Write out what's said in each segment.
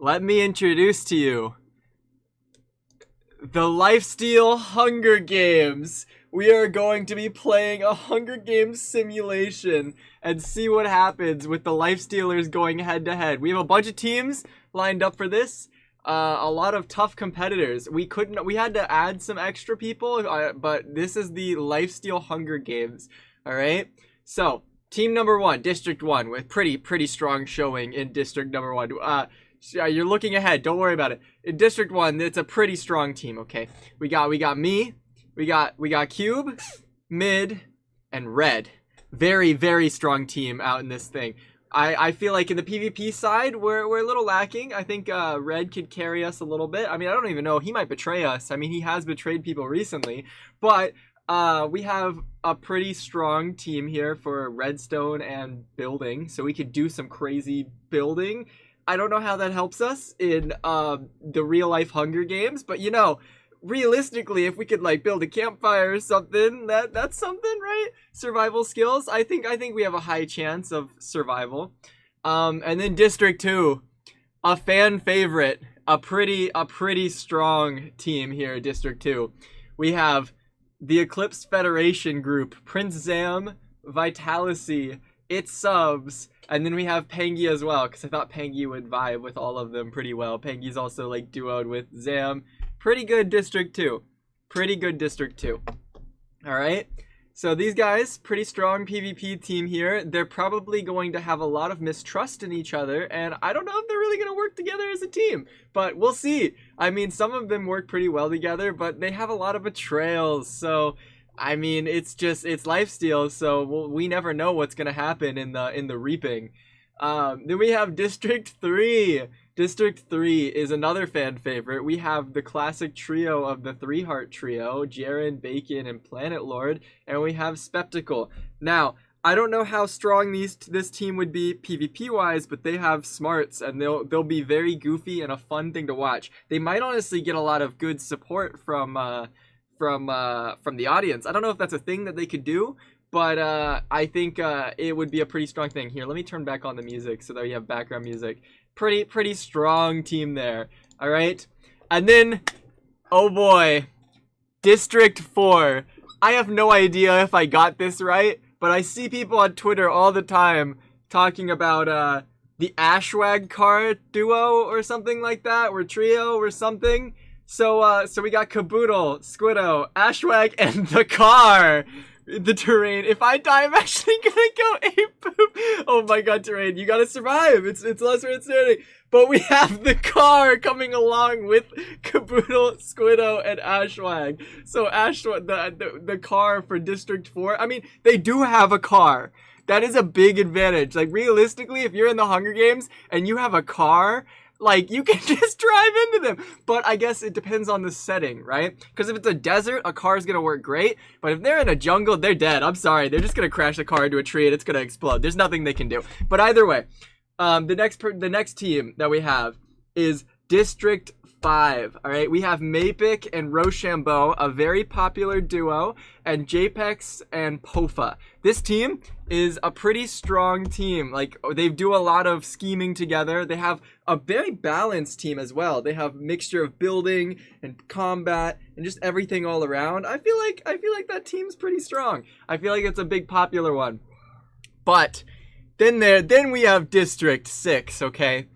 let me introduce to you the Lifesteal Hunger Games. We are going to be playing a Hunger Games simulation and see what happens with the Lifestealers going head to head. We have a bunch of teams lined up for this. A lot of tough competitors. We had to add some extra people, but this is the Lifesteal Hunger Games. All right. So team number 1, District 1, with pretty strong showing in District number 1. You're looking ahead. Don't worry about it. In District 1, it's a pretty strong team. Okay. We got me. We got Cube, Mid, and Red. Very strong team out in this thing. I feel like in the PvP side, we're a little lacking. I think Red could carry us a little bit. I mean, I don't even know. He might betray us. I mean, he has betrayed people recently. But we have a pretty strong team here for redstone and building. So we could do some crazy building. I don't know how that helps us in the real-life Hunger Games. But, you know, realistically, if we could like build a campfire or something, that's something, right? Survival skills. I think we have a high chance of survival. And then District 2, a fan favorite, a pretty strong team here. District 2, we have the Eclipse Federation group, Prince Zam, Vitalacy, It Subs, and then we have Pangy as well, because I thought Pangy would vibe with all of them pretty well. Pangy's also like duoed with Zam. Pretty good District 2. Pretty good District 2. Alright. So these guys, pretty strong PvP team here. They're probably going to have a lot of mistrust in each other. And I don't know if they're really going to work together as a team. But we'll see. I mean, some of them work pretty well together. But they have a lot of betrayals. So, I mean, it's Lifesteal. So we never know what's going to happen in the reaping. Then we have District 3. District 3 is another fan favorite. We have the classic trio of the 3-heart trio, Jaren, Bacon, and Planet Lord, and we have Spectacle. Now, I don't know how strong this team would be PvP-wise, but they have smarts, and they'll be very goofy and a fun thing to watch. They might honestly get a lot of good support from the audience. I don't know if that's a thing that they could do, but I think it would be a pretty strong thing. Here, let me turn back on the music so that we have background music. Pretty strong team there. All right. And then, oh boy, District 4. I have no idea if I got this right, but I see people on Twitter all the time talking about the Ashwag car duo or something like that, or trio or something. So we got Caboodle, Squiddo, Ashwag, and the car. The Terrain. If I die, I'm actually gonna go ape poop. Oh my god, Terrain, you gotta survive. It's less standing. But we have the car coming along with Caboodle, Squiddo, and Ashwag. So Ashwag, the car for District 4. I mean, they do have a car. That is a big advantage. Like, realistically, if you're in the Hunger Games and you have a car, like, you can just drive into them. But I guess it depends on the setting, right? Because if it's a desert, a car is going to work great. But if they're in a jungle, they're dead. I'm sorry. They're just going to crash the car into a tree and it's going to explode. There's nothing they can do. But either way, the next team that we have is District 5. All right, we have Mapic and Rochambeau, a very popular duo, and Japex and Pofa. This team is a pretty strong team. Like, they do a lot of scheming together. They have a very balanced team as well. They have a mixture of building and combat and just everything all around. I feel like that team's pretty strong. I feel like it's a big popular one. But then we have District 6, okay?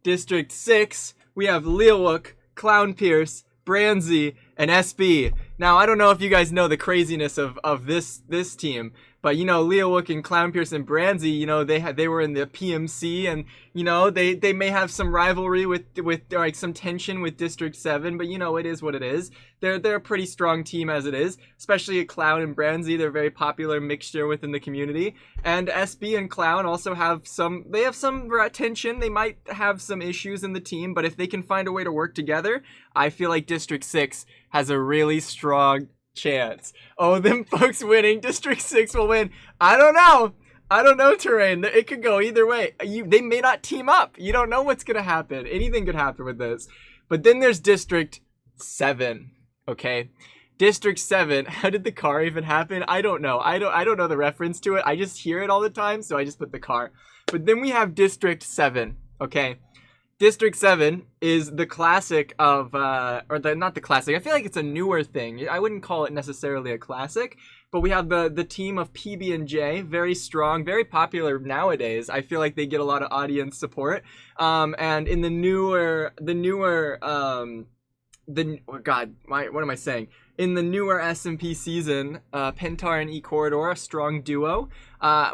District 6, we have Leelwook, Clown Pierce, Branzy, and SB. Now, I don't know if you guys know the craziness of this team, but, you know, Leelwook and Clown Pierce and Branzy, you know, they were in the PMC, and, you know, they may have some rivalry with like some tension with District 7, but, you know, it is what it is. They're a pretty strong team as it is, especially Clown and Branzy. They're a very popular mixture within the community. And SB and Clown also have some tension. They might have some issues in the team, but if they can find a way to work together, I feel like District 6 has a really strong chance. Oh, them folks winning. District 6 will win. I don't know, Terrain. It could go either way. They may not team up. You don't know what's going to happen. Anything could happen with this. But then there's District 7. Okay, District 7. How did the car even happen? I don't know. I don't know the reference to it. I just hear it all the time, so I just put the car. But then we have District 7. Okay, District 7 is the classic of, not the classic. I feel like it's a newer thing. I wouldn't call it necessarily a classic, but we have the team of PB&J, very strong, very popular nowadays. I feel like they get a lot of audience support. And in what am I saying? In the newer SMP season, Pintar and E-Corridor, a strong duo.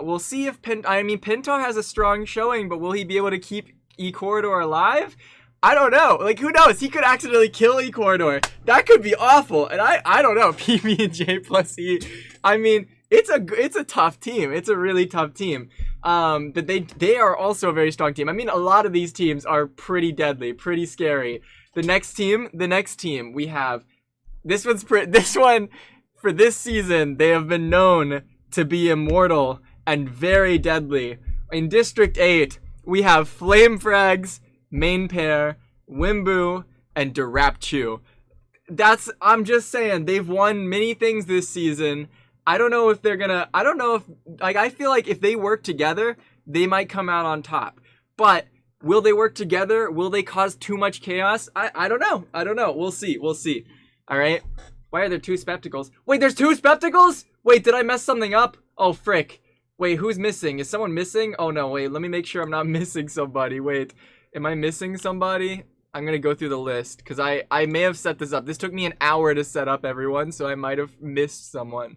We'll see if Pintar has a strong showing, but will he be able to keep E-Corridor alive? I don't know. Like, who knows? He could accidentally kill E-Corridor. That could be awful. And I don't know. PB&J plus E. I mean, it's a tough team. It's a really tough team. But they are also a very strong team. I mean, a lot of these teams are pretty deadly, pretty scary. The next team we have. This one for this season, they have been known to be immortal and very deadly. In District 8, we have Flame Frags, Main Pair, Wimbu, and Durapchu. I'm just saying, they've won many things this season. I don't know if I feel like if they work together, they might come out on top. But will they work together? Will they cause too much chaos? I don't know. We'll see. All right. Why are there 2 spectacles? Wait, there's 2 spectacles? Wait, did I mess something up? Oh, frick. Wait, who's missing? Is someone missing? Oh, no, wait. Let me make sure I'm not missing somebody. Wait, am I missing somebody? I'm going to go through the list because I may have set this up. This took me an hour to set up, everyone, so I might have missed someone.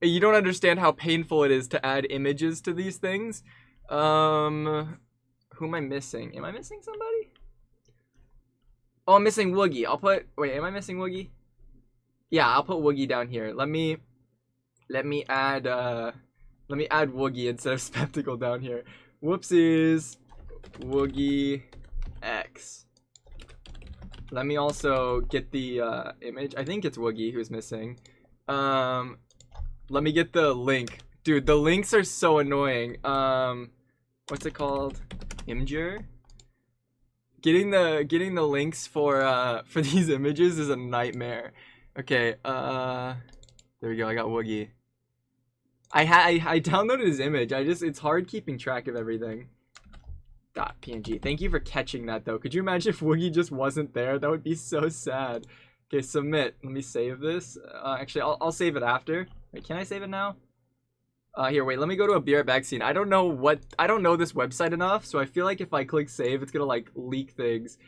You don't understand how painful it is to add images to these things. Who am I missing? Am I missing somebody? Oh, I'm missing Woogie. Am I missing Woogie? Yeah, I'll put Woogie down here. Let me add Woogie instead of Spectacle down here. Whoopsies. Woogie X. Let me also get the image. I think it's Woogie who's missing. Let me get the link. Dude, the links are so annoying. What's it called? Imgur? Getting the links for these images is a nightmare. Okay, there we go. I got Woogie. I downloaded his image. It's hard keeping track of everything. .png. Thank you for catching that though. Could you imagine if Woogie just wasn't there? That would be so sad. Okay, submit. Let me save this. Actually, I'll save it after. Wait, can I save it now? Here, wait. Let me go to a Be Right Back scene. I don't know this website enough, so I feel like if I click save, it's gonna like leak things.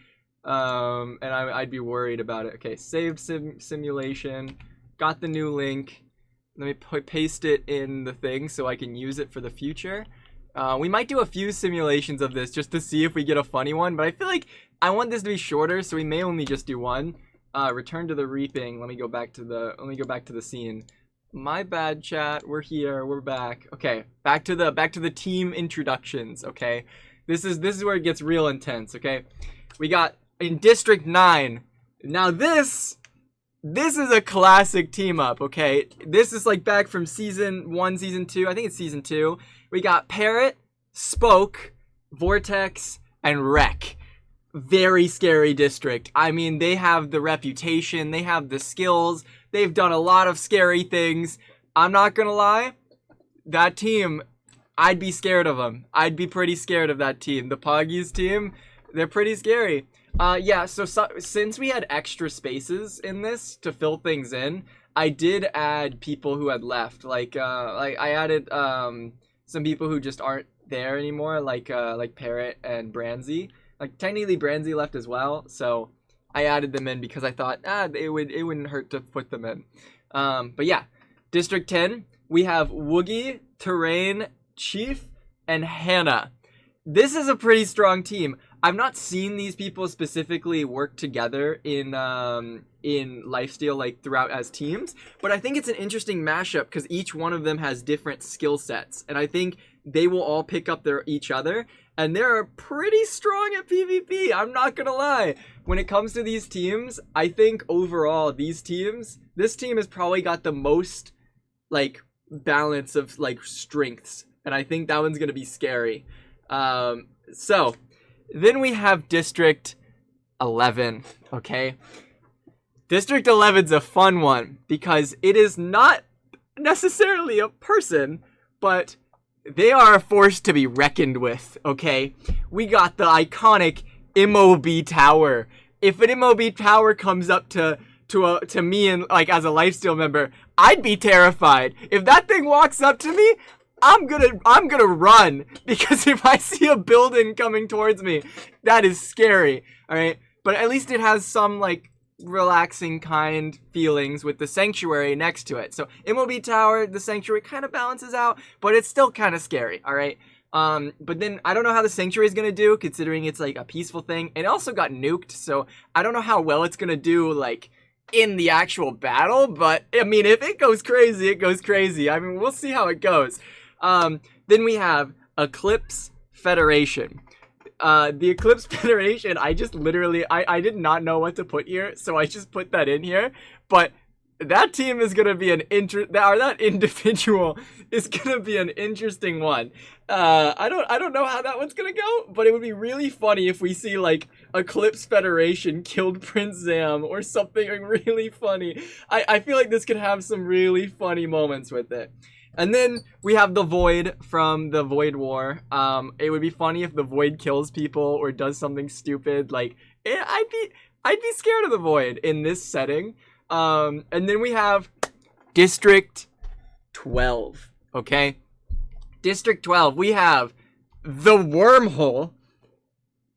And I'd be worried about it. Okay, saved simulation. Got the new link. Let me paste it in the thing so I can use it for the future. We might do a few simulations of this just to see if we get a funny one, but I feel like I want this to be shorter, so we may only just do one. Return to the reaping. Let me go back to the scene. My bad, chat. We're here. We're back. Okay, back to the team introductions. Okay, this is where it gets real intense. Okay, we got in District 9. Now this is a classic team up. Okay, this is like back from season 1, season 2. I think it's season 2. We got Parrot, Spoke, Vortex, and Wreck. Very scary district. I mean, they have the reputation, they have the skills, they've done a lot of scary things. I'm not gonna lie, that team, I'd be scared of them. I'd be pretty scared of that team. The Poggies team, they're pretty scary. Yeah, so since we had extra spaces in this to fill things in, I did add people who had left. Like I added some people who just aren't there anymore, like Parrot and Branzy. Like technically Branzy left as well, so I added them in because I thought it wouldn't hurt to put them in. But yeah, District 10, we have Woogie, Terrain, Chief, and Hannah. This is a pretty strong team. I've not seen these people specifically work together in Lifesteal like throughout as teams, but I think it's an interesting mashup because each one of them has different skill sets, and I think they will all pick up each other, and they're pretty strong at PvP. I'm not gonna lie. When it comes to these teams, I think overall this team has probably got the most like balance of like strengths, and I think that one's gonna be scary. So then we have District 11, okay? District 11's a fun one because it is not necessarily a person, but they are a force to be reckoned with, okay? We got the iconic MOB tower. If an MOB tower comes up to me and like as a Lifesteal member, I'd be terrified. If that thing walks up to me, I'm gonna run, because if I see a building coming towards me, that is scary. All right, but at least it has some like relaxing kind feelings with the sanctuary next to it. So MOB tower, the sanctuary kind of balances out, but it's still kind of scary. All right. But then I don't know how the sanctuary is gonna do, considering it's like a peaceful thing. It also got nuked, so I don't know how well it's gonna do like in the actual battle. But I mean, if it goes crazy, it goes crazy. I mean, we'll see how it goes. Then we have Eclipse Federation. The Eclipse Federation, I just literally, I did not know what to put here, so I just put that in here. But that team is gonna be that individual is gonna be an interesting one. I don't know how that one's gonna go, but it would be really funny if we see like Eclipse Federation killed Prince Zam or something really funny. I feel like this could have some really funny moments with it. And then we have the Void from the Void War. It would be funny if the Void kills people or does something stupid. Like I'd be scared of the Void in this setting. And then we have District 12. Okay, District 12. We have the Wormhole,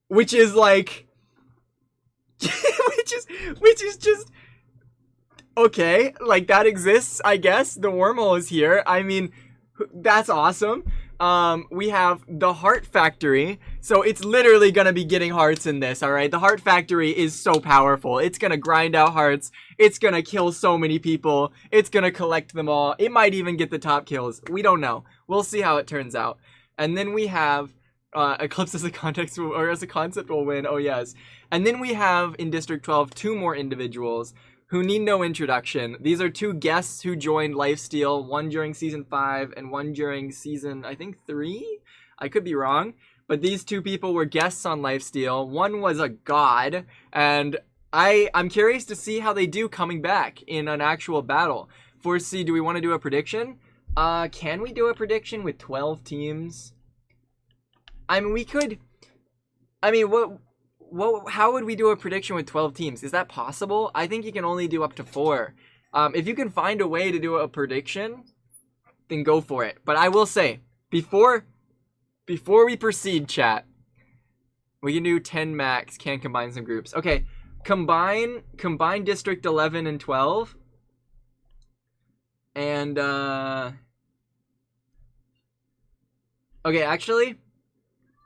which is like, which is just. Okay, like that exists, I guess. The Wormhole is here. I mean, that's awesome. We have the Heart Factory. So it's literally gonna be getting hearts in this, alright? The Heart Factory is so powerful. It's gonna grind out hearts. It's gonna kill so many people. It's gonna collect them all. It might even get the top kills. We don't know. We'll see how it turns out. And then we have Eclipse as a context or as a concept will win. Oh yes. And then we have in District 12 two more individuals who need no introduction. These are two guests who joined Lifesteal, one during Season 5 and one during Season, I think, 3? I could be wrong. But these two people were guests on Lifesteal. One was a god, and I'm curious to see how they do coming back in an actual battle. 4C, do we want to do a prediction? Can we do a prediction with 12 teams? I mean, we could... I mean, how would we do a prediction with 12 teams? Is that possible? I think you can only do up to 4. If you can find a way to do a prediction, then go for it. But I will say, before we proceed, chat, we can do 10 max, can combine some groups. Okay, combine District 11 and 12. And, okay, actually,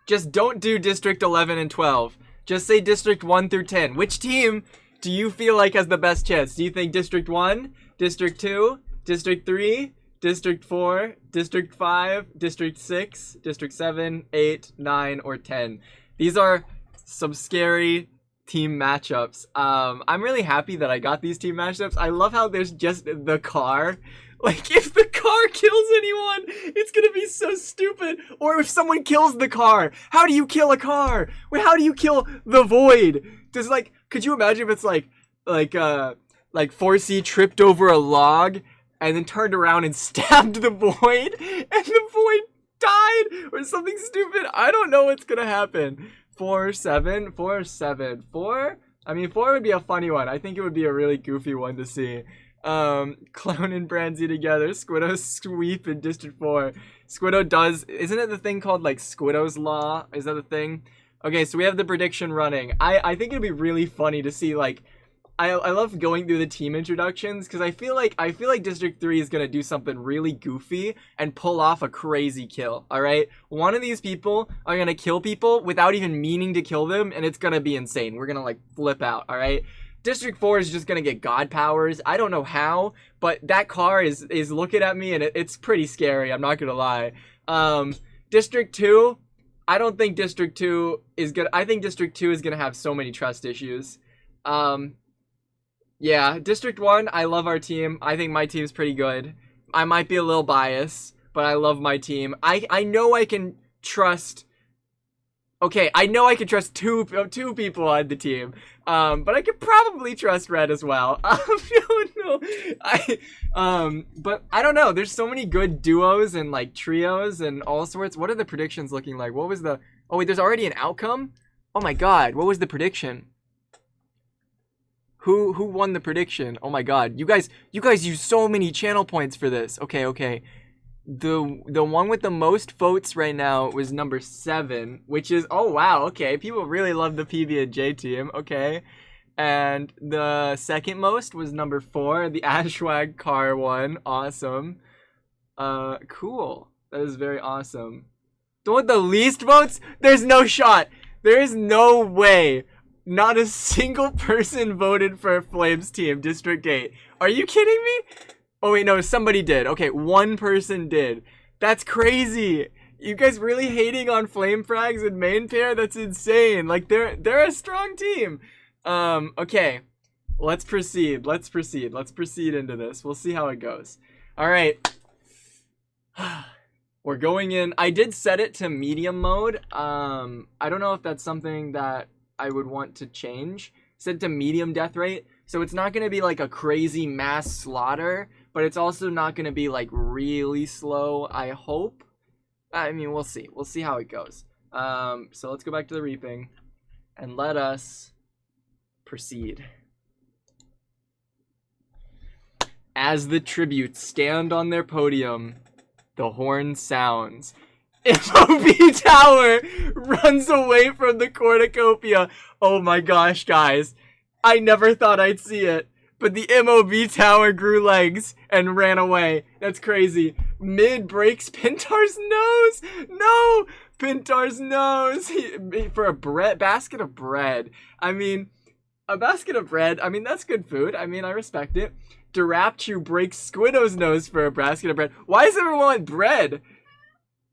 just don't do District 11 and 12. Just say District 1 through 10. Which team do you feel like has the best chance? Do you think District 1, District 2, District 3, District 4, District 5, District 6, District 7, 8, 9, or 10? These are some scary team matchups. I'm really happy that I got these team matchups. I love how there's just the car. Like, if the car kills anyone, it's gonna be so stupid. Or if someone kills the car, how do you kill a car? Wait, how do you kill the Void? Could you imagine if it's like 4C tripped over a log and then turned around and stabbed the Void, and the Void died, or something stupid? I don't know what's gonna happen. 4, 7, 4, 7, 4? I mean, 4 would be a funny one. I think it would be a really goofy one to see. Clown and Branzy together. Squiddo sweep in District 4. Squiddo does, isn't it the thing called like Squiddo's Law? Is that a thing? Okay, so we have the prediction running. I think it'd be really funny to see like, I love going through the team introductions because I feel like District 3 is gonna do something really goofy and pull off a crazy kill. Alright? One of these people are gonna kill people without even meaning to kill them, and it's gonna be insane. We're gonna like flip out, alright? District 4 is just gonna get god powers. I don't know how, but that car is looking at me, and it's pretty scary, I'm not gonna lie. District 2, I don't think District 2 is gonna... I think District 2 is gonna have so many trust issues. Yeah, District 1, I love our team. I think my team's pretty good. I might be a little biased, but I love my team. I know I can trust... Okay, I know I can trust two people on the team, but I could probably trust Red as well. No. But I don't know. There's so many good duos and like trios and all sorts. What are the predictions looking like? What was the... Oh wait, there's already an outcome? Oh my god, what was the prediction? Who won the prediction? Oh my god, you guys use so many channel points for this. Okay. The one with the most votes right now was number 7, which is, oh wow, okay, people really love the PB&J team. Okay. And the second most was number 4, the Ashwag car one. Awesome. Cool. That is very awesome. The one with the least votes? There's no shot. There is no way. Not a single person voted for Flames team, District 8. Are you kidding me? Oh wait, no, somebody did. Okay, one person did. That's crazy. You guys really hating on Flame Frags and main pair? That's insane. Like, they're a strong team. Okay. Let's proceed. Let's proceed into this. We'll see how it goes. Alright. We're going in. I did set it to medium mode. I don't know if that's something that I would want to change. Set it to medium death rate. So it's not going to be like a crazy mass slaughter, but it's also not going to be like really slow, I hope. I mean, we'll see. We'll see how it goes. So let's go back to the reaping and let us proceed. As the tributes stand on their podium, the horn sounds. MOB Tower runs away from the cornucopia. Oh my gosh, guys. I never thought I'd see it. But the MOB Tower grew legs and ran away. That's crazy. Mid breaks Pintar's nose. No! Pintar's nose. For a basket of bread. I mean, a basket of bread. I mean, that's good food. I mean, I respect it. Durapchu breaks Squidow's nose for a basket of bread. Why does everyone want bread?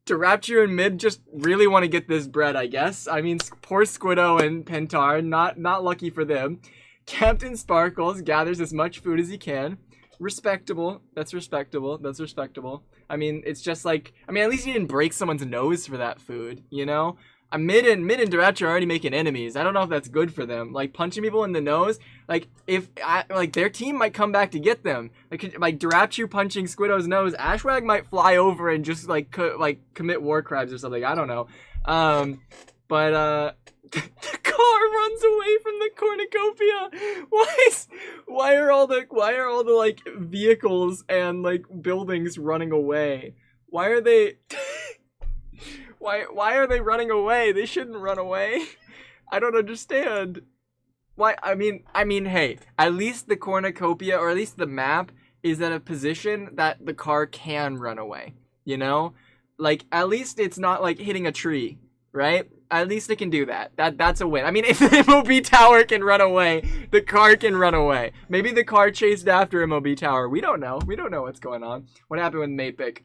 Durapchu and Mid just really want to get this bread, I guess. I mean, poor Squidow and Pintar, not lucky for them. Captain Sparkles gathers as much food as he can. Respectable. That's respectable. That's respectable. I mean, it's just like, I mean, at least he didn't break someone's nose for that food, you know? Mid and Durapchu are already making enemies. I don't know if that's good for them. Like, punching people in the nose, like, like, their team might come back to get them. Like Durapchu punching Squidow's nose, Ashwag might fly over and just, like, commit war crimes or something. I don't know. But, the car runs away from the cornucopia. Why are all the like vehicles and like buildings running away? Why are they why are they running away? They shouldn't run away. I don't understand. Why? I mean, hey, at least the cornucopia, or at least the map, is at a position that the car can run away. You know? Like, at least it's not like hitting a tree, right? At least it can do that. That's a win. I mean, if the MOB Tower can run away, the car can run away. Maybe the car chased after MOB Tower. We don't know. We don't know what's going on. What happened with Mapik?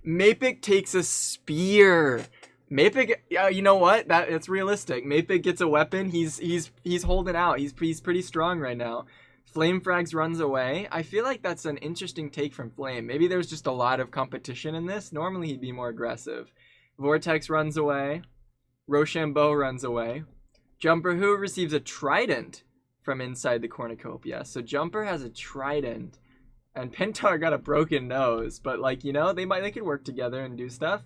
Mapik takes a spear. Mapik, you know what? That's realistic. Mapik gets a weapon. He's holding out. He's pretty strong right now. Flame Frags runs away. I feel like that's an interesting take from Flame. Maybe there's just a lot of competition in this. Normally he'd be more aggressive. Vortex runs away. Rochambeau runs away. Jumper Who receives a trident from inside the cornucopia. So Jumper has a trident. And Pintar got a broken nose. But, like, you know, they could work together and do stuff.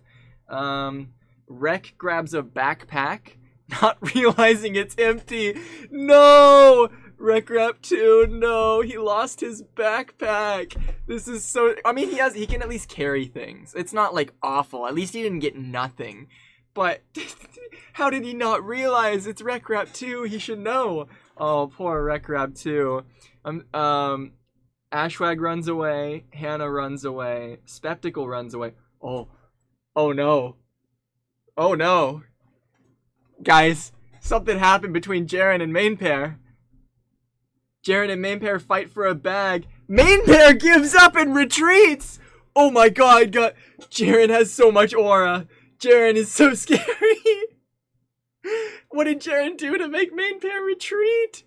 Rek grabs a backpack, not realizing it's empty. No! Rek 2, no, he lost his backpack. This is so, I mean, he can at least carry things. It's not like awful. At least he didn't get nothing. But how did he not realize it's Rek 2? He should know. Oh, poor Rek 2. Ashwag runs away. Hannah runs away. Spectacle runs away. Oh no. Oh no. Guys, something happened between Jaren and main pair. Jaren and main pair fight for a bag. Main pair gives up and retreats. Oh my god, Jaren has so much aura. Jaren is so scary. What did Jaren do to make main pair retreat?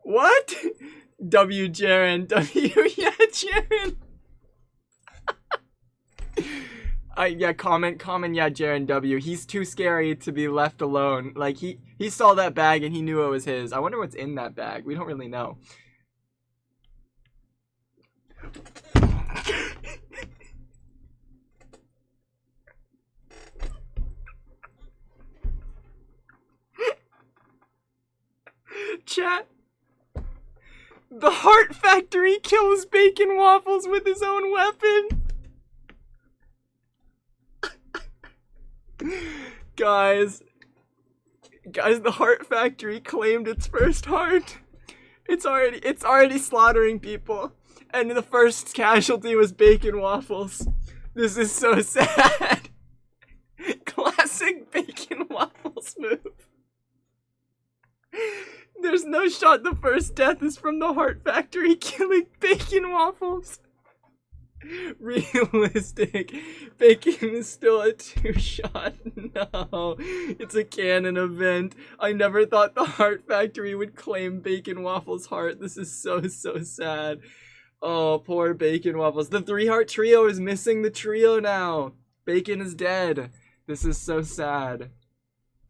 What? W Jaren. W, yeah, Jaren. Yeah, comment, yeah, Jaren W. He's too scary to be left alone. Like, he saw that bag and he knew it was his. I wonder what's in that bag. We don't really know. Chat. The Heart Factory kills Bacon Waffles with his own weapon. Guys, the Heart Factory claimed its first heart. It's already slaughtering people. And the first casualty was Bacon Waffles. This is so sad. Classic Bacon Waffles move. There's no shot the first death is from the Heart Factory killing Bacon Waffles. Realistic. Bacon is still a 2-shot. No. It's a canon event. I never thought the Heart Factory would claim Bacon Waffles' heart. This is so sad. Oh, poor Bacon Waffles. The 3-heart trio is missing the trio now. Bacon is dead. This is so sad.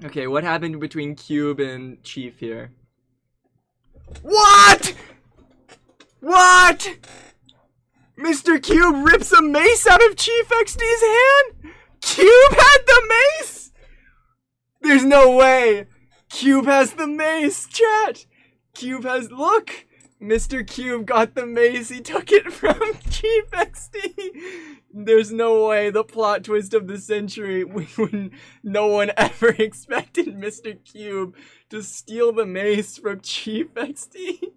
Okay, what happened between Cube and Chief here? What? What? Mr. Cube rips a mace out of Chief XD's hand? Cube had the mace? There's no way. Cube has the mace, chat. Cube has, look. Mr. Cube got the mace. He took it from Chief XD. There's no way. The plot twist of the century. No one ever expected Mr. Cube to steal the mace from Chief XD.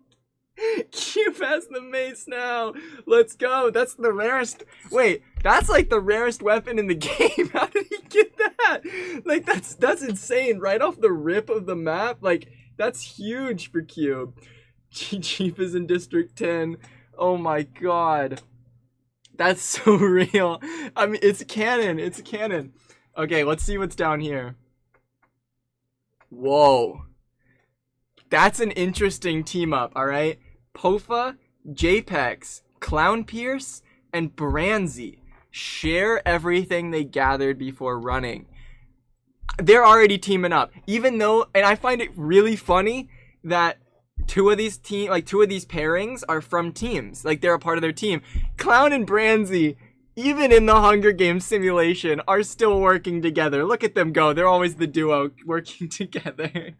Cube has the mace now. Let's go. That's the rarest. Wait, that's like the rarest weapon in the game. How did he get that? Like, that's insane. Right off the rip of the map. Like, that's huge for Cube. Chief is in District 10. Oh my god. That's so real. I mean, it's canon. It's canon. Okay, let's see what's down here. Whoa. That's an interesting team up, alright? Pofa, Japex, Clown Pierce, and Branzy share everything they gathered before running. They're already teaming up. Even though, and I find it really funny that two of these pairings are from teams. Like, they're a part of their team. Clown and Branzy, even in the Hunger Games simulation, are still working together. Look at them go. They're always the duo working together.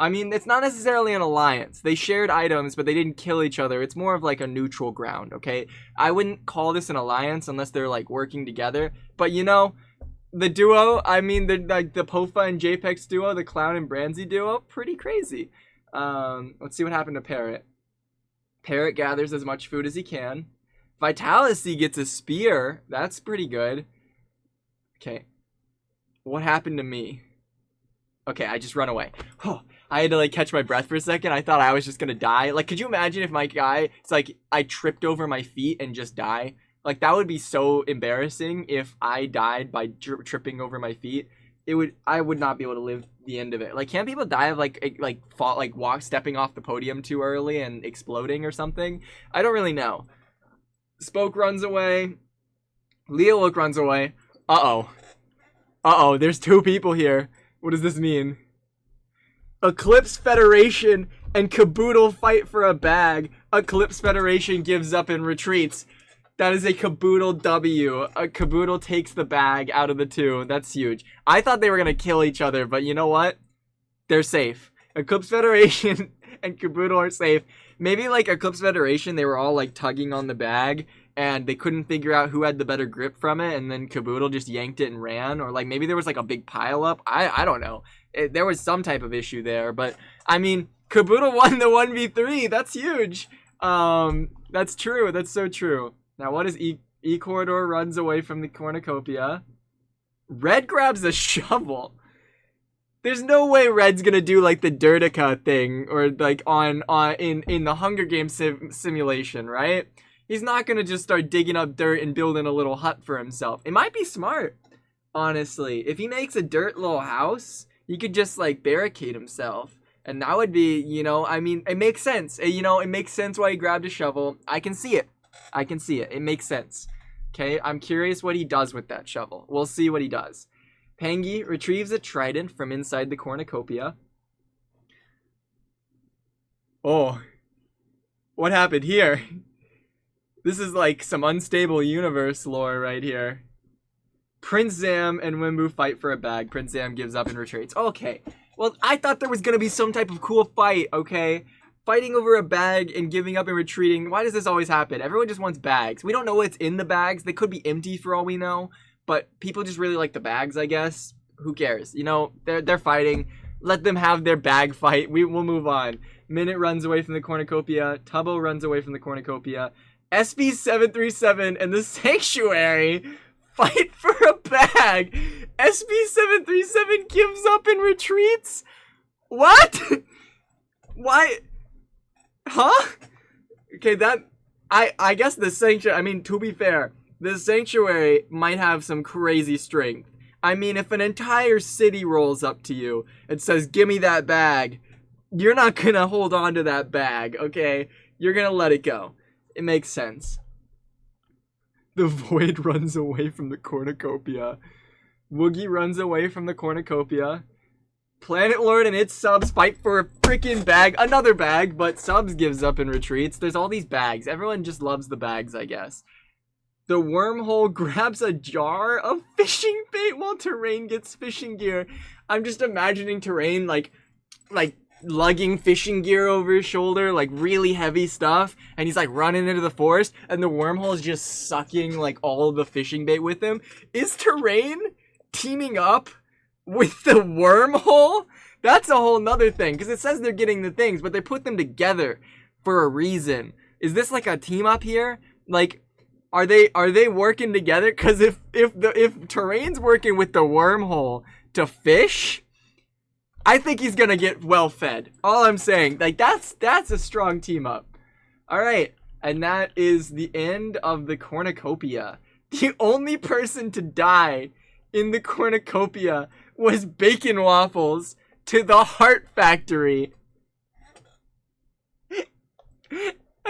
I mean, it's not necessarily an alliance. They shared items, but they didn't kill each other. It's more of like a neutral ground, okay? I wouldn't call this an alliance unless they're like working together. But you know, the duo, I mean, the Pofa and Japex duo, the Clown and Branzy duo, pretty crazy. Let's see what happened to Parrot. Parrot gathers as much food as he can. Vitality gets a spear. That's pretty good. Okay. What happened to me? Okay, I just run away. Oh, I had to like catch my breath for a second. I thought I was just gonna die. Like, could you imagine if my guy, it's like I tripped over my feet and just die? Like, that would be so embarrassing if I died by tripping over my feet. I would not be able to live the end of it. Like, can't people die of stepping off the podium too early and exploding or something? I don't really know. Spoke runs away. Leo Look runs away. Uh-oh, there's 2 people here. What does this mean? Eclipse Federation and Caboodle fight for a bag. Eclipse Federation gives up and retreats. That is a Caboodle W. A Caboodle takes the bag out of the 2. That's huge. I thought they were going to kill each other, but you know what? They're safe. Eclipse Federation and Caboodle are safe. Maybe like Eclipse Federation, they were all like tugging on the bag and they couldn't figure out who had the better grip from it, and then Caboodle just yanked it and ran, or like maybe there was like a big pile up. I don't know. There was some type of issue there, but I mean, Caboodle won the 1v3. That's huge. That's true. That's so true. Now, what is E-Corridor runs away from the cornucopia. Red grabs a shovel. There's no way Red's gonna do like the Dirtica thing or like in the Hunger Games simulation, right? He's not gonna just start digging up dirt and building a little hut for himself. It might be smart, honestly. If he makes a dirt little house, he could just like barricade himself. And that would be, you know, I mean, it makes sense. You know, it makes sense why he grabbed a shovel. I can see it. I can see it. It makes sense. Okay, I'm curious what he does with that shovel. We'll see what he does. Pangy retrieves a trident from inside the cornucopia. Oh. What happened here? This is like some unstable universe lore right here. Prince Zam and Wimbu fight for a bag. Prince Zam gives up and retreats. Okay. Well, I thought there was gonna be some type of cool fight, okay? Fighting over a bag and giving up and retreating. Why does this always happen? Everyone just wants bags. We don't know what's in the bags. They could be empty for all we know. But people just really like the bags, I guess. Who cares? You know, they're fighting. Let them have their bag fight. We'll move on. Minute runs away from the cornucopia. Tubbo runs away from the cornucopia. SB737 and the Sanctuary fight for a bag. SB737 gives up and retreats? What? Why? Huh? Okay, I guess the Sanctuary, I mean, to be fair, the Sanctuary might have some crazy strength. I mean, if an entire city rolls up to you and says, give me that bag, you're not gonna hold on to that bag, okay? You're gonna let it go. It makes sense. The Void runs away from the cornucopia. Woogie runs away from the cornucopia. Planet Lord and its subs fight for a freaking bag. Another bag, but subs gives up and retreats. There's all these bags. Everyone just loves the bags, I guess. The wormhole grabs a jar of fishing bait while Terrain gets fishing gear. I'm just imagining Terrain like lugging fishing gear over his shoulder, like really heavy stuff, and he's like running into the forest, and the wormhole is just sucking like all of the fishing bait with him. Is Terrain teaming up with the wormhole? That's a whole nother thing, because it says they're getting the things, but they put them together for a reason. Is this like a team up here? Like, are they working together? Because if Terrain's working with the wormhole to fish, I think he's gonna get well fed. All I'm saying, like that's a strong team up. All right, and that is the end of the cornucopia. The only person to die in the cornucopia was Bacon Waffles to the Heart Factory.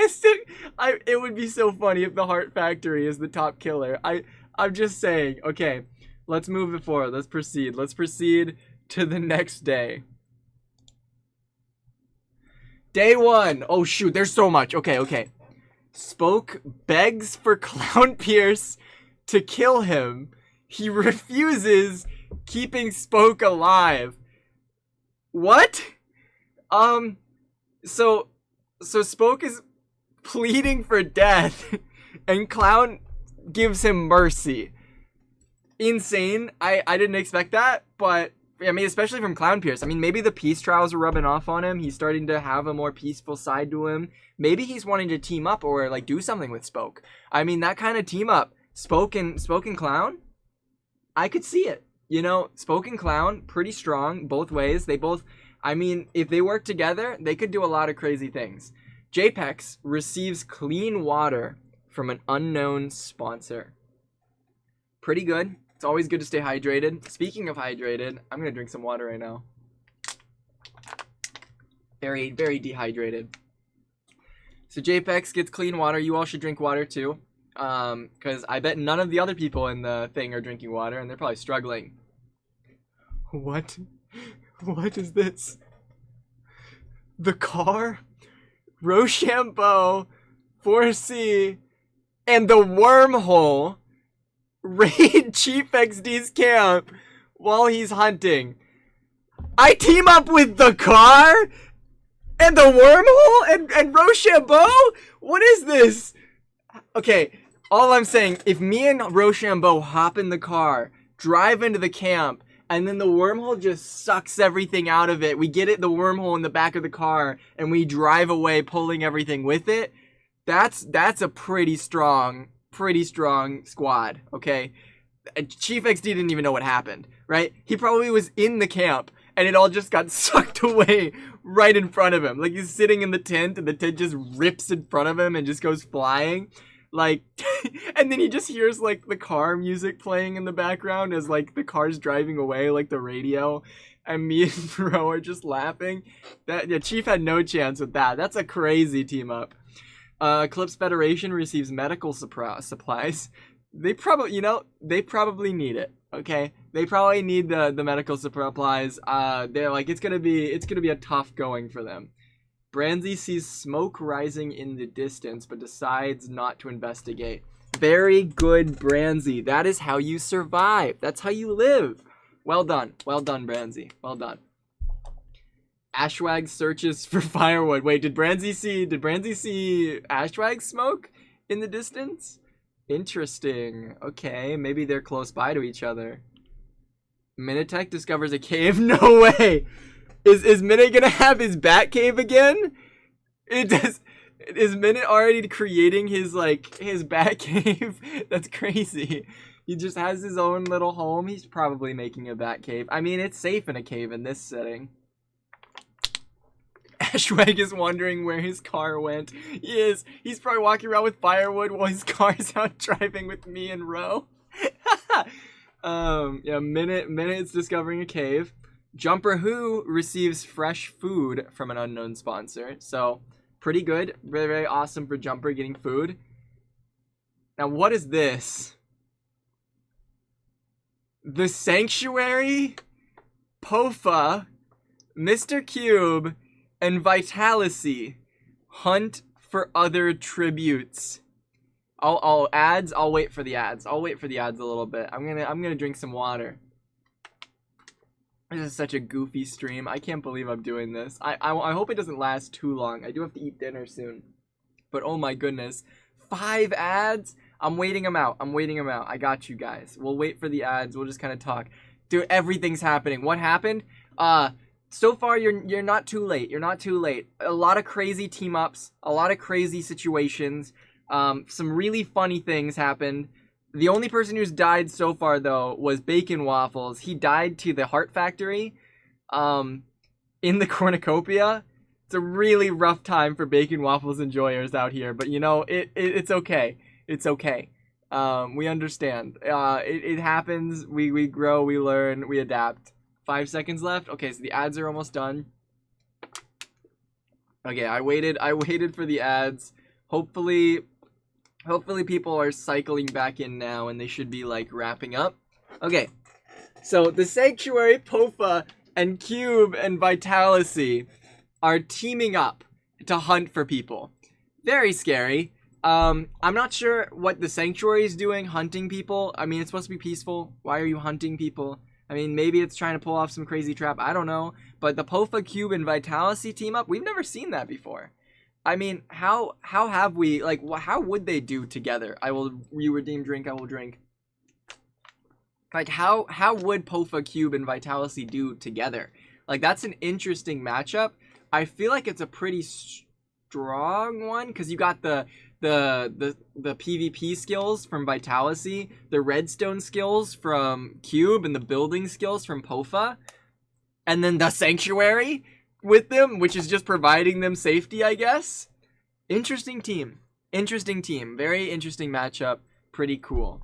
It would be so funny if the Heart Factory is the top killer. I'm just saying. Okay, let's move it forward. Let's proceed. Let's proceed to the next day. Day 1. Oh shoot, there's so much. Okay. Spoke begs for Clown Pierce to kill him. He refuses, keeping Spoke alive. What? So Spoke is pleading for death, and Clown gives him mercy. Insane. I didn't expect that, but I mean, especially from Clown Pierce. I mean, maybe the peace trials are rubbing off on him. He's starting to have a more peaceful side to him. Maybe he's wanting to team up or like do something with Spoke. I mean, that kind of team up, Spoke and Clown, I could see it. You know, Spoke and Clown, pretty strong both ways. They both, I mean, if they work together, they could do a lot of crazy things. JPEX receives clean water from an unknown sponsor. Pretty good. It's always good to stay hydrated. Speaking of hydrated, I'm going to drink some water right now. Very, very dehydrated. So JPEX gets clean water. You all should drink water too. Because I bet none of the other people in the thing are drinking water, and they're probably struggling. What? What is this? The car? Rochambeau, 4C, and the wormhole raid Chief XD's camp while he's hunting. I team up with the car and the wormhole and Rochambeau? What is this? Okay, all I'm saying, if me and Rochambeau hop in the car, drive into the camp, and then the wormhole just sucks everything out of it. We get it, the wormhole in the back of the car, and we drive away pulling everything with it. That's a pretty strong squad, okay? Chief XD didn't even know what happened, right? He probably was in the camp, and it all just got sucked away right in front of him. Like, he's sitting in the tent, and the tent just rips in front of him and just goes flying. Like, and then he just hears, like, the car music playing in the background as, like, the car's driving away, like, the radio. And me and Bro are just laughing. Yeah, Chief had no chance with that. That's a crazy team up. Eclipse Federation receives medical supplies. They probably, they probably need it, okay? They probably need the medical supplies. They're like, it's gonna be a tough going for them. Branzy sees smoke rising in the distance, but decides not to investigate. Very good, Branzy. That is how you survive. That's how you live. Well done, Branzy. Well done. Ashwag searches for firewood. Wait, did Branzy see Ashwag smoke in the distance? Interesting. Okay, maybe they're close by to each other. Minitech discovers a cave. No way. Is Minute gonna have his bat cave again? It does. Is Minute already creating his bat cave? That's crazy. He just has his own little home. He's probably making a bat cave. I mean, it's safe in a cave in this setting. Ashwag is wondering where his car went. He is. He's probably walking around with firewood while his car's out driving with me and Ro. Yeah, Minute's discovering a cave. Jumper Who receives fresh food from an unknown sponsor. So, pretty good. Very, very awesome for Jumper getting food. Now, what is this? The Sanctuary, Pofa, Mr. Cube, and Vitalicy hunt for other tributes. Ads. I'll wait for the ads. I'll wait for the ads a little bit. I'm gonna drink some water. This is such a goofy stream. I can't believe I'm doing this. I hope it doesn't last too long. I do have to eat dinner soon. But oh my goodness, 5 ads. I'm waiting them out. I got you guys. We'll wait for the ads. We'll just kind of talk. Dude, everything's happening. What happened? So far, you're not too late. You're not too late. A lot of crazy team ups, a lot of crazy situations. Some really funny things happened. The only person who's died so far though was Bacon Waffles. He died to the Heart Factory, in the cornucopia. It's a really rough time for Bacon Waffles enjoyers out here, but you know it's okay. It's okay. We understand. It happens. We grow. We learn. We adapt. 5 seconds left. Okay, so the ads are almost done. Okay, I waited for the ads. Hopefully people are cycling back in now and they should be like wrapping up. Okay. So the Sanctuary, Pofa, and Cube and Vitalicy are teaming up to hunt for people. Very scary. I'm not sure what the Sanctuary is doing, hunting people. I mean, it's supposed to be peaceful. Why are you hunting people? I mean, maybe it's trying to pull off some crazy trap. I don't know. But the Pofa, Cube, and Vitalicy team up, we've never seen that before. I mean, how have we, like, how would they do together? You redeem drink, I will drink. Like, how would Pofa, Cube, and Vitalicy do together? Like, that's an interesting matchup. I feel like it's a pretty strong one, because you got the PvP skills from Vitalicy, the redstone skills from Cube, and the building skills from Pofa, and then the Sanctuary with them, which is just providing them safety, I guess. Interesting team. Very interesting matchup. Pretty cool.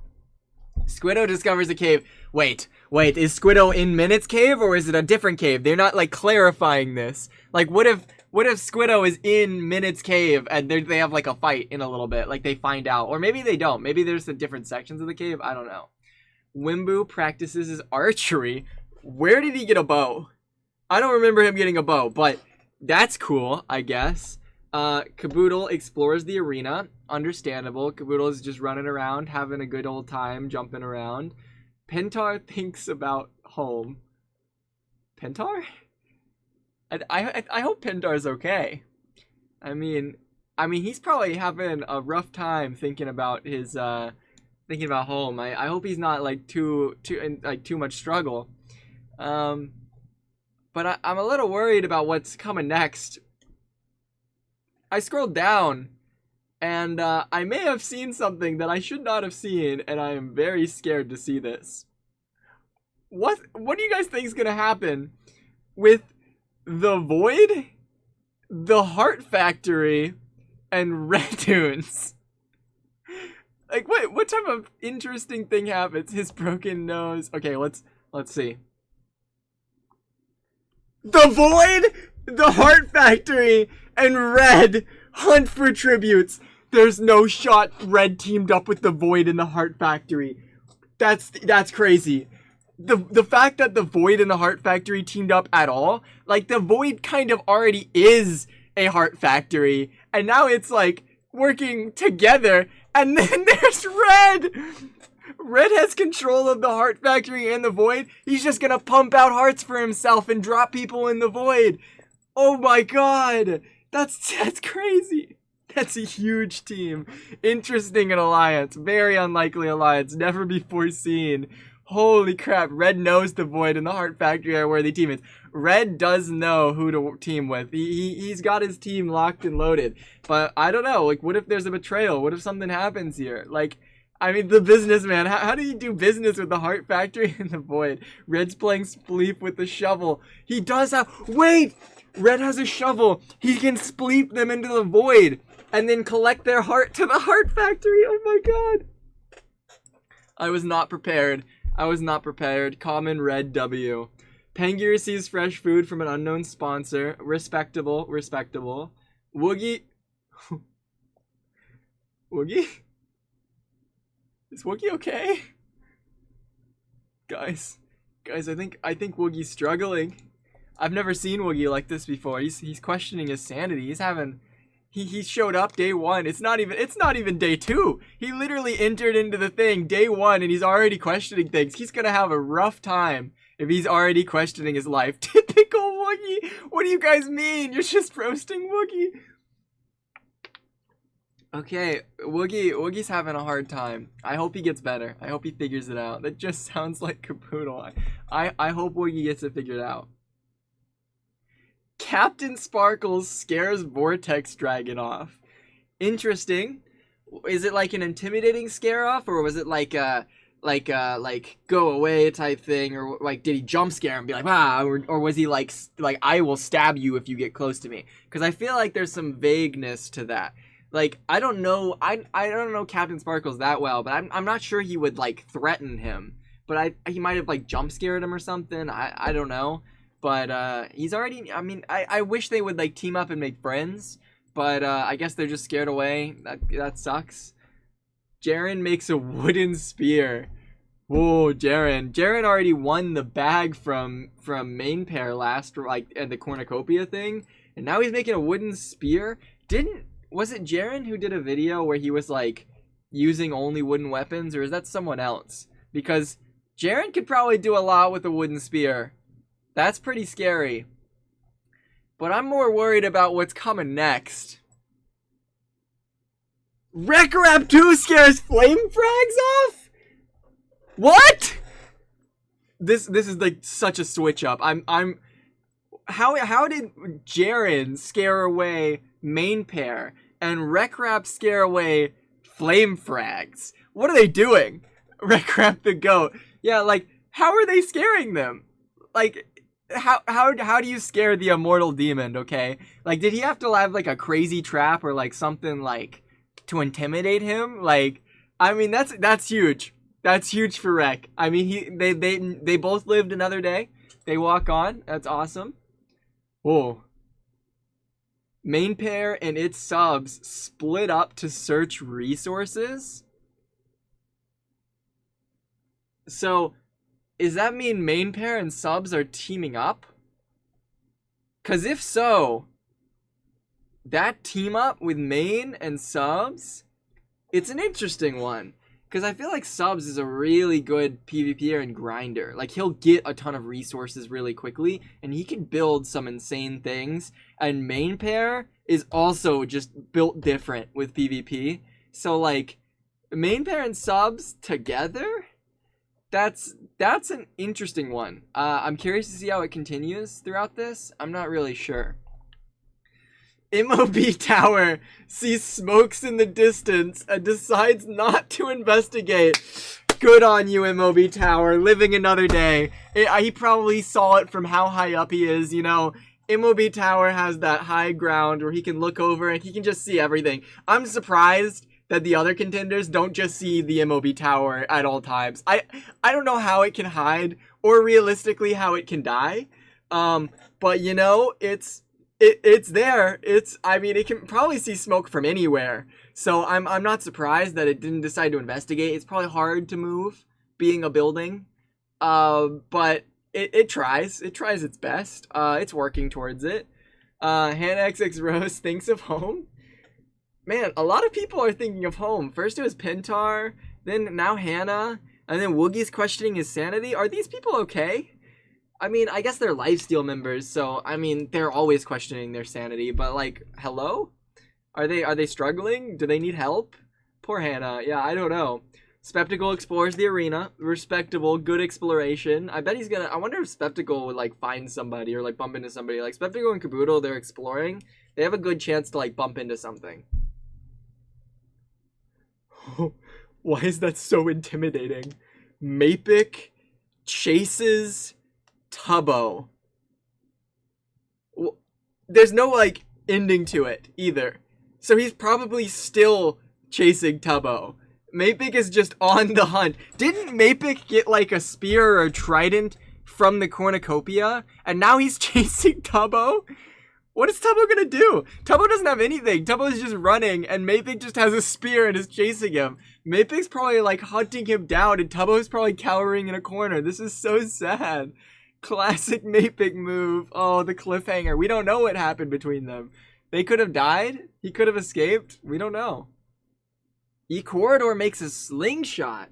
Squiddo discovers a cave. Wait, is Squiddo in Minute's cave, or is it a different cave? They're not, like, clarifying this. Like, what if Squiddo is in Minute's cave and they have like a fight in a little bit, like they find out, or maybe they don't. Maybe there's the different sections of the cave. I don't know. Wimbu practices his archery. Where did he get a bow? I don't remember him getting a bow, but that's cool, I guess. Caboodle explores the arena. Understandable. Caboodle is just running around, having a good old time, jumping around. Pentar thinks about home. Pentar? I hope Pentar's okay. I mean he's probably having a rough time thinking about his thinking about home. I hope he's not like too much struggle. But I'm a little worried about what's coming next. I scrolled down and I may have seen something that I should not have seen, and I am very scared to see this. What do you guys think is gonna happen with the Void, the Heart Factory, and Redtoons? Like, what type of interesting thing happens? His broken nose. Okay, let's see. The Void, the Heart Factory, and Red hunt for tributes. There's no shot Red teamed up with the Void and the Heart Factory. That's crazy. The fact that the Void and the Heart Factory teamed up at all, like, the Void kind of already is a Heart Factory, and now it's like working together, and then there's Red. Red has control of the Heart Factory and the Void. He's just gonna pump out hearts for himself and drop people in the Void. Oh my god! That's crazy. That's a huge team. Interesting an alliance. Very unlikely alliance. Never before seen. Holy crap. Red knows the Void and the Heart Factory are worthy teammates. Red does know who to team with. He's got his team locked and loaded. But I don't know. Like, what if there's a betrayal? What if something happens here? Like, I mean, the businessman. How do you do business with the Heart Factory and the Void? Red's playing Spleef with the shovel. He does have... Wait! Red has a shovel. He can spleef them into the Void and then collect their heart to the Heart Factory. Oh my god. I was not prepared. Common Red W. Pengy receives fresh food from an unknown sponsor. Respectable. Woogie. Woogie? Is Woogie okay? Guys, I think Woogie's struggling. I've never seen Woogie like this before. He's questioning his sanity. He showed up day 1. It's not even day 2. He literally entered into the thing day 1 and he's already questioning things. He's gonna have a rough time if he's already questioning his life. Typical Woogie. What do you guys mean? You're just roasting Woogie. Okay, Woogie's having a hard time. I hope he gets better. I hope he figures it out. That just sounds like Capoodle. I hope Woogie gets it figured out. Captain Sparkles scares Vortex Dragon off. Interesting. Is it like an intimidating scare off, or was it like go away type thing, or like did he jump scare and be like or was he like I will stab you if you get close to me? Because I feel like there's some vagueness to that. Like, I don't know Captain Sparkles that well, but I'm not sure he would like threaten him. But he might have like jump scared him or something. I don't know. But he's already, I mean, I wish they would like team up and make friends, but I guess they're just scared away. That sucks. Jaren makes a wooden spear. Whoa, Jaren already won the bag from main pair last, like at the cornucopia thing, and now he's making a wooden spear. Was it Jaren who did a video where he was like using only wooden weapons, or is that someone else? Because Jaren could probably do a lot with a wooden spear. That's pretty scary. But I'm more worried about what's coming next. Wreck-Rap 2 scares flame frags off? What? This is like such a switch up. How did Jaren scare away main pair and Wreck-Rap scare away flame frags? What are they doing? Wreck-Rap the goat. Yeah, like how are they scaring them? Like how do you scare the immortal demon, okay? Like, did he have to have like a crazy trap or like something like to intimidate him? Like, I mean, that's huge. That's huge for Wreck. I mean, they both lived another day. They walk on. That's awesome. Whoa. Main pair and its subs split up to search resources. So, does that mean main pair and subs are teaming up? Because if so, that team up with main and subs, it's an interesting one. Because I feel like subs is a really good PvPer and grinder. Like, he'll get a ton of resources really quickly, and he can build some insane things. And main pair is also just built different with PvP. So, like, main pair and subs together? That's an interesting one. I'm curious to see how it continues throughout this. I'm not really sure. MOB Tower sees smokes in the distance and decides not to investigate. Good on you, MOB Tower, living another day. He probably saw it from how high up he is, you know. MOB Tower has that high ground where he can look over and he can just see everything. I'm surprised that the other contenders don't just see the MOB Tower at all times. I don't know how it can hide or realistically how it can die. But you know, it's there. I mean, it can probably see smoke from anywhere. So I'm not surprised that it didn't decide to investigate. It's probably hard to move being a building. But it tries. It tries its best. It's working towards it. Hannah XX Rose thinks of home. Man, a lot of people are thinking of home. First it was Pentar, then now Hannah, and then Woogie's questioning his sanity. Are these people okay? I mean, I guess they're Lifesteal members, so I mean, they're always questioning their sanity. But like, hello, are they struggling? Do they need help? Poor Hannah. Yeah, I don't know. Spectacle explores the arena. Respectable, good exploration. I bet he's gonna. I wonder if Spectacle would like find somebody or like bump into somebody. Like Spectacle and Kaboodle, they're exploring. They have a good chance to like bump into something. Why is that so intimidating? Mapic chases Tubbo. There's no like ending to it either. So he's probably still chasing Tubbo. Mapic is just on the hunt. Didn't Mapic get like a spear or a trident from the cornucopia? And now he's chasing Tubbo? What is Tubbo gonna do? Tubbo doesn't have anything. Tubbo is just running, and Mapic just has a spear and is chasing him. Mapic's probably like hunting him down, and Tubbo's probably cowering in a corner. This is so sad. Classic Mapic move. Oh, the cliffhanger. We don't know what happened between them. They could have died. He could have escaped. We don't know. E-Corridor makes a slingshot.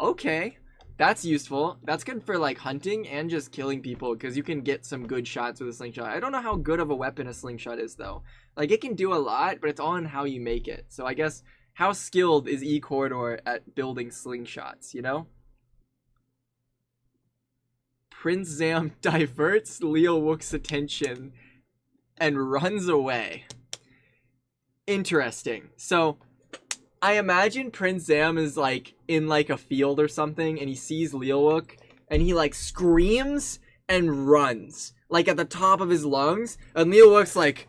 Okay. That's useful. That's good for like hunting and just killing people because you can get some good shots with a slingshot. I don't know how good of a weapon a slingshot is though. Like it can do a lot, but it's all in how you make it. So I guess how skilled is E-Corridor at building slingshots, you know? Prince Zam diverts Leowook's attention and runs away. Interesting. So I imagine Prince Zam is like in like a field or something and he sees Leowook and he like screams and runs like at the top of his lungs, and Leowook's like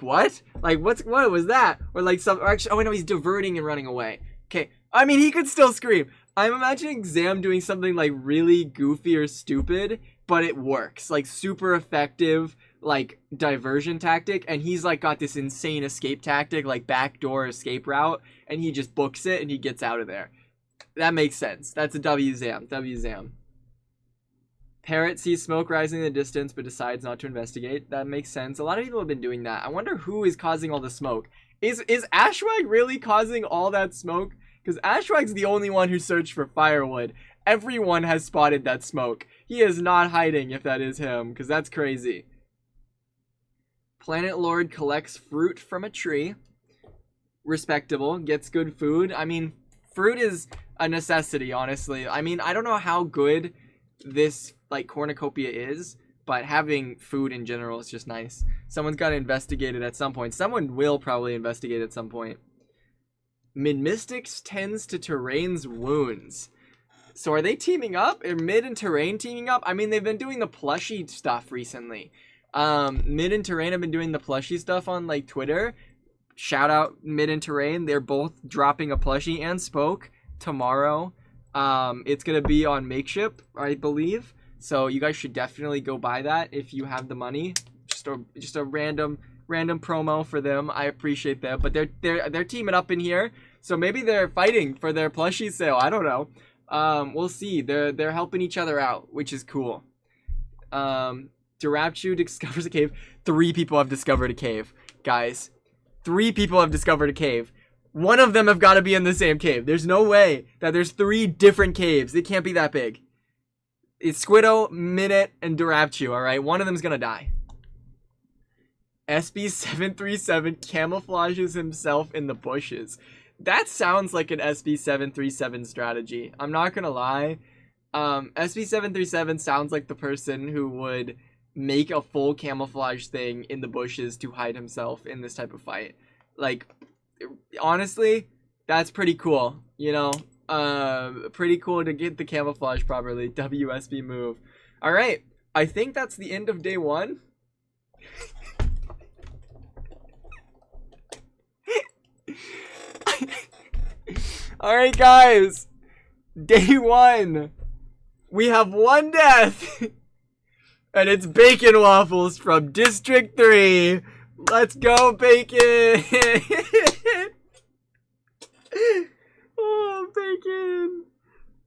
what? Like what was that? Or like or actually, oh no, he's diverting and running away. Okay. I mean, he could still scream. I'm imagining Zam doing something like really goofy or stupid, but it works. Like super effective like diversion tactic, and he's like got this insane escape tactic, like backdoor escape route, and he just books it and he gets out of there. That makes sense. That's a W Zam. W Zam. Parrot sees smoke rising in the distance but decides not to investigate. That makes sense. A lot of people have been doing that. I wonder who is causing all the smoke. Is Ashwag really causing all that smoke? Because Ashwag's the only one who searched for firewood. Everyone has spotted that smoke. He is not hiding if that is him, because that's crazy. Planet Lord collects fruit from a tree. Respectable. Gets good food. I mean, fruit is a necessity, honestly. I mean, I don't know how good this, like, cornucopia is, but having food in general is just nice. Someone's got to investigate it at some point. Someone will probably investigate at some point. Mid-Mystics tends to Terrain's wounds. So are they teaming up? Are Mid and Terrain teaming up? I mean, they've been doing the plushie stuff recently. Mid and Terrain have been doing the plushie stuff on like Twitter. Shout out Mid and Terrain. They're both dropping a plushie and Spoke tomorrow. It's gonna be on Makeship, I believe. So you guys should definitely go buy that if you have the money. Just a random promo for them. I appreciate them, but they're teaming up in here. So maybe they're fighting for their plushie sale. I don't know. We'll see. They're helping each other out, which is cool. Durapchu discovers a cave. 3 people have discovered a cave, guys. 3 people have discovered a cave. One of them have got to be in the same cave. There's no way that there's 3 different caves. They can't be that big. It's Squiddo, Minute, and Durapchu, alright? One of them's gonna die. SB737 camouflages himself in the bushes. That sounds like an SB737 strategy. I'm not gonna lie. SB737 sounds like the person who would make a full camouflage thing in the bushes to hide himself in this type of fight. Like, honestly, that's pretty cool, you know? Pretty cool to get the camouflage properly. WSB move. Alright, I think that's the end of day 1. Alright, guys. Day 1. We have 1 death. And it's Bacon Waffles from District 3. Let's go, Bacon. Oh, Bacon.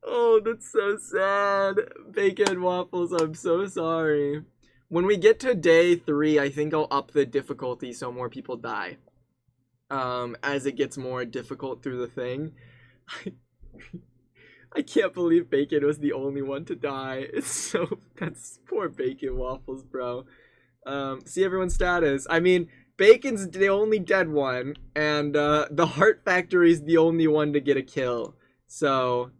Oh, that's so sad. Bacon Waffles, I'm so sorry. When we get to day 3, I think I'll up the difficulty so more people die. As it gets more difficult through the thing. I can't believe Bacon was the only one to die. That's poor Bacon Waffles, bro. See everyone's status. I mean, Bacon's the only dead one, and the Heart Factory's the only one to get a kill. So,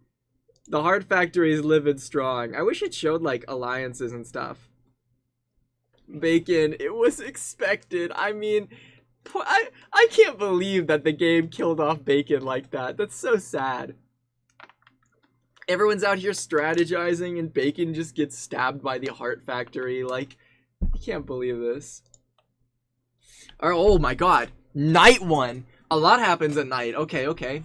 the Heart Factory is living strong. I wish it showed, like, alliances and stuff. Bacon, it was expected. I mean, I can't believe that the game killed off Bacon like that. That's so sad. Everyone's out here strategizing, and Bacon just gets stabbed by the Heart Factory. Like, I can't believe this. Oh my god. Night 1. A lot happens at night. Okay.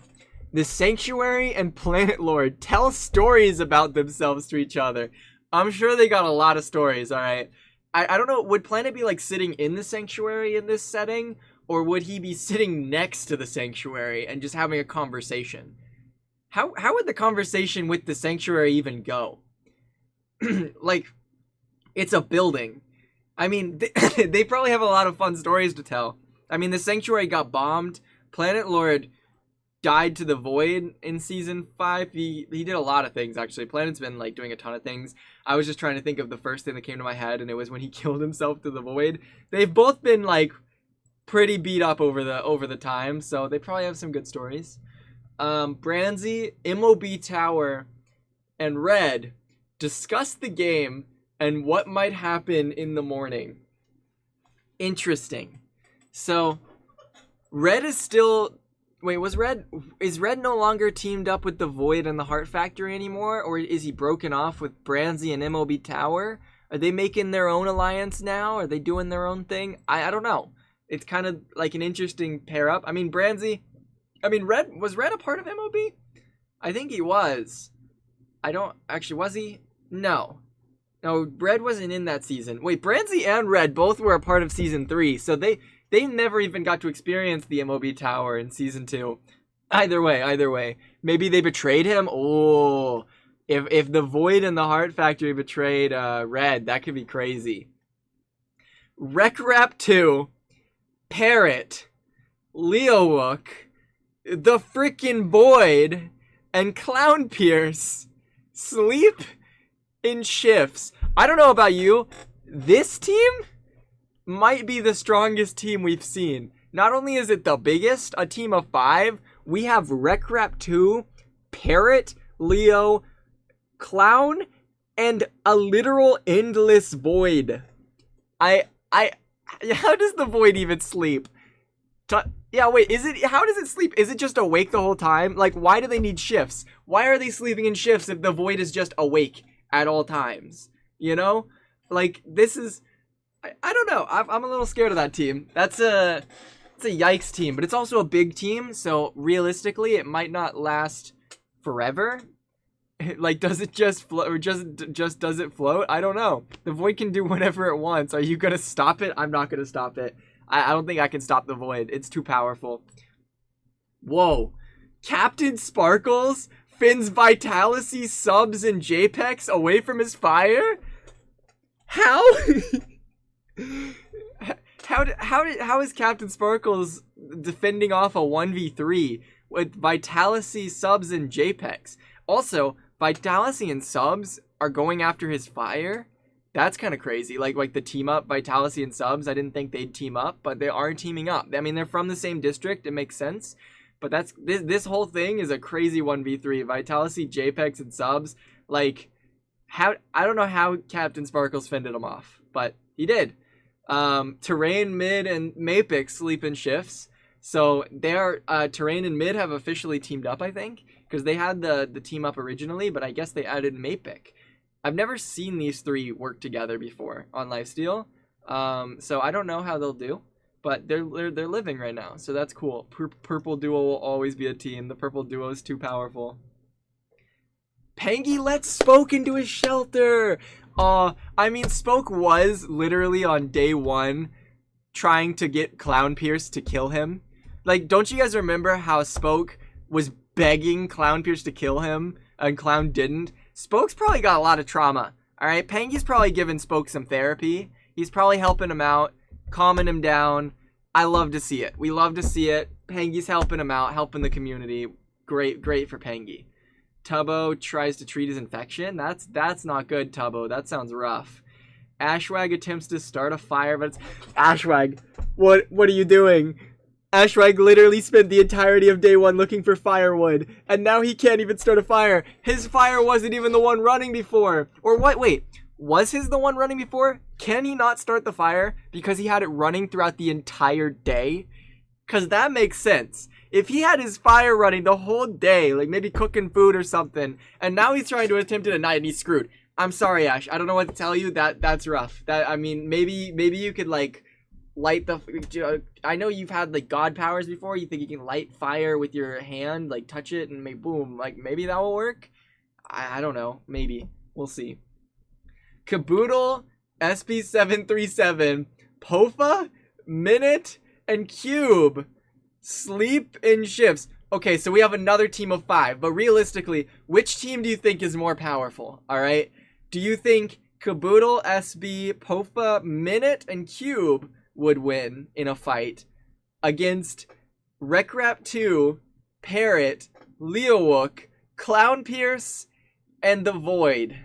The Sanctuary and Planet Lord tell stories about themselves to each other. I'm sure they got a lot of stories, alright? I don't know, would Planet be like sitting in the Sanctuary in this setting? Or would he be sitting next to the Sanctuary and just having a conversation? How would the conversation with the Sanctuary even go? Like, it's a building. I mean, they probably have a lot of fun stories to tell. I mean, the Sanctuary got bombed. Planet Lord died to the Void in Season 5. He did a lot of things, actually. Planet's been, like, doing a ton of things. I was just trying to think of the first thing that came to my head, and it was when he killed himself to the Void. They've both been, like, pretty beat up over the time, so they probably have some good stories. Branzy, MOB Tower, and Red discuss the game and what might happen in the morning. Interesting. So, Red is still... Wait, is Red no longer teamed up with the Void and the Heart Factory anymore? Or is he broken off with Branzy and MOB Tower? Are they making their own alliance now? Are they doing their own thing? I don't know. It's kind of like an interesting pair up. I mean, was Red a part of MOB? I think he was. Was he? No, Red wasn't in that season. Wait, Branzy and Red both were a part of Season 3, so they never even got to experience the MOB Tower in Season 2. Either way. Maybe they betrayed him? Oh, if the Void and the Heart Factory betrayed Red, that could be crazy. Rec Rap 2, Parrot, Leowook, the frickin' Void, and Clown Pierce sleep in shifts. I don't know about you. This team might be the strongest team we've seen. Not only is it the biggest, a team of 5, we have Rec Rap 2, Parrot, Leo, Clown, and a literal endless Void. How does the Void even sleep? Yeah, wait, how does it sleep? Is it just awake the whole time? Like, why do they need shifts? Why are they sleeping in shifts if the Void is just awake at all times? You know? Like, this is... I don't know. I'm a little scared of that team. It's a yikes team, but it's also a big team, so realistically, it might not last forever. Like, does it just float, or just does it float? I don't know. The Void can do whatever it wants. Are you gonna stop it? I'm not gonna stop it. I don't think I can stop the Void. It's too powerful. Whoa. Captain Sparkles fins Vitality, subs, and JPEX away from his fire? How? How is Captain Sparkles defending off a 1v3 with Vitality, subs, and JPEX? Also, Vitality and subs are going after his fire? That's kind of crazy. Like the team up, Vitality and subs, I didn't think they'd team up, but they are teaming up. I mean, they're from the same district, it makes sense. But this whole thing is a crazy 1v3. Vitality, JPEX, and subs. Like, I don't know how Captain Sparkles fended him off, but he did. Terrain, Mid, and Mapix sleep in shifts. So Terrain and Mid have officially teamed up, I think, because they had the team up originally, but I guess they added Mapic. I've never seen these 3 work together before on Lifesteal, so I don't know how they'll do, but they're living right now, so that's cool. Purple Duo will always be a team. The Purple Duo is too powerful. Pangy lets Spoke into his shelter! I mean, Spoke was literally on day 1 trying to get Clown Pierce to kill him. Like, don't you guys remember how Spoke was begging Clown Pierce to kill him, and Clown didn't? Spoke's probably got a lot of trauma, alright? Pangy's probably giving Spoke some therapy. He's probably helping him out, calming him down. I love to see it. We love to see it. Pangy's helping him out, helping the community. Great for Pangy. Tubbo tries to treat his infection. That's not good, Tubbo. That sounds rough. Ashwag attempts to start a fire, but it's Ashwag. What are you doing? Ashwag literally spent the entirety of day 1 looking for firewood, and now he can't even start a fire. His fire wasn't even the one running before. Or what? Wait, was his the one running before? Can he not start the fire because he had it running throughout the entire day? Because that makes sense. If he had his fire running the whole day, like maybe cooking food or something, and now he's trying to attempt it at night and he's screwed. I'm sorry, Ash. I don't know what to tell you. That's rough. I mean, maybe you could like light the. I know you've had like god powers before. You think you can light fire with your hand, like touch it and make boom. Like maybe that will work. I don't know. Maybe we'll see. Caboodle, SP737, Pofa, Minute, and Cube sleep in shifts. Okay, so we have another team of 5, but realistically, which team do you think is more powerful? All right, do you think Caboodle, SB, Pofa, Minute, and Cube would win in a fight against Recrap 2, Parrot, Leowook, Clown Pierce, and the Void?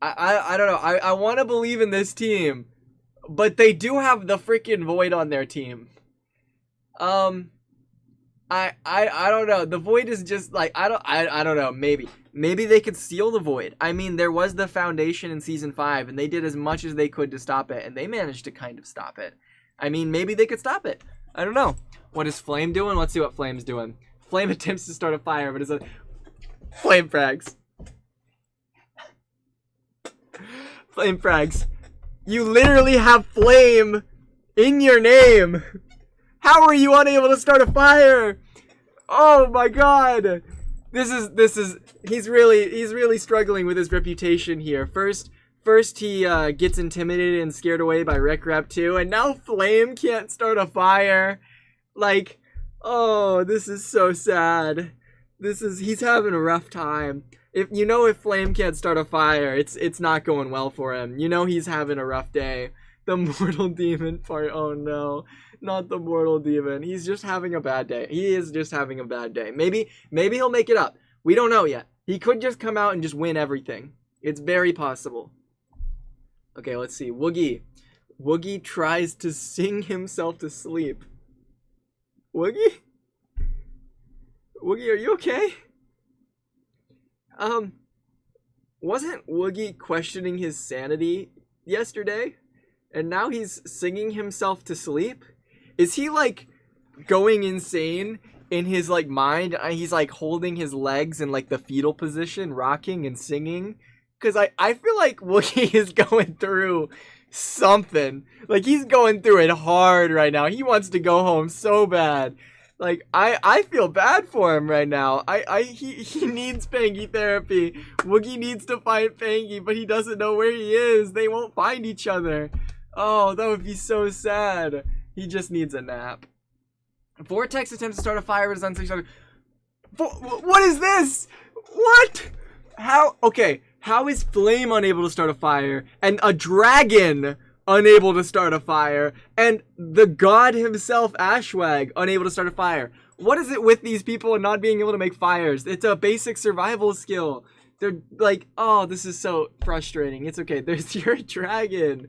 I don't know. I want to believe in this team, but they do have the freaking Void on their team. I don't know. The Void is just like I don't know. Maybe they could steal the Void. I mean, there was the Foundation in season 5, and they did as much as they could to stop it, and they managed to kind of stop it. I mean, maybe they could stop it. I don't know. What is Flame doing? Let's see what Flame's doing. Flame attempts to start a fire, but it's a Flame frags. Flame frags. You literally have Flame in your name. How are you unable to start a fire? Oh my god. This is he's really struggling with his reputation here. First he gets intimidated and scared away by Recrap 2, and now Flame can't start a fire. Like, oh, this is so sad. He's having a rough time. If Flame can't start a fire, it's not going well for him. You know he's having a rough day. The Mortal Demon part, oh no. Not the Mortal Demon. He's just having a bad day. He is just having a bad day. Maybe he'll make it up. We don't know yet. He could just come out and just win everything. It's very possible. Okay, let's see. Woogie. Woogie tries to sing himself to sleep. Woogie? Woogie, are you okay? Wasn't Woogie questioning his sanity yesterday? And now he's singing himself to sleep? Is he like going insane in his like mind? He's like holding his legs in like the fetal position, rocking and singing? Cause I feel like Woogie is going through something. Like he's going through it hard right now. He wants to go home so bad. Like I feel bad for him right now. He needs Pangy therapy. Woogie needs to find Pangy, but he doesn't know where he is. They won't find each other. Oh, that would be so sad. He just needs a nap. Vortex attempts to start a fire, but is unsuccessful. What is this? What? How? Okay, how is Flame unable to start a fire, and a dragon unable to start a fire, and the god himself, Ashwag, unable to start a fire? What is it with these people and not being able to make fires? It's a basic survival skill. They're like, oh, this is so frustrating. It's okay. There's your dragon.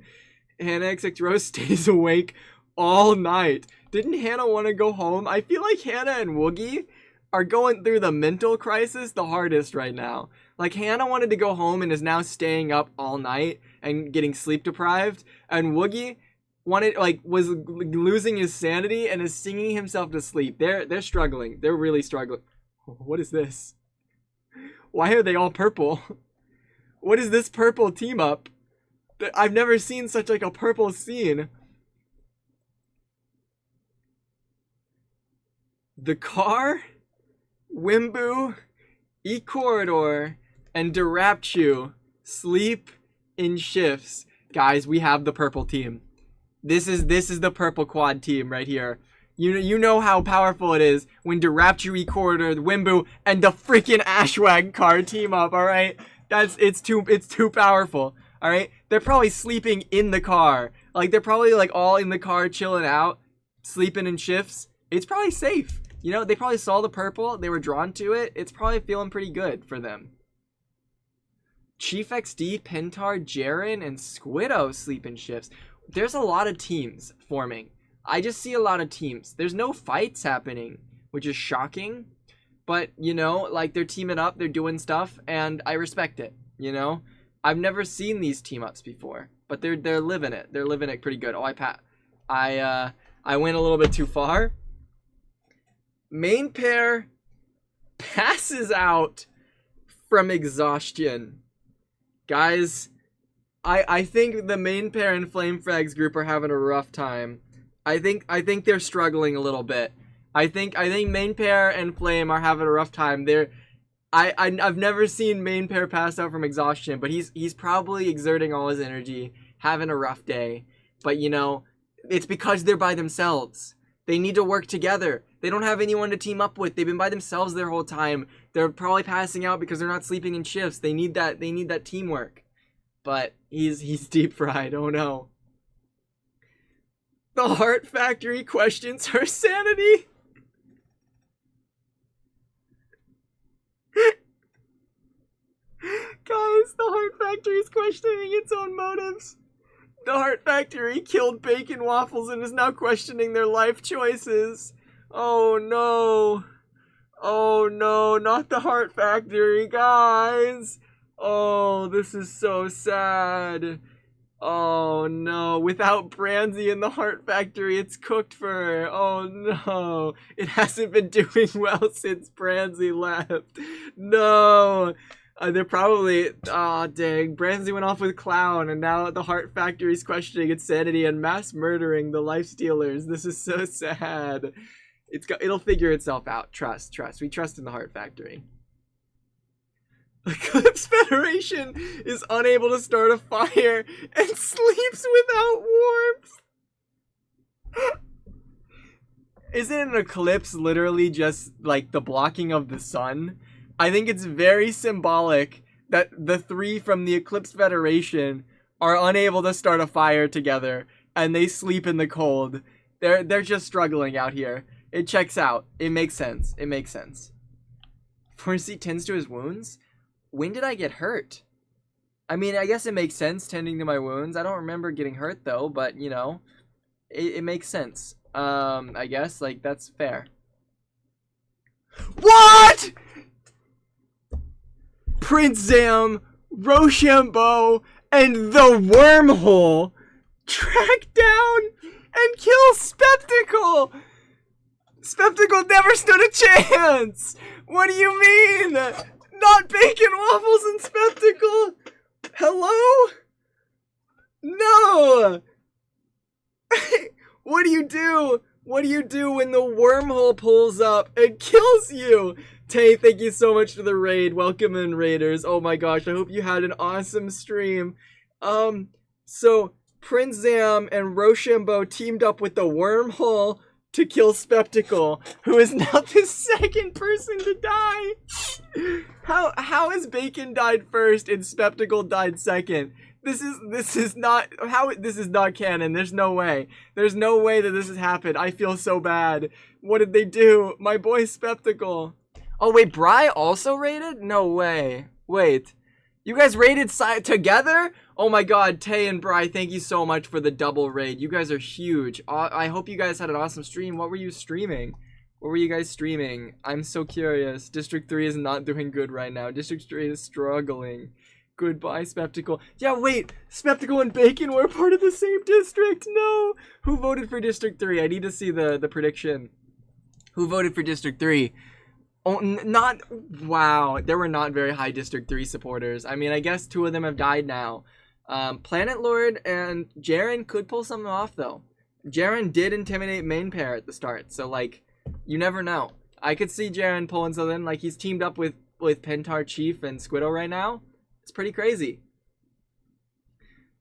Hannah XX Rose stays awake all night. Didn't Hannah want to go home? I feel like Hannah and Woogie are going through the mental crisis the hardest right now. Like Hannah wanted to go home and is now staying up all night and getting sleep deprived, and Woogie was losing his sanity and is singing himself to sleep. They're struggling. They're really struggling. What is this? Why are they all purple? What is this purple team up? I've never seen such like a purple scene. The Car, Wimbu, E-Corridor, and Dirapchu sleep in shifts. Guys, we have the purple team. This is the purple quad team right here. You know how powerful it is when Dirapchu, E-Corridor, the Wimbu, and the freaking Ashwag car team up, alright? It's too powerful. Alright? They're probably sleeping in the car. Like they're probably like all in the car chilling out, sleeping in shifts. It's probably safe. You know, they probably saw the purple. They were drawn to it. It's probably feeling pretty good for them. Chief XD, Pentar, Jaren, and Squiddo sleep in shifts. There's a lot of teams forming. I just see a lot of teams. There's no fights happening, which is shocking. But, you know, like, they're teaming up. They're doing stuff. And I respect it, you know. I've never seen these team ups before. But they're living it. They're living it pretty good. Oh, I went a little bit too far. Main pair passes out from exhaustion. Guys, I think the main pair and Flame Frags group are having a rough time. I think they're struggling a little bit. I think main pair and Flame are having a rough time. I've never seen main pair pass out from exhaustion, but he's probably exerting all his energy, having a rough day. But you know, it's because they're by themselves. They need to work together. They don't have anyone to team up with. They've been by themselves their whole time. They're probably passing out because they're not sleeping in shifts. They need that teamwork. But he's deep fried. Oh no. The Heart Factory questions her sanity. Guys, the Heart Factory is questioning its own motives. The Heart Factory killed Bacon Waffles and is now questioning their life choices. Oh no. Oh no, not the Heart Factory, guys. Oh, this is so sad. Oh no, without Branzy and the Heart Factory, it's cooked for her. Oh no, it hasn't been doing well since Branzy left. No. They're probably, aw, dang, Branzy went off with Clown, and now the Heart Factory's questioning its sanity and mass murdering the Lifestealers. This is so sad. It'll figure itself out. Trust. We trust in the Heart Factory. Eclipse Federation is unable to start a fire and sleeps without warmth. Isn't an eclipse literally just, like, the blocking of the sun? I think it's very symbolic that the three from the Eclipse Federation are unable to start a fire together, and they sleep in the cold. They're just struggling out here. It checks out. It makes sense. It makes sense. Forsey tends to his wounds? When did I get hurt? I mean, I guess it makes sense tending to my wounds. I don't remember getting hurt, though, but, you know, it makes sense. I guess, like, that's fair. What?! Prince Zam, Rochambeau, and the Wormhole track down and kill Spectacle! Spectacle never stood a chance! What do you mean? Not Bacon Waffles and Spectacle? Hello? No! What do you do? What do you do when the Wormhole pulls up and kills you? Tay, thank you so much for the raid. Welcome in, Raiders. Oh my gosh, I hope you had an awesome stream. So Prince Zam and Rochambeau teamed up with the Wormhole to kill Spectacle, who is now the second person to die. How has Bacon died first and Spectacle died second? This is not canon. There's no way. There's no way that this has happened. I feel so bad. What did they do? My boy Spectacle. Oh wait, Bri also raided? No way. Wait. You guys raided together? Oh my god, Tay and Bri, thank you so much for the double raid. You guys are huge. I hope you guys had an awesome stream. What were you streaming? What were you guys streaming? I'm so curious. District 3 is not doing good right now. District 3 is struggling. Goodbye, Spectacle. Yeah, wait. Spectacle and Bacon were part of the same district. No. Who voted for District 3? I need to see the prediction. Who voted for District 3? Oh, not, wow, there were not very high District 3 supporters. I mean, I guess 2 of them have died now. Planet Lord and Jaren could pull something off, though. Jaren did intimidate main pair at the start, so, like, you never know. I could see Jaren pulling something, like, he's teamed up with Pentar, Chief, and Squiddo right now. It's pretty crazy.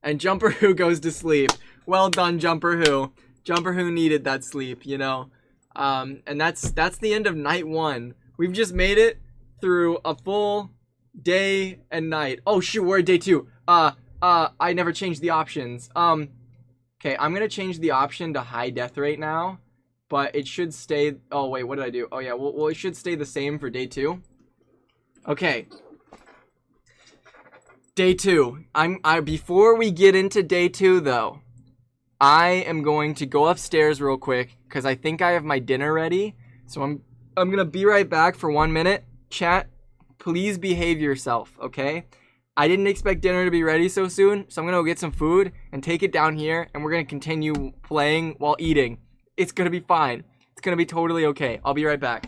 And Jumper Who goes to sleep. Well done, Jumper Who. Jumper Who needed that sleep, you know. And that's the end of night 1. We've just made it through a full day and night. Oh shoot, we're at day 2. I never changed the options. Okay, I'm gonna change the option to high death rate now. but it should stay. Oh wait, what did I do? Oh yeah, well it should stay the same for day 2. Okay. Day 2. Before we get into day 2 though, I am going to go upstairs real quick because I think I have my dinner ready. So I'm gonna be right back for 1 minute. Chat, please behave yourself, okay? I didn't expect dinner to be ready so soon, so I'm gonna go get some food and take it down here, and we're gonna continue playing while eating. It's gonna be fine. It's gonna be totally okay. I'll be right back.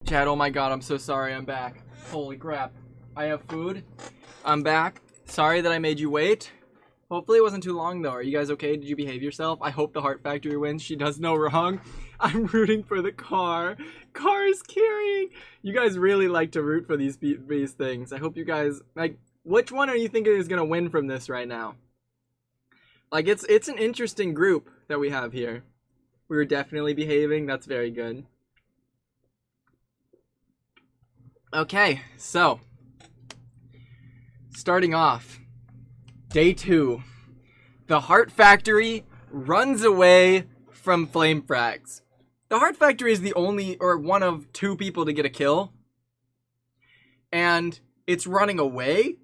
Chad, oh my god, I'm so sorry, I'm back. Holy crap. I have food. I'm back. Sorry that I made you wait. Hopefully it wasn't too long though. Are you guys okay? Did you behave yourself? I hope the Heart Factory wins. She does no wrong. I'm rooting for the car. Car's carrying. You guys really like to root for these things. I hope you guys, like, which one are you thinking is gonna win from this right now? Like, it's an interesting group that we have here. We were definitely behaving. That's very good. Okay, so starting off, day 2. The Heart Factory runs away from Flame Frags. The Heart Factory is the only, or one of 2 people to get a kill. And it's running away.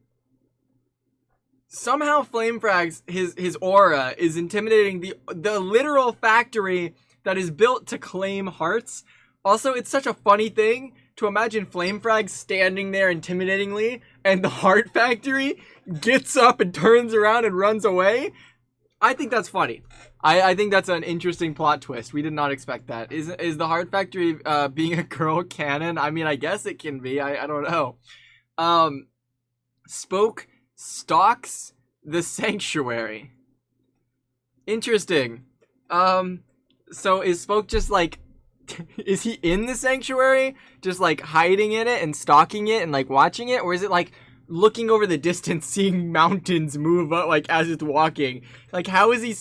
Somehow Flame Frags, his aura is intimidating the literal factory that is built to claim hearts. Also, it's such a funny thing to imagine Flame Frag standing there intimidatingly, and the Heart Factory gets up and turns around and runs away. I think that's funny. I think that's an interesting plot twist. We did not expect that. Is the Heart Factory being a girl canon? I mean, I guess it can be. I don't know. Spoke stalks the sanctuary. Interesting. So is Spoke just like, is he in the sanctuary, just like hiding in it and stalking it and like watching it, or is it like looking over the distance, seeing mountains move up like as it's walking? Like, how is he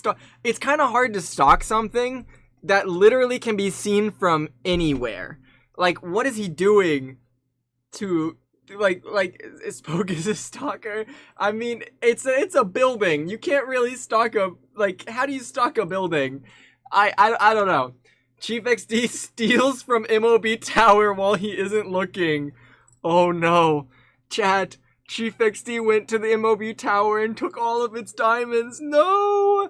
it's kind of hard to stalk something that literally can be seen from anywhere. Like, what is he doing to like Spoke is a stalker? I mean, it's a building. You can't really stalk a, like, how do you stalk a building? I don't know. Chief XD steals from MOB Tower while he isn't looking. Oh no. Chat, Chief XD went to the MOB Tower and took all of its diamonds. No!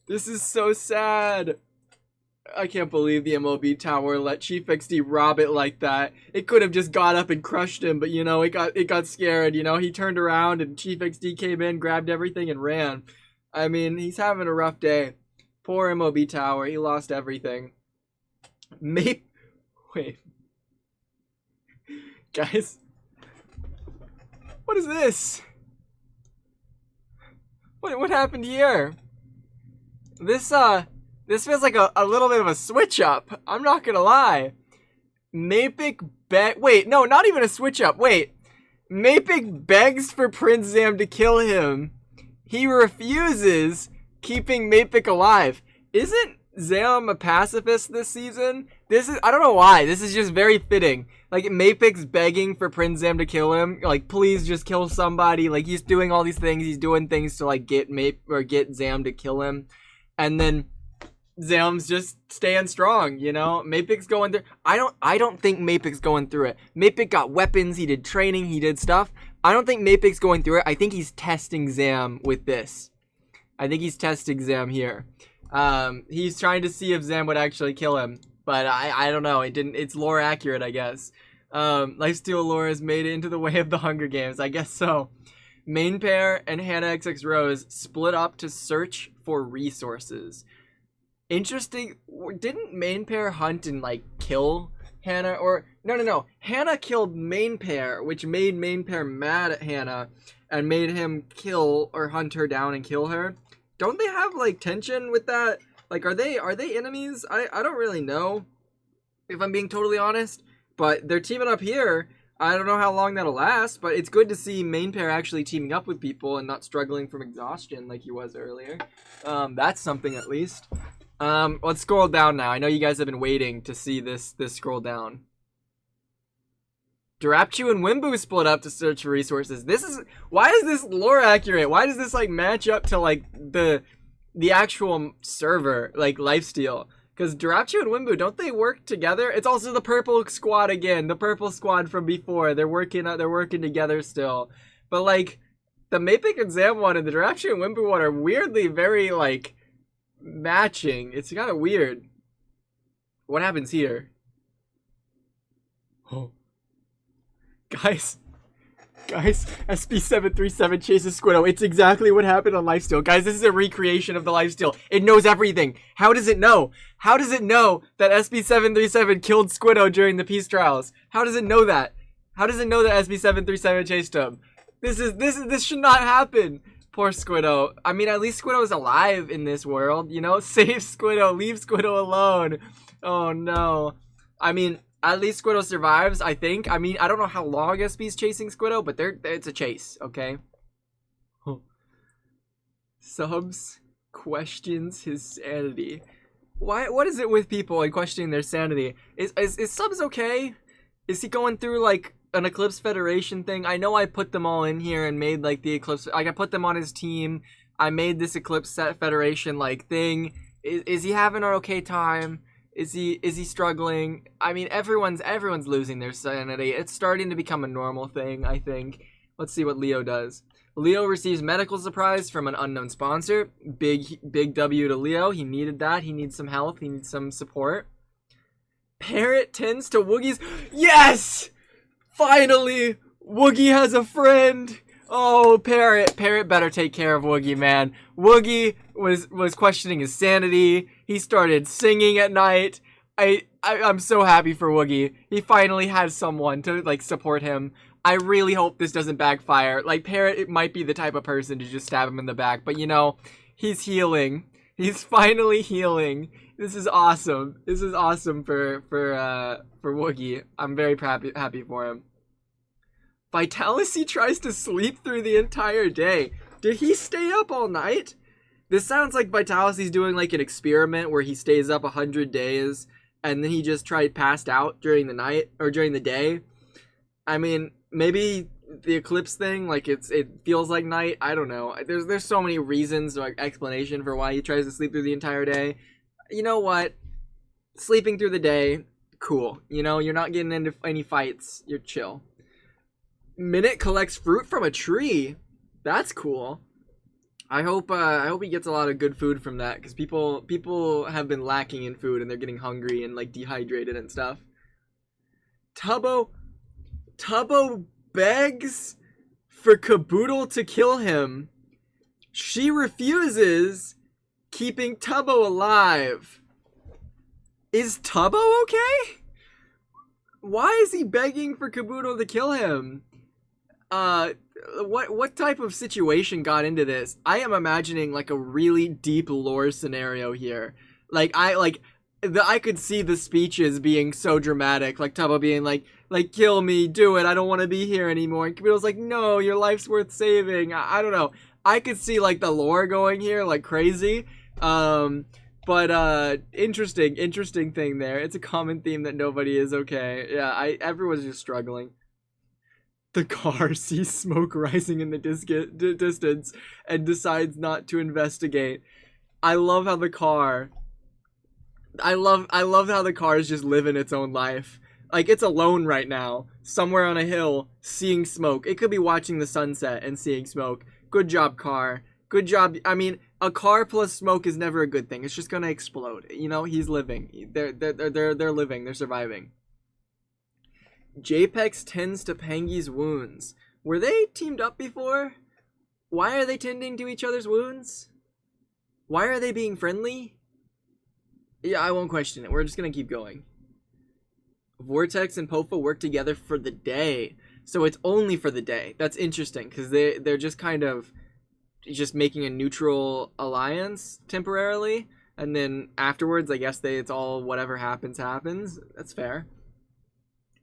This is so sad. I can't believe the MOB Tower let Chief XD rob it like that. It could have just got up and crushed him, but you know, it got scared, you know? He turned around and Chief XD came in, grabbed everything and ran. I mean, he's having a rough day. Poor MOB Tower, he lost everything. Wait. Guys. What is this? What happened here? This feels like a little bit of a switch up. I'm not gonna lie. Wait, no, not even a switch up. Wait. Mapik begs for Prince Zam to kill him. He refuses, keeping Mapik alive. Isn't Zam a pacifist this season? I don't know why. This is just very fitting. Like, Mapik's begging for Prince Zam to kill him. Like, please just kill somebody. Like, he's doing all these things. He's doing things to, like, get Zam to kill him. And then Zam's just staying strong, you know? Mapik's going through. I don't think Mapik's going through it. Mapik got weapons. He did training. He did stuff. I don't think Mapik's going through it. I think he's testing Zam with this. I think he's testing Zam here. He's trying to see if Zam would actually kill him. But I don't know. It's lore accurate, I guess. Lifesteal lore has made it into the way of the Hunger Games. I guess so. Main pair and Hannah XX Rose split up to search for resources. Interesting. Didn't main pair hunt and, like, kill Hannah? Or, no. Hannah killed main pair, which made main pair mad at Hannah and made him kill or hunt her down and kill her. Don't they have, like, tension with that? Like, are they enemies? I don't really know, if I'm being totally honest. But they're teaming up here. I don't know how long that'll last, but it's good to see main pair actually teaming up with people and not struggling from exhaustion like he was earlier. That's something at least. Let's scroll down now. I know you guys have been waiting to see this scroll down. Durapchu and Wimbu split up to search for resources. Why is this lore accurate? Why does this, like, match up to, like, the actual server, like, Lifesteal? Because Durapchu and Wimbu, don't they work together? It's also the purple squad again. The purple squad from before. They're working together still. But, like, the Mapik and Zam one and the Durapchu and Wimbu one are weirdly very, like, matching. It's kind of weird. What happens here? Oh. Guys, Guys, SB737 chases Squiddo. It's exactly what happened on Lifesteal. Guys, this is a recreation of the Lifesteal. It knows everything. How does it know? How does it know that SB737 killed Squiddo during the peace trials? How does it know that? How does it know that SB737 chased him? This should not happen. Poor Squiddo. I mean, at least Squiddo is alive in this world, you know? Save Squiddo. Leave Squiddo alone. Oh, no. I mean, at least Squiddo survives, I think. I mean, I don't know how long SB's chasing Squiddo, but it's a chase, okay? Subs questions his sanity. What is it with people and questioning their sanity? Is Subs okay? Is he going through, like, an Eclipse Federation thing? I know I put them all in here and made, like, the Eclipse... Like, I put them on his team. I made this Eclipse Federation, like, thing. Is he having an okay time? Is he struggling? I mean, everyone's losing their sanity. It's starting to become a normal thing, I think. Let's see what Leo does. Leo receives medical supplies from an unknown sponsor. Big W to Leo. He needed that. He needs some health. He needs some support. Parrot tends to Woogie's. Yes! Finally! Woogie has a friend! Oh, Parrot better take care of Woogie, man. Woogie was questioning his sanity. He started singing at night. I'm so happy for Woogie. He finally has someone to, like, support him. I really hope this doesn't backfire. Like, Parrot, it might be the type of person to just stab him in the back. But, you know, he's healing. He's finally healing. This is awesome. This is awesome for Woogie. I'm very happy for him. Vitalis tries to sleep through the entire day. Did he stay up all night? This sounds like Vitalis doing like an experiment where he stays up 100 days and then he just passed out during the night or during the day. I mean, maybe the eclipse thing, like it feels like night. I don't know. There's so many reasons or explanation for why he tries to sleep through the entire day. You know what? Sleeping through the day, cool. You know, you're not getting into any fights. You're chill. Minute collects fruit from a tree. That's cool. I hope he gets a lot of good food from that, because people have been lacking in food and they're getting hungry and like dehydrated and stuff. Tubbo begs for Caboodle to kill him. She refuses, keeping Tubbo alive. Is Tubbo okay? Why is he begging for Caboodle to kill him? What type of situation got into this? I am imagining like a really deep lore scenario here. I could see the speeches being so dramatic, like Tubbo being like kill me, do it, I don't want to be here anymore. And Caboodle's like, no, your life's worth saving. I don't know. I could see like the lore going here like crazy. But interesting thing there. It's a common theme that nobody is okay. Yeah, everyone's just struggling. The car sees smoke rising in the distance and decides not to investigate. I love how the car is just living its own life. Like, it's alone right now, somewhere on a hill, seeing smoke. It could be watching the sunset and seeing smoke. Good job, car. Good job. I mean, a car plus smoke is never a good thing. It's just gonna explode. You know, he's living. They're living. They're surviving. Japex tends to Pangy's wounds. Were they teamed up before? Why are they tending to each other's wounds? Why are they being friendly? Yeah, I won't question it. We're just gonna keep going. Vortex and Pofa work together for the day. So it's only for the day. That's interesting, because they're just kind of just making a neutral alliance temporarily. And then afterwards, I guess it's all whatever happens. That's fair.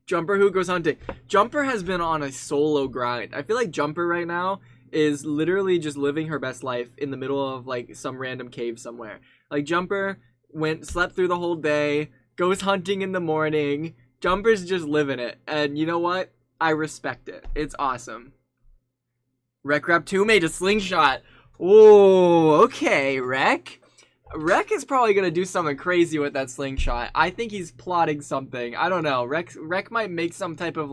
Jumper who goes hunting. Jumper has been on a solo grind. I feel like Jumper right now is literally just living her best life in the middle of like some random cave somewhere. Like Jumper slept through the whole day, goes hunting in the morning. Jumper's just living it. And you know what? I respect it. It's awesome. Rec 2 made a slingshot. Oh, okay, Rec. Rec is probably gonna do something crazy with that slingshot. I think he's plotting something. I don't know. Rec might make some type of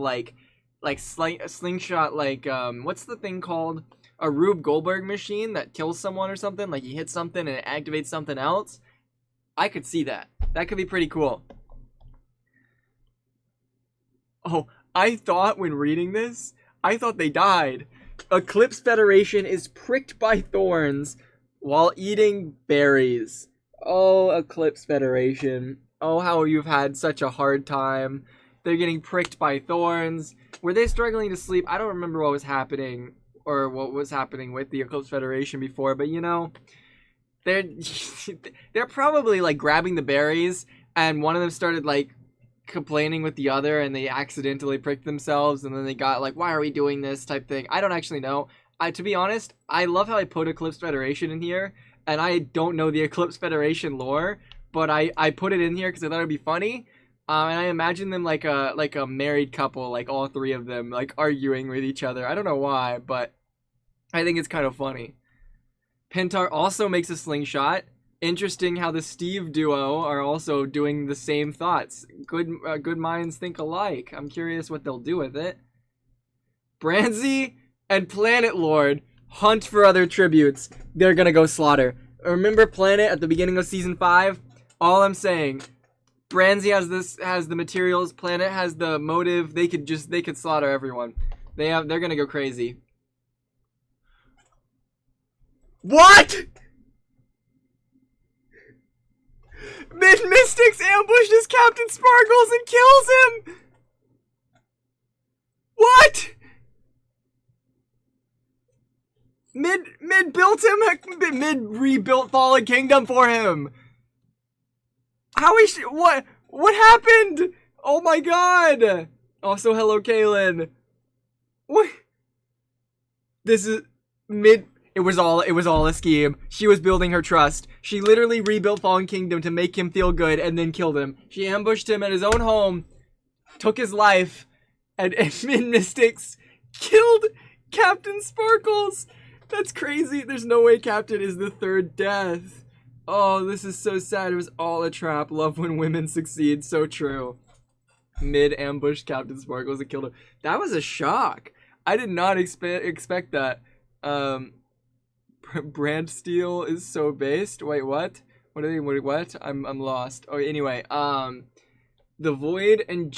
slingshot, what's the thing called? A Rube Goldberg machine that kills someone or something. Like he hits something and it activates something else. I could see that. That could be pretty cool. Oh, I thought when reading this, I thought they died. Eclipse Federation is pricked by thorns while eating berries. Oh, Eclipse Federation. Oh, how you've had such a hard time. They're getting pricked by thorns. Were they struggling to sleep? I don't remember what was happening or what was happening with the Eclipse Federation before, but you know, they're they're probably like grabbing the berries, and one of them started like complaining with the other, and they accidentally pricked themselves, and then they got like, why are we doing this type thing. I don't actually know. To be honest, I love how I put Eclipse Federation in here, and I don't know the Eclipse Federation lore, but I put it in here because I thought it'd be funny. And I imagine them like a married couple, like all three of them, like arguing with each other. I don't know why, but I think it's kind of funny. Pentar also makes a slingshot. Interesting how the Steve duo are also doing the same thoughts. Good minds think alike. I'm curious what they'll do with it. Branzy and Planet Lord hunt for other tributes. They're gonna go slaughter. Remember Planet at the beginning of season 5? All I'm saying, Branzy has the materials, Planet has the motive. They could slaughter everyone. They're gonna go crazy. What? Mid-Mystics ambushes Captain Sparkles and kills him! What? Mid built him? Mid rebuilt Fallen Kingdom for him. How is she? What happened? Oh my god! Also, hello, Kaylin. What? This is Mid. It was all a scheme. She was building her trust. She literally rebuilt Fallen Kingdom to make him feel good and then killed him. She ambushed him at his own home, took his life, and Mid-Mystics killed Captain Sparkles. That's crazy. There's no way Captain is the third death. Oh, this is so sad. It was all a trap. Love when women succeed. So true. Mid ambushed Captain Sparkles and killed him. That was a shock. I did not expect that. Brand Steel is so based. Wait, what? What are they? What? I'm lost. Oh, anyway. The Void and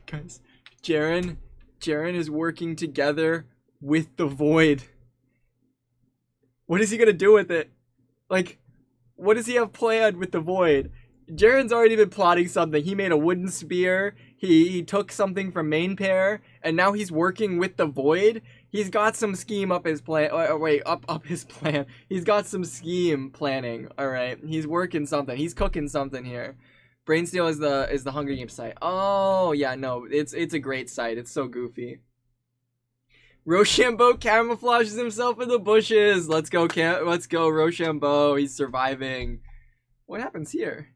guys, Jaren is working together with the Void. What is he gonna do with it? Like, what does he have planned with the Void? Jaren's already been plotting something. He made a wooden spear. He took something from main pair, and now he's working with the Void. He's got some scheme up his plan. Up his plan. He's got some scheme planning. All right, he's working something. He's cooking something here. Brainsteel is the Hunger Games site. Oh yeah, no, it's a great site. It's so goofy. Rochambeau camouflages himself in the bushes. Let's go, Rochambeau. He's surviving. What happens here?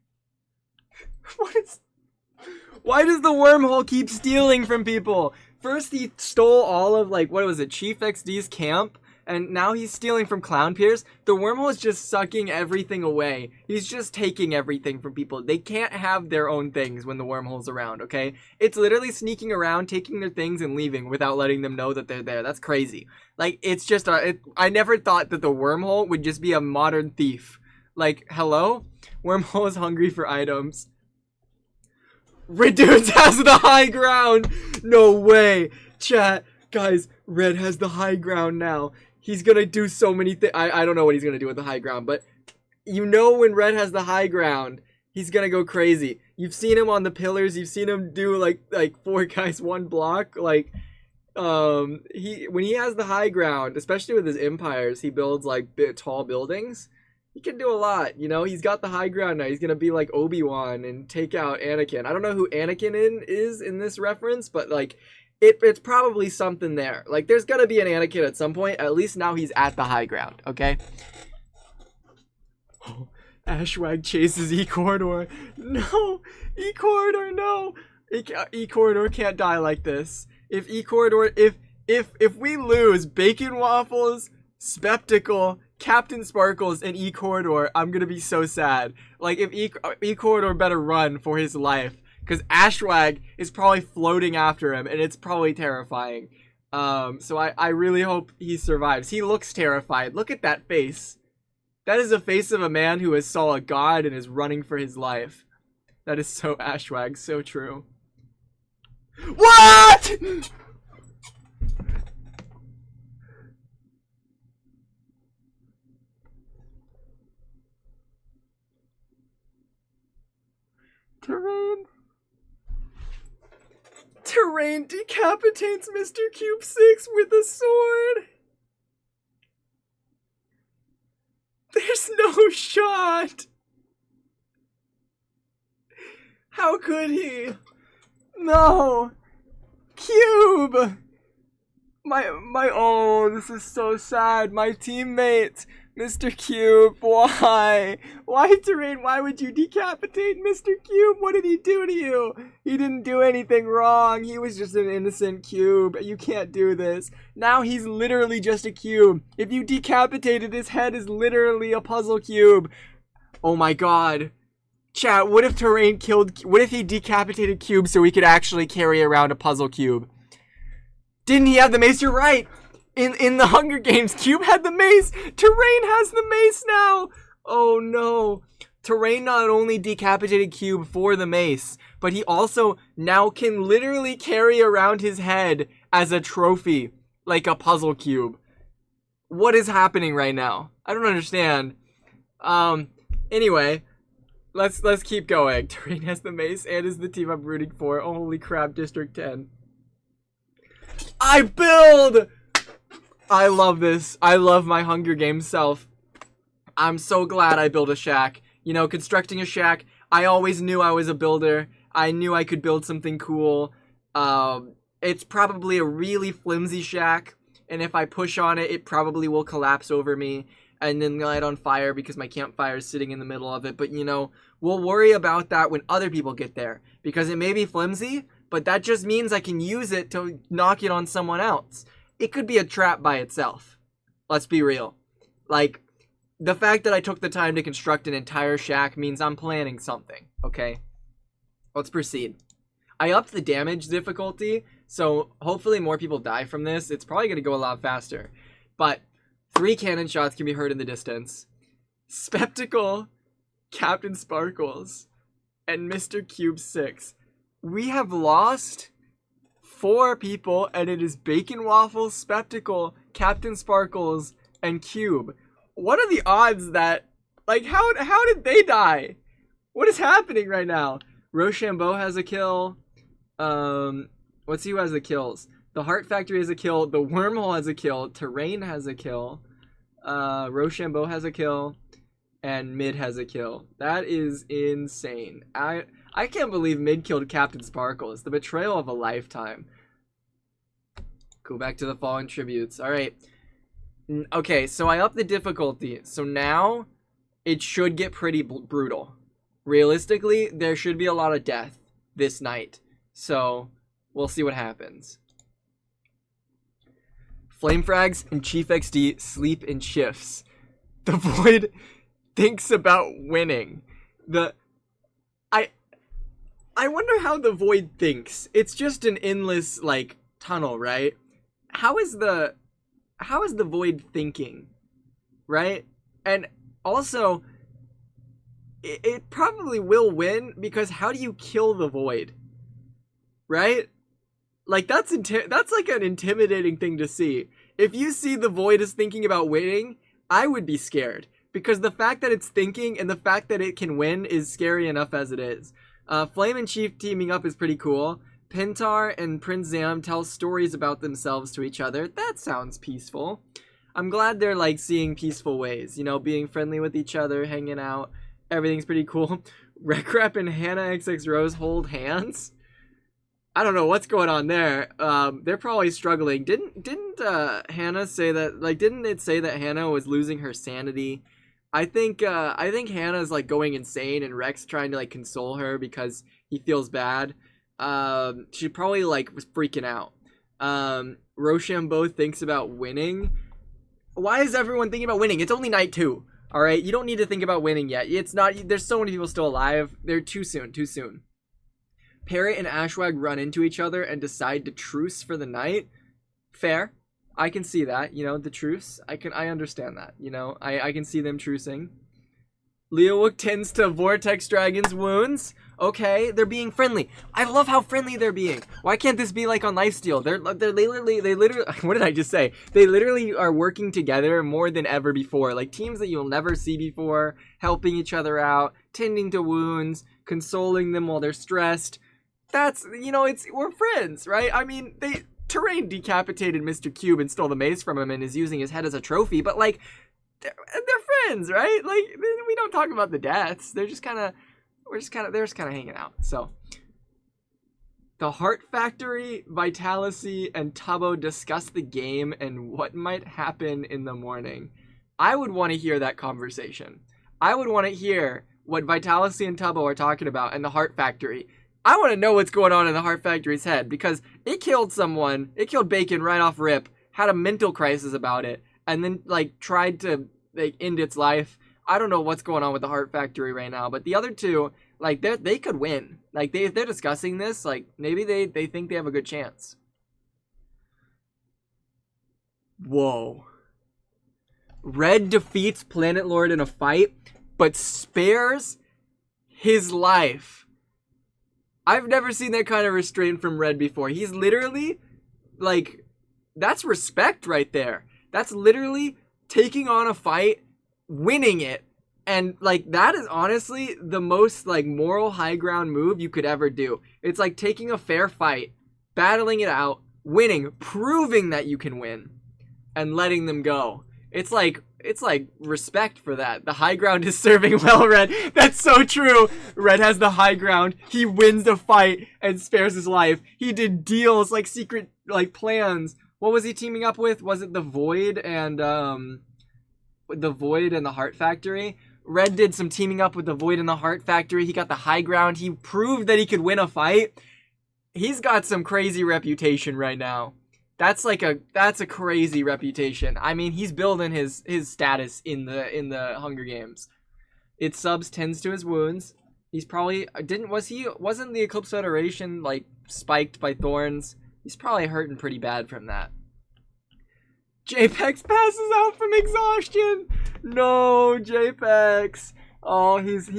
Why does the wormhole keep stealing from people? First he stole all of, like, what was it, Chief XD's camp, and now he's stealing from Clown Pierce. The wormhole is just sucking everything away. He's just taking everything from people. They can't have their own things when the wormhole's around, okay? It's literally sneaking around, taking their things, and leaving without letting them know that they're there. That's crazy. Like, it's just, I never thought that the wormhole would just be a modern thief. Like, hello? Wormhole is hungry for items. Red Dudes has the high ground! No way! Chat, guys, Red has the high ground now. He's gonna do so many things. I don't know what he's gonna do with the high ground, but you know when Red has the high ground, he's gonna go crazy. You've seen him on the pillars, you've seen him do like 4 guys 1 block, like when he has the high ground, especially with his empires, he builds like tall buildings. He can do a lot, you know. He's got the high ground now. He's gonna be like Obi-Wan and take out Anakin. I don't know who Anakin is in this reference, but like, it's probably something there. Like, there's gonna be an Anakin at some point. At least now he's at the high ground. Okay. Oh, Ashwag chases E-Corridor. No, E-Corridor, no. E-Corridor can't die like this. If E-Corridor, if we lose Bacon Waffles, Spectacle, Captain Sparkles, and E-Corridor, I'm gonna be so sad. Like, if E-Corridor better run for his life, because Ashwag is probably floating after him, and it's probably terrifying. So I really hope he survives. He looks terrified. Look at that face. That is the face of a man who has saw a god and is running for his life. That is so Ashwag, so true. What?! Terrain. Terrain decapitates Mr. Cube 6 with a sword. There's no shot. How could he? No. Cube. Oh, this is so sad. My teammate, Mr. Cube, why? Why, Terrain, why would you decapitate Mr. Cube? What did he do to you? He didn't do anything wrong. He was just an innocent cube. You can't do this. Now he's literally just a cube. If you decapitated, his head is literally a puzzle cube. Oh my god. Chat, what if Terrain what if he decapitated Cube so he could actually carry around a puzzle cube? Didn't he have the mace? You're right. In the Hunger Games, Cube had the mace. Terrain has the mace now. Oh no. Terrain not only decapitated Cube for the mace, but he also now can literally carry around his head as a trophy, like a puzzle cube. What is happening right now? I don't understand. Anyway, let's keep going. Terrain has the mace and is the team I'm rooting for. Oh, holy crap, District 10. I build! I love this. I love my Hunger Games self. I'm so glad I built a shack. You know, constructing a shack, I always knew I was a builder. I knew I could build something cool. It's probably a really flimsy shack, and if I push on it, it probably will collapse over me and then light on fire because my campfire is sitting in the middle of it. But, you know, we'll worry about that when other people get there because it may be flimsy, but that just means I can use it to knock it on someone else. It could be a trap by itself. Let's be real. Like, the fact that I took the time to construct an entire shack means I'm planning something, okay? Let's proceed. I upped the damage difficulty, so hopefully more people die from this. It's probably going to go a lot faster. But 3 cannon shots can be heard in the distance. Spectacle, Captain Sparkles, and Mr. Cube 6. We have lost 4 people, and it is Bacon Waffles, Spectacle, Captain Sparkles, and Cube. What are the odds that, like, how did they die? What is happening right now? Rochambeau has a kill. Let's see who has the kills. The Heart Factory has a kill. The Wormhole has a kill. Terrain has a kill. Rochambeau has a kill. And Mid has a kill. That is insane. I can't believe Mid killed Captain Sparkles. The betrayal of a lifetime. Go back to the Fallen Tributes. Alright. Okay, so I upped the difficulty. So now it should get pretty brutal. Realistically, there should be a lot of death this night. So we'll see what happens. Flame Frags and Chief XD sleep in shifts. The Void thinks about winning. I wonder how the Void thinks. It's just an endless, like, tunnel, right? How is the Void thinking? Right? And also, it probably will win because how do you kill the Void? Right? Like, that's like an intimidating thing to see. If you see the Void is thinking about winning, I would be scared. Because the fact that it's thinking and the fact that it can win is scary enough as it is. Flame and Chief teaming up is pretty cool. Pintar and Prince Zam tell stories about themselves to each other. That sounds peaceful. I'm glad they're, like, seeing peaceful ways. You know, being friendly with each other, hanging out. Everything's pretty cool. Rekrep and Hannah XX Rose hold hands? I don't know what's going on there. They're probably struggling. Didn't Hannah say that, like, didn't it say that Hannah was losing her sanity? I think Hannah's, like, going insane and Rex trying to, like, console her because he feels bad. She probably, like, was freaking out. Rochambeau thinks about winning. Why is everyone thinking about winning? It's only night 2. All right, you don't need to think about winning yet. It's not. There's so many people still alive. They're too soon. Too soon. Parrot and Ashwag run into each other and decide to truce for the night. Fair. I can see that. You know, the truce. I understand that. You know, I can see them trucing. Leowook tends to Vortex Dragon's wounds. Okay, they're being friendly. I love how friendly they're being. Why can't this be like on Lifesteal? They literally, what did I just say? They literally are working together more than ever before. Like teams that you'll never see before, helping each other out, tending to wounds, consoling them while they're stressed. That's, you know, we're friends, right? I mean, Terrain decapitated Mr. Cube and stole the mace from him and is using his head as a trophy, but like, they're friends, right? Like, we don't talk about the deaths. They're just kind of hanging out. So, the Heart Factory, Vitality, and Tubbo discuss the game and what might happen in the morning. I would want to hear that conversation. I would want to hear what Vitality and Tubbo are talking about in the Heart Factory. I want to know what's going on in the Heart Factory's head, because it killed someone. It killed Bacon right off rip, had a mental crisis about it, and then, like, tried to, like, end its life. I don't know what's going on with the Heart Factory right now, but the other two, like, they could win. Like, they're discussing this, like, maybe they think they have a good chance. Whoa. Red defeats Planet Lord in a fight, but spares his life. I've never seen that kind of restraint from Red before. He's literally, like, that's respect right there. That's literally taking on a fight, winning it. And, like, that is honestly the most, like, moral high ground move you could ever do. It's like taking a fair fight, battling it out, winning, proving that you can win, and letting them go. It's like respect for that. The high ground is serving well, Red. That's so true. Red has the high ground. He wins the fight and spares his life. He did deals, like secret, like plans. What was he teaming up with? Was it the Void and the Heart Factory? Red did some teaming up with the Void and the Heart Factory. He got the high ground. He proved that he could win a fight. He's got some crazy reputation right now. That's a crazy reputation. I mean, he's building his status in the Hunger Games. It subs tends to his wounds. He's probably wasn't the Eclipse Federation like spiked by thorns? He's probably hurting pretty bad from that. Japex passes out from exhaustion. No, Japex. Oh, he's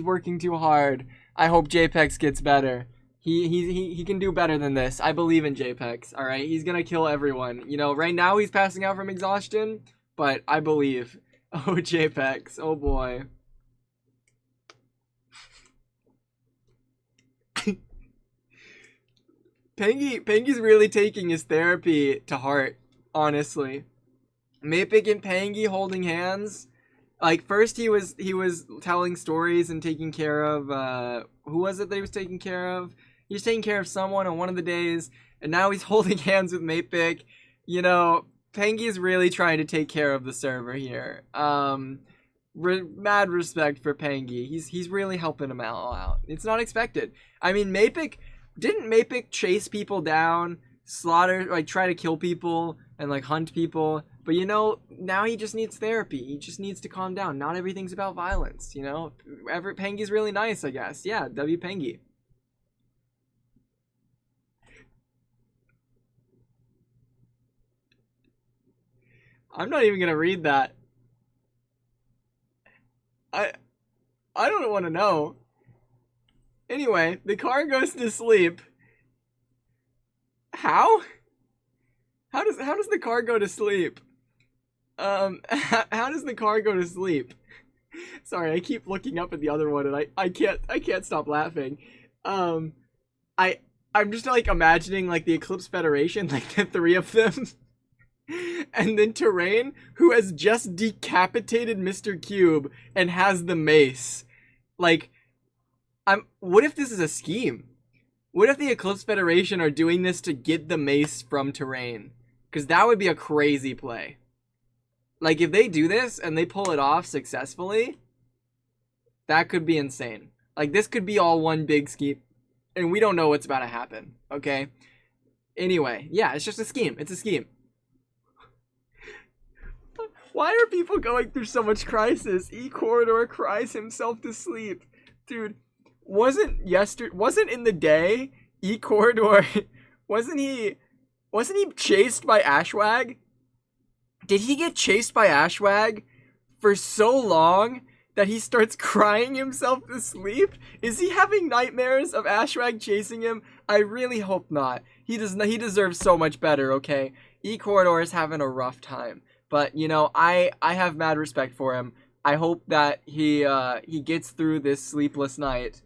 working too hard. I hope Japex gets better. He can do better than this. I believe in Japex, all right? He's going to kill everyone. You know, right now he's passing out from exhaustion, but I believe. Oh, Japex. Oh, boy. Pangy's really taking his therapy to heart, honestly. Mapik and Pangy holding hands. Like, first he was telling stories and taking care of, who was it that he was taking care of? He was taking care of someone on one of the days, and now he's holding hands with Mapik. You know, Pangy's really trying to take care of the server here. Mad respect for Pangy. He's really helping him out. It's not expected. I mean, didn't Mapik chase people down, slaughter, like try to kill people and like hunt people? But you know, now he just needs therapy. He just needs to calm down. Not everything's about violence, you know? Pangy's really nice, I guess. Yeah, W Pangy. I'm not even gonna read that. I don't want to know. Anyway, the car goes to sleep. How? How does the car go to sleep? How does the car go to sleep? Sorry, I keep looking up at the other one and I can't stop laughing. I'm just like imagining like the Eclipse Federation, like the three of them. And then Terrain, who has just decapitated Mr. Cube and has the mace. Like, what if this is a scheme? What if the Eclipse Federation are doing this to get the mace from Terrain? Because that would be a crazy play. Like, if they do this and they pull it off successfully, that could be insane. Like, this could be all one big scheme, and we don't know what's about to happen, okay? Anyway, yeah, it's just a scheme. It's a scheme. Why are people going through so much crisis? E-Corridor cries himself to sleep. Dude, wasn't in the day, E-Corridor, wasn't he chased by Ashwag? Did he get chased by Ashwag for so long that he starts crying himself to sleep? Is he having nightmares of Ashwag chasing him? I really hope not. He deserves so much better, okay? E-Corridor is having a rough time. But, you know, I have mad respect for him. I hope that he gets through this sleepless night.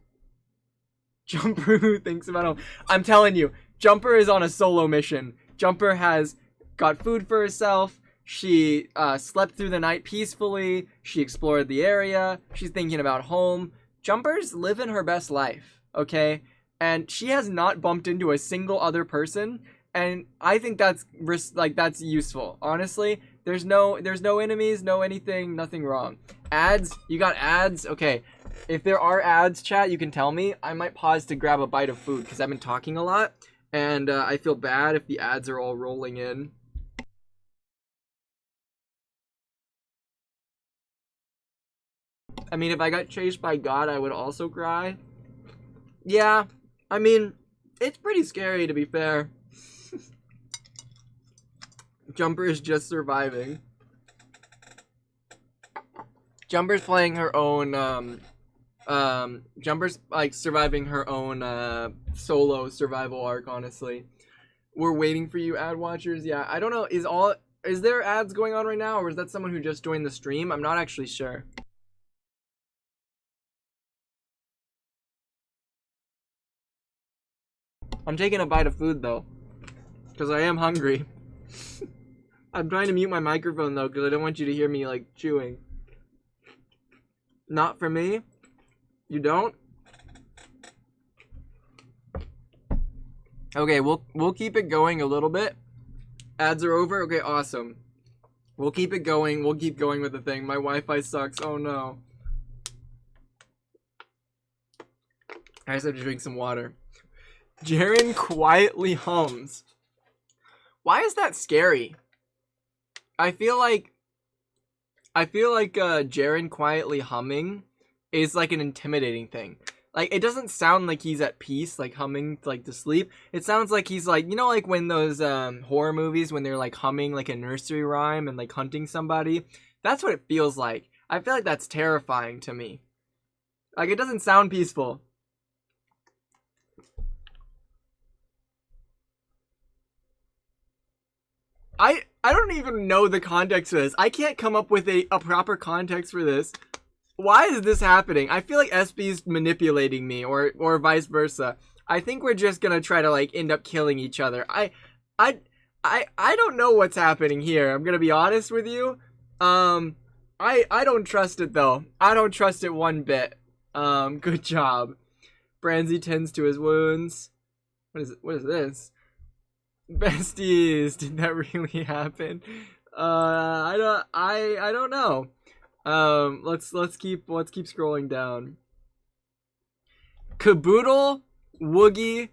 Jumper who thinks about home. I'm telling you, Jumper is on a solo mission. Jumper has got food for herself. She slept through the night peacefully. She explored the area. She's thinking about home. Jumper's living her best life, okay? And she has not bumped into a single other person. And I think that's useful. Honestly, there's no enemies, no anything, nothing wrong. Ads? You got ads? Okay. If there are ads, chat, you can tell me. I might pause to grab a bite of food because I've been talking a lot. And I feel bad if the ads are all rolling in. I mean, if I got chased by God, I would also cry. Yeah, I mean, it's pretty scary to be fair. Jumper is just surviving. Jumper's playing her own, Jumper's, like, surviving her own, solo survival arc, honestly. We're waiting for you, ad watchers. Yeah, I don't know, is there ads going on right now, or is that someone who just joined the stream? I'm not actually sure. I'm taking a bite of food, though, because I am hungry. I'm trying to mute my microphone, though, because I don't want you to hear me, like, chewing. Not for me? You don't? Okay, we'll keep it going a little bit. Ads are over? Okay, awesome. We'll keep it going. We'll keep going with the thing. My Wi-Fi sucks. Oh, no. I just have to drink some water. Jaren quietly hums. Why is that scary? I feel like Jaren quietly humming is like an intimidating thing. Like, it doesn't sound like he's at peace, like humming like to sleep. It sounds like he's like, you know, like when those horror movies when they're like humming like a nursery rhyme and like hunting somebody. That's what it feels like. I feel like that's terrifying to me. Like, it doesn't sound peaceful. I don't even know the context for this. I can't come up with a proper context for this. Why is this happening? I feel like SB's manipulating me, or vice versa. I think we're just gonna try to like end up killing each other. I don't know what's happening here. I'm gonna be honest with you. I don't trust it though. I don't trust it one bit. Good job. Branzy tends to his wounds. What is it? What is this? Besties, did that really happen? I don't know. Let's keep scrolling down. Caboodle, Woogie,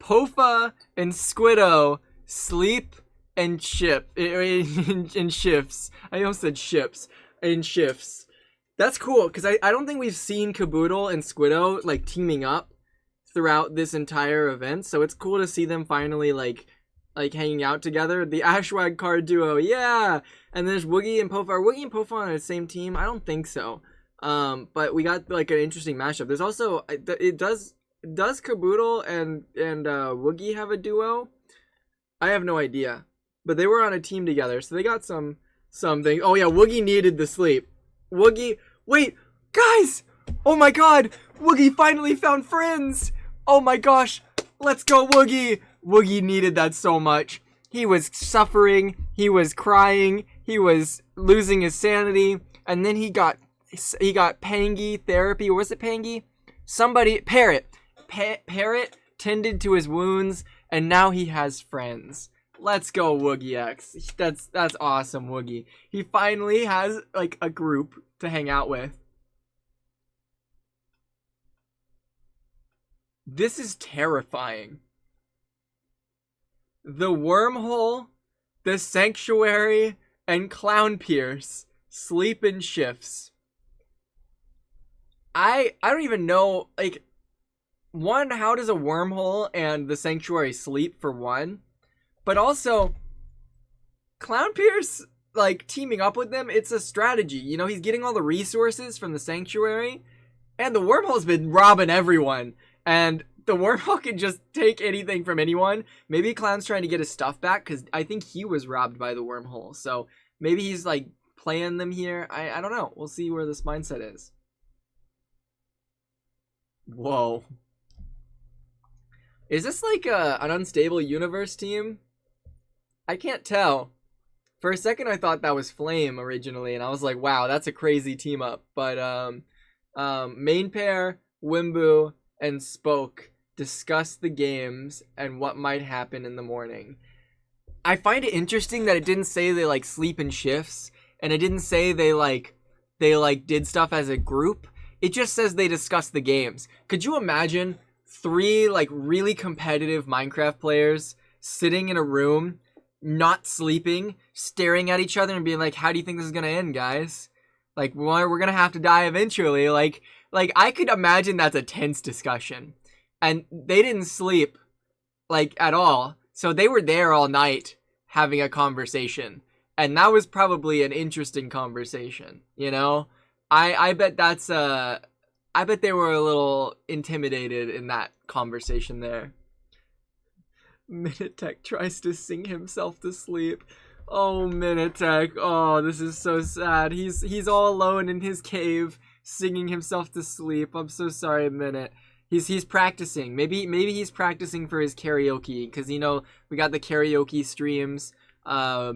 Pofa, and Squiddo sleep and ship in shifts. I almost said ships. In shifts. That's cool, because I don't think we've seen Caboodle and Squiddo like teaming up throughout this entire event, so it's cool to see them finally like hanging out together. The Ashwag card duo, yeah. And there's Woogie and Pofa. Are Woogie and Pofa on the same team? I don't think so. But we got like an interesting mashup. There's also does Caboodle and Woogie have a duo? I have no idea. But they were on a team together, so they got something. Oh yeah, Woogie needed the sleep. Woogie, wait, guys! Oh my God, Woogie finally found friends. Oh my gosh, let's go, Woogie. Woogie needed that so much. He was suffering, he was crying, he was losing his sanity, and then he got Pangy therapy, or was it Pangy? Somebody, Parrot. Parrot tended to his wounds, and now he has friends. Let's go, Woogie X. That's awesome, Woogie. He finally has like a group to hang out with. This is terrifying. The Wormhole, the Sanctuary, and Clown Pierce sleep in shifts. I don't even know, like, one, how does a Wormhole and the Sanctuary sleep, for one? But also, Clown Pierce, like, teaming up with them, it's a strategy. You know, he's getting all the resources from the Sanctuary, and the Wormhole's been robbing everyone. And the Wormhole can just take anything from anyone. Maybe Clown's trying to get his stuff back, because I think he was robbed by the Wormhole. So maybe he's, like, playing them here. I don't know. We'll see where this mindset is. Whoa. Is this like an unstable universe team? I can't tell. For a second, I thought that was Flame originally, and I was like, wow, that's a crazy team up. But main pair, Wimbu, and Spoke discuss the games and what might happen in the morning. I find it interesting that it didn't say they like sleep in shifts, and it didn't say they did stuff as a group. It just says they discuss the games. Could you imagine 3 like really competitive Minecraft players sitting in a room, not sleeping, staring at each other and being like, how do you think this is gonna end, guys? Like, we're gonna have to die eventually. Like I could imagine that's a tense discussion. And they didn't sleep, like, at all. So they were there all night having a conversation. And that was probably an interesting conversation, you know? I bet that's I bet they were a little intimidated in that conversation there. Minitech tries to sing himself to sleep. Oh, Minitech. Oh, this is so sad. He's all alone in his cave singing himself to sleep. I'm so sorry, Minute. He's practicing. Maybe he's practicing for his karaoke, because you know we got the karaoke streams.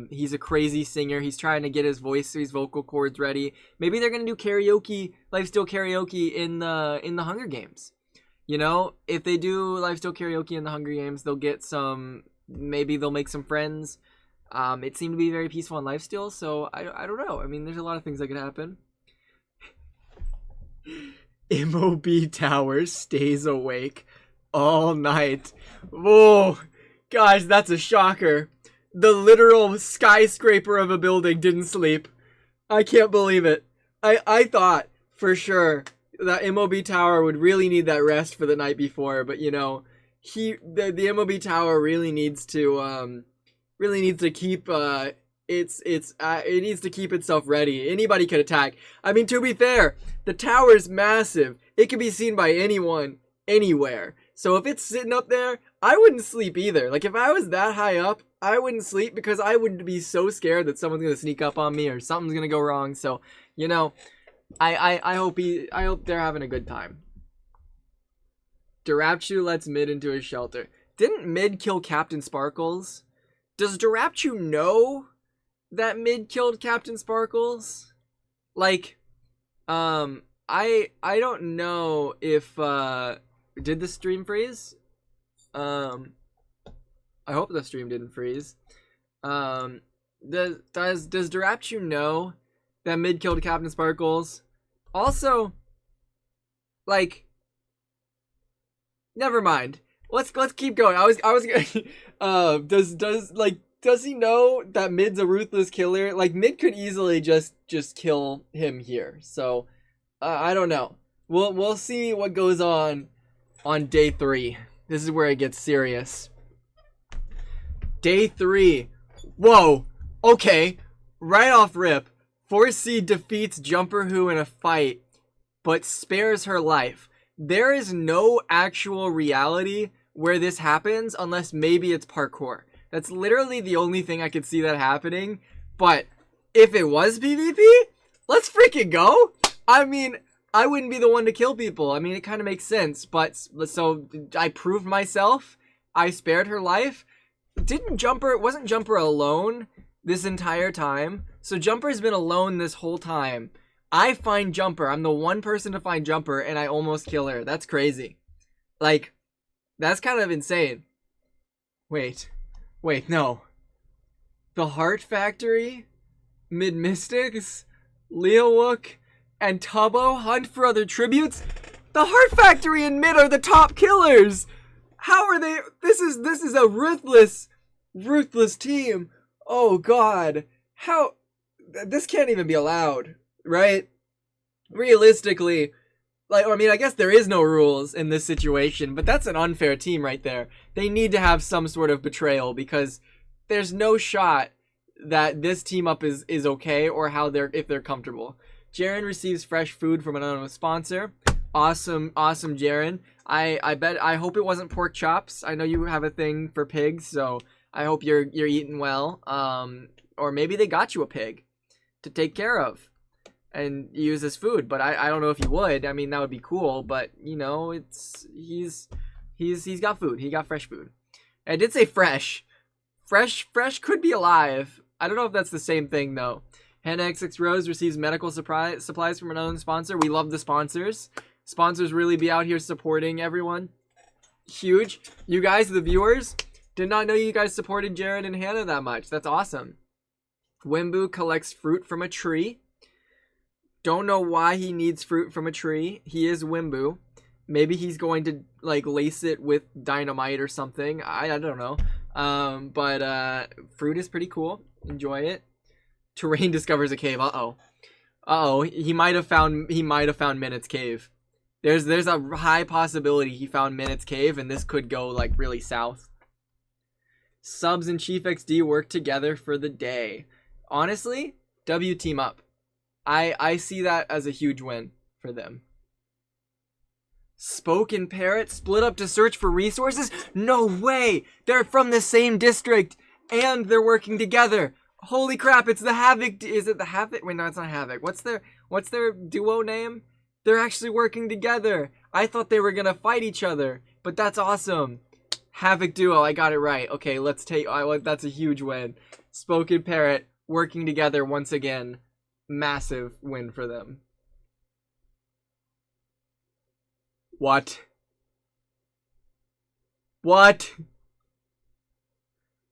He's a crazy singer. He's trying to get his vocal cords ready. Maybe they're gonna do karaoke, Lifesteal karaoke in the Hunger Games. You know, if they do Lifesteal karaoke in the Hunger Games, they'll get some. Maybe they'll make some friends. It seemed to be very peaceful in Lifesteal, so I don't know. I mean, there's a lot of things that could happen. MOB Tower stays awake all night. Whoa, guys, that's a shocker. The literal skyscraper of a building didn't sleep. I can't believe it. I thought for sure that MOB Tower would really need that rest for the night before, but you know, the MOB Tower really needs to keep it needs to keep itself ready. Anybody could attack. I mean, to be fair, the tower is massive. It can be seen by anyone, anywhere. So if it's sitting up there, I wouldn't sleep either. Like, if I was that high up, I wouldn't sleep because I would be so scared that someone's gonna sneak up on me or something's gonna go wrong. So, you know, I hope they're having a good time. Durapchu lets Mid into his shelter. Didn't Mid kill Captain Sparkles? Does Durapchu know that Mid killed Captain Sparkles? Like, I don't know if did the stream freeze? I hope the stream didn't freeze. Does Durapchu know that Mid killed Captain Sparkles? Also, like, never mind. Let's keep going. I was gonna does he know that Mid's a ruthless killer? Like, Mid could easily just kill him here. So I don't know. We'll see what goes on day 3. This is where it gets serious. Day 3. Whoa. Okay. Right off rip, 4C defeats Jumper Who in a fight, but spares her life. There is no actual reality where this happens unless maybe it's parkour. That's literally the only thing I could see that happening. But if it was PvP, let's freaking go. I mean, I wouldn't be the one to kill people. I mean, it kind of makes sense. But so I proved myself. I spared her life. Wasn't Jumper alone this entire time? So Jumper's been alone this whole time. I find Jumper. I'm the one person to find Jumper, and I almost kill her. That's crazy. Like, that's kind of insane. Wait, no. The Heart Factory, Mid Mystics, Leowook, and Tubbo hunt for other tributes? The Heart Factory and Mid are the top killers! How are they? This is a ruthless team. Oh god. How? This can't even be allowed, right? Realistically, like, I mean, I guess there is no rules in this situation, but that's an unfair team right there. They need to have some sort of betrayal because there's no shot that this team up is okay or if they're comfortable. Jaren receives fresh food from an unknown sponsor. Awesome, Jaren. I hope it wasn't pork chops. I know you have a thing for pigs, so I hope you're eating well. Or maybe they got you a pig. to take care of and use as food. But I don't know if he would. I mean, that would be cool, but you know, he's got food. He got fresh food. And I did say fresh. Fresh could be alive. I don't know if that's the same thing though. Hannah XX Rose receives medical supplies from another sponsor. We love the sponsors. Sponsors really be out here supporting everyone. Huge. You guys, the viewers, did not know you guys supported Jared and Hannah that much. That's awesome. Wimbu collects fruit from a tree. Don't know why he needs fruit from a tree. He is Wimbu. Maybe he's going to like lace it with dynamite or something. I don't know. But fruit is pretty cool. Enjoy it. Terrain discovers a cave. Uh-oh. He might have found Minut's cave. There's a high possibility he found Minut's cave, and this could go like really south. Subs and Chief XD work together for the day. Honestly, W team up. I see that as a huge win for them. Spoke and Parrot split up to search for resources? No way! They're from the same district, and they're working together. Holy crap, it's the Havoc. Is it the Havoc? Wait, no, it's not Havoc. What's their duo name? They're actually working together. I thought they were gonna fight each other, but that's awesome. Havoc duo, I got it right. Okay, let's take. That's a huge win. Spoke and Parrot working together once again. Massive win for them. What?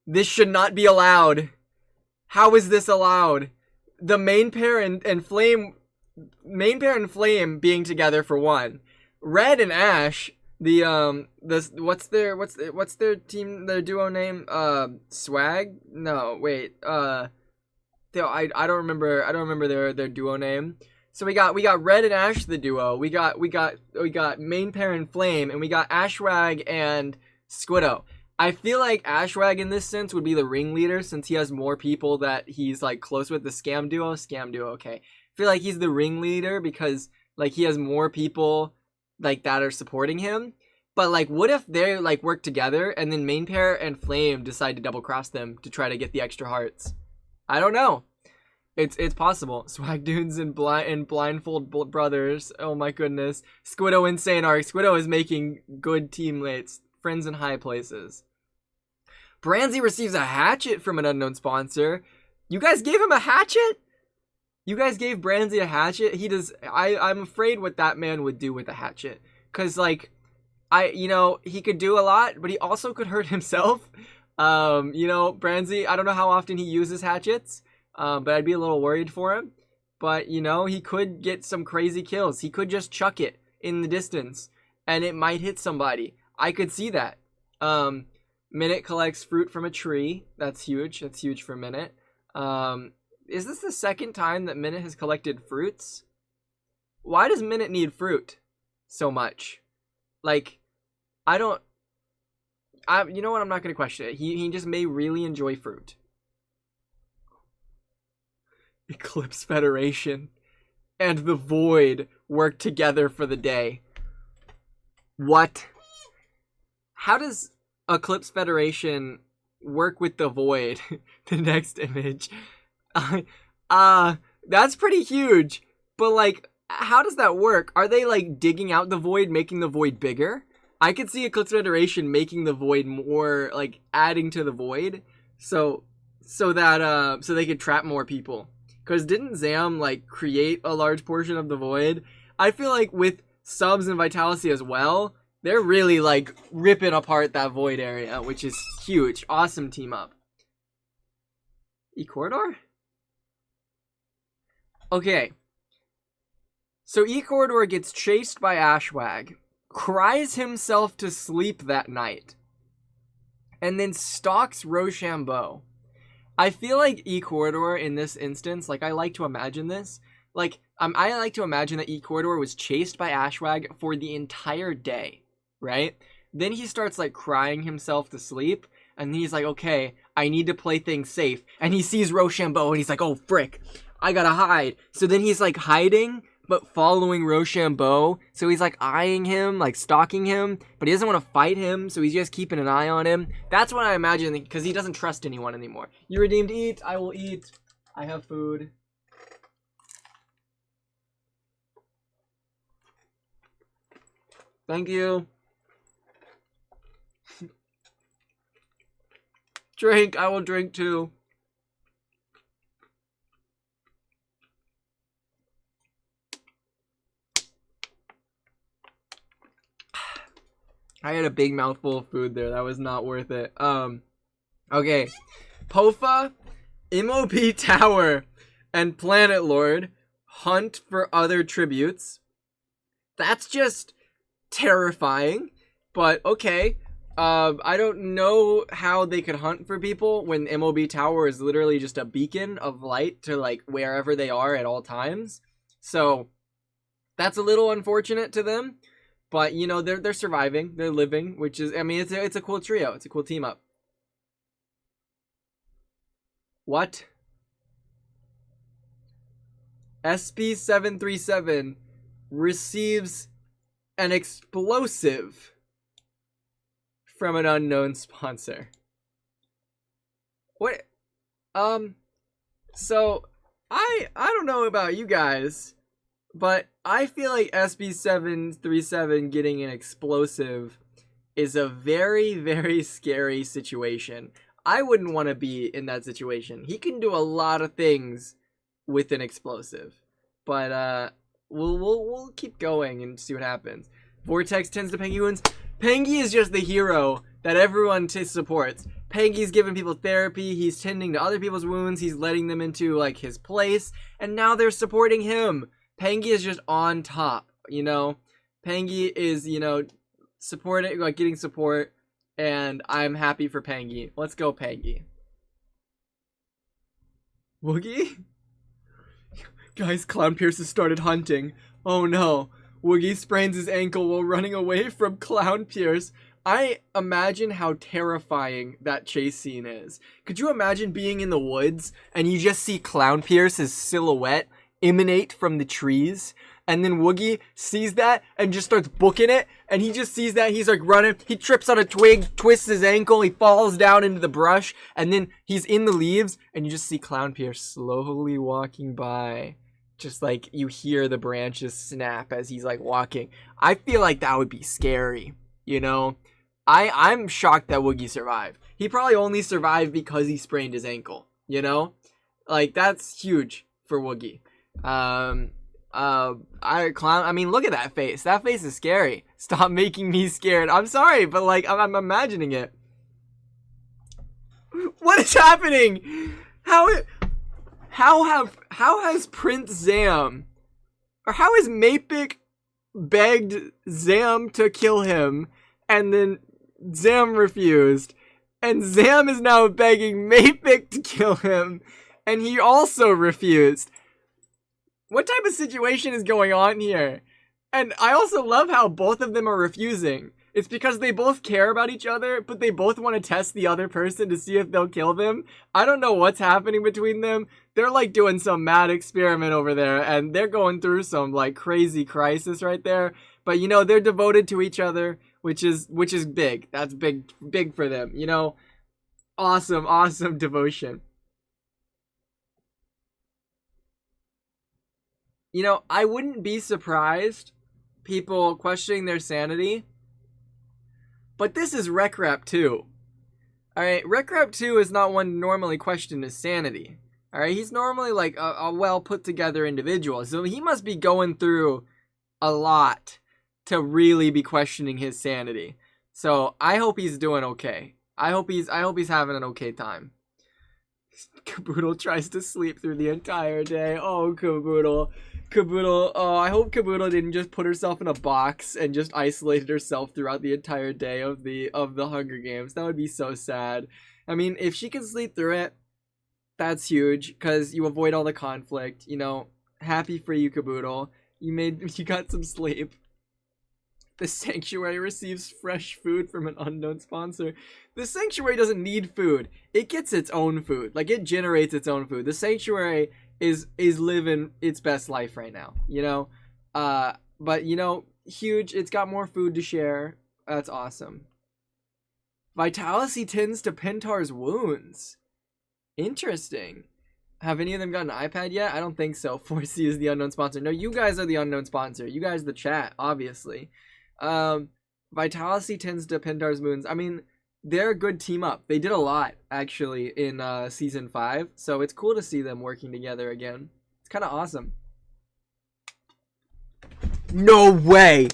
This should not be allowed. How is this allowed? The main pair and Flame being together for one. Red and Ash, what's their duo name? Swag? No, wait. I don't remember their duo name. So we got Red and Ash, the duo. We got main pair and Flame, and we got Ashwag and Squiddo. I feel like Ashwag in this sense would be the ringleader since he has more people that he's like close with. The Scam duo, okay. I feel like he's the ringleader because like he has more people like that are supporting him. But like, what if they like work together and then main pair and Flame decide to double cross them to try to get the extra hearts? I don't know. It's possible. Swag Dudes and Blindfold Brothers. Oh my goodness. Squiddo Insane Arc. Squiddo is making good teammates. Friends in high places. Branzy receives a hatchet from an unknown sponsor. You guys gave him a hatchet? You guys gave Branzy a hatchet? He does. I'm afraid what that man would do with a hatchet. Cause like, he could do a lot, but he also could hurt himself. Branzy, I don't know how often he uses hatchets. But I'd be a little worried for him. But, he could get some crazy kills. He could just chuck it in the distance, and it might hit somebody. I could see that. Minute collects fruit from a tree. That's huge. That's huge for Minute. Is this the second time that Minute has collected fruits? Why does Minute need fruit so much? Like, you know what? I'm not going to question it. He just may really enjoy fruit. Eclipse Federation and the Void work together for the day. What? How does Eclipse Federation work with the Void? The next image. That's pretty huge. But like, how does that work? Are they like digging out the Void, making the Void bigger? I could see Eclipse Federation making the Void more, like adding to the Void, so they could trap more people. Because didn't Zam, like, create a large portion of the Void? I feel like with Subs and Vitality as well, they're really, like, ripping apart that Void area, which is huge. Awesome team up. E-Corridor? Okay. So E-Corridor gets chased by Ashwag, cries himself to sleep that night, and then stalks Rochambeau. I feel like E-Corridor in this instance, like I like to imagine this, like I like to imagine that E-Corridor was chased by Ashwag for the entire day, right? Then he starts like crying himself to sleep, and he's like, okay, I need to play things safe. And he sees Rochambeau and he's like, oh frick, I gotta hide. So then he's like hiding, but following Rochambeau. So he's like eyeing him, like stalking him, but he doesn't want to fight him, so he's just keeping an eye on him. That's what I imagine, because he doesn't trust anyone anymore. You redeemed eat, I will eat. I have food. Thank you. Drink. I will drink too. I had a big mouthful of food there. That was not worth it. Okay. Pofa, MOB Tower, and Planet Lord hunt for other tributes. That's just terrifying. But okay. I don't know how they could hunt for people when MOB Tower is literally just a beacon of light to like wherever they are at all times. So that's a little unfortunate to them, but you know they're surviving, they're living, which is, I mean, it's a cool trio, it's a cool team up. What? SB737 receives an explosive from an unknown sponsor. What? So I don't know about you guys, but I feel like SB737 getting an explosive is a very, very scary situation. I wouldn't want to be in that situation. He can do a lot of things with an explosive, but we'll keep going and see what happens. Vortex tends to Pengy wounds. Pengy is just the hero that everyone supports. Pengy's giving people therapy, he's tending to other people's wounds, he's letting them into like his place, and now they're supporting him. Pengy is just on top, you know? Pengy is, you know, supporting, like getting support, and I'm happy for Pengy. Let's go, Pengy. Woogie? Guys, Clown Pierce has started hunting. Oh no. Woogie sprains his ankle while running away from Clown Pierce. I imagine how terrifying that chase scene is. Could you imagine being in the woods and you just see Clown Pierce's silhouette emanate from the trees? And then Woogie sees that and just starts booking it. And he just sees that, he's like running. He trips on a twig, twists his ankle, he falls down into the brush. And then he's in the leaves and you just see Clown Pierce slowly walking by. Just like you hear the branches snap as he's like walking. I feel like that would be scary, you know? I'm shocked that Woogie survived. He probably only survived because he sprained his ankle, you know? Like, that's huge for Woogie. I mean, look at that face. That face is scary. Stop making me scared. I'm sorry, but like, I'm imagining it. What is happening? How has Prince Zam, or how has Mapik begged Zam to kill him, and then Zam refused, and Zam is now begging Mapik to kill him, and he also refused? What type of situation is going on here? And I also love how both of them are refusing. It's because they both care about each other, but they both want to test the other person to see if they'll kill them. I don't know what's happening between them. They're like doing some mad experiment over there, and they're going through some like crazy crisis right there. But you know, they're devoted to each other, which is big. That's big for them, you know? Awesome devotion. You know, I wouldn't be surprised people questioning their sanity. But this is Rec Rap 2. Alright, Rec Rap 2 is not one to normally question his sanity. Alright, he's normally like a well put together individual. So he must be going through a lot to really be questioning his sanity. So I hope he's doing okay. I hope he's having an okay time. Caboodle tries to sleep through the entire day. Oh, Caboodle. Caboodle, oh, I hope Caboodle didn't just put herself in a box and just isolated herself throughout the entire day of the Hunger Games. That would be so sad. I mean, if she can sleep through it, that's huge, because you avoid all the conflict, you know. Happy for you, Caboodle. You got some sleep. The Sanctuary receives fresh food from an unknown sponsor. The Sanctuary doesn't need food. It gets its own food. Like, it generates its own food. The Sanctuary is living its best life right now, you know? But, you know, huge. It's got more food to share. That's awesome. Vitality tends to Pentar's wounds. Interesting. Have any of them got an iPad yet? I don't think so. 4C is the unknown sponsor. No, you guys are the unknown sponsor. You guys, the chat, obviously. Vitality tends to Pindar's moons. I mean, they're a good team up. They did a lot, actually, in Season 5. So it's cool to see them working together again. It's kind of awesome. No way!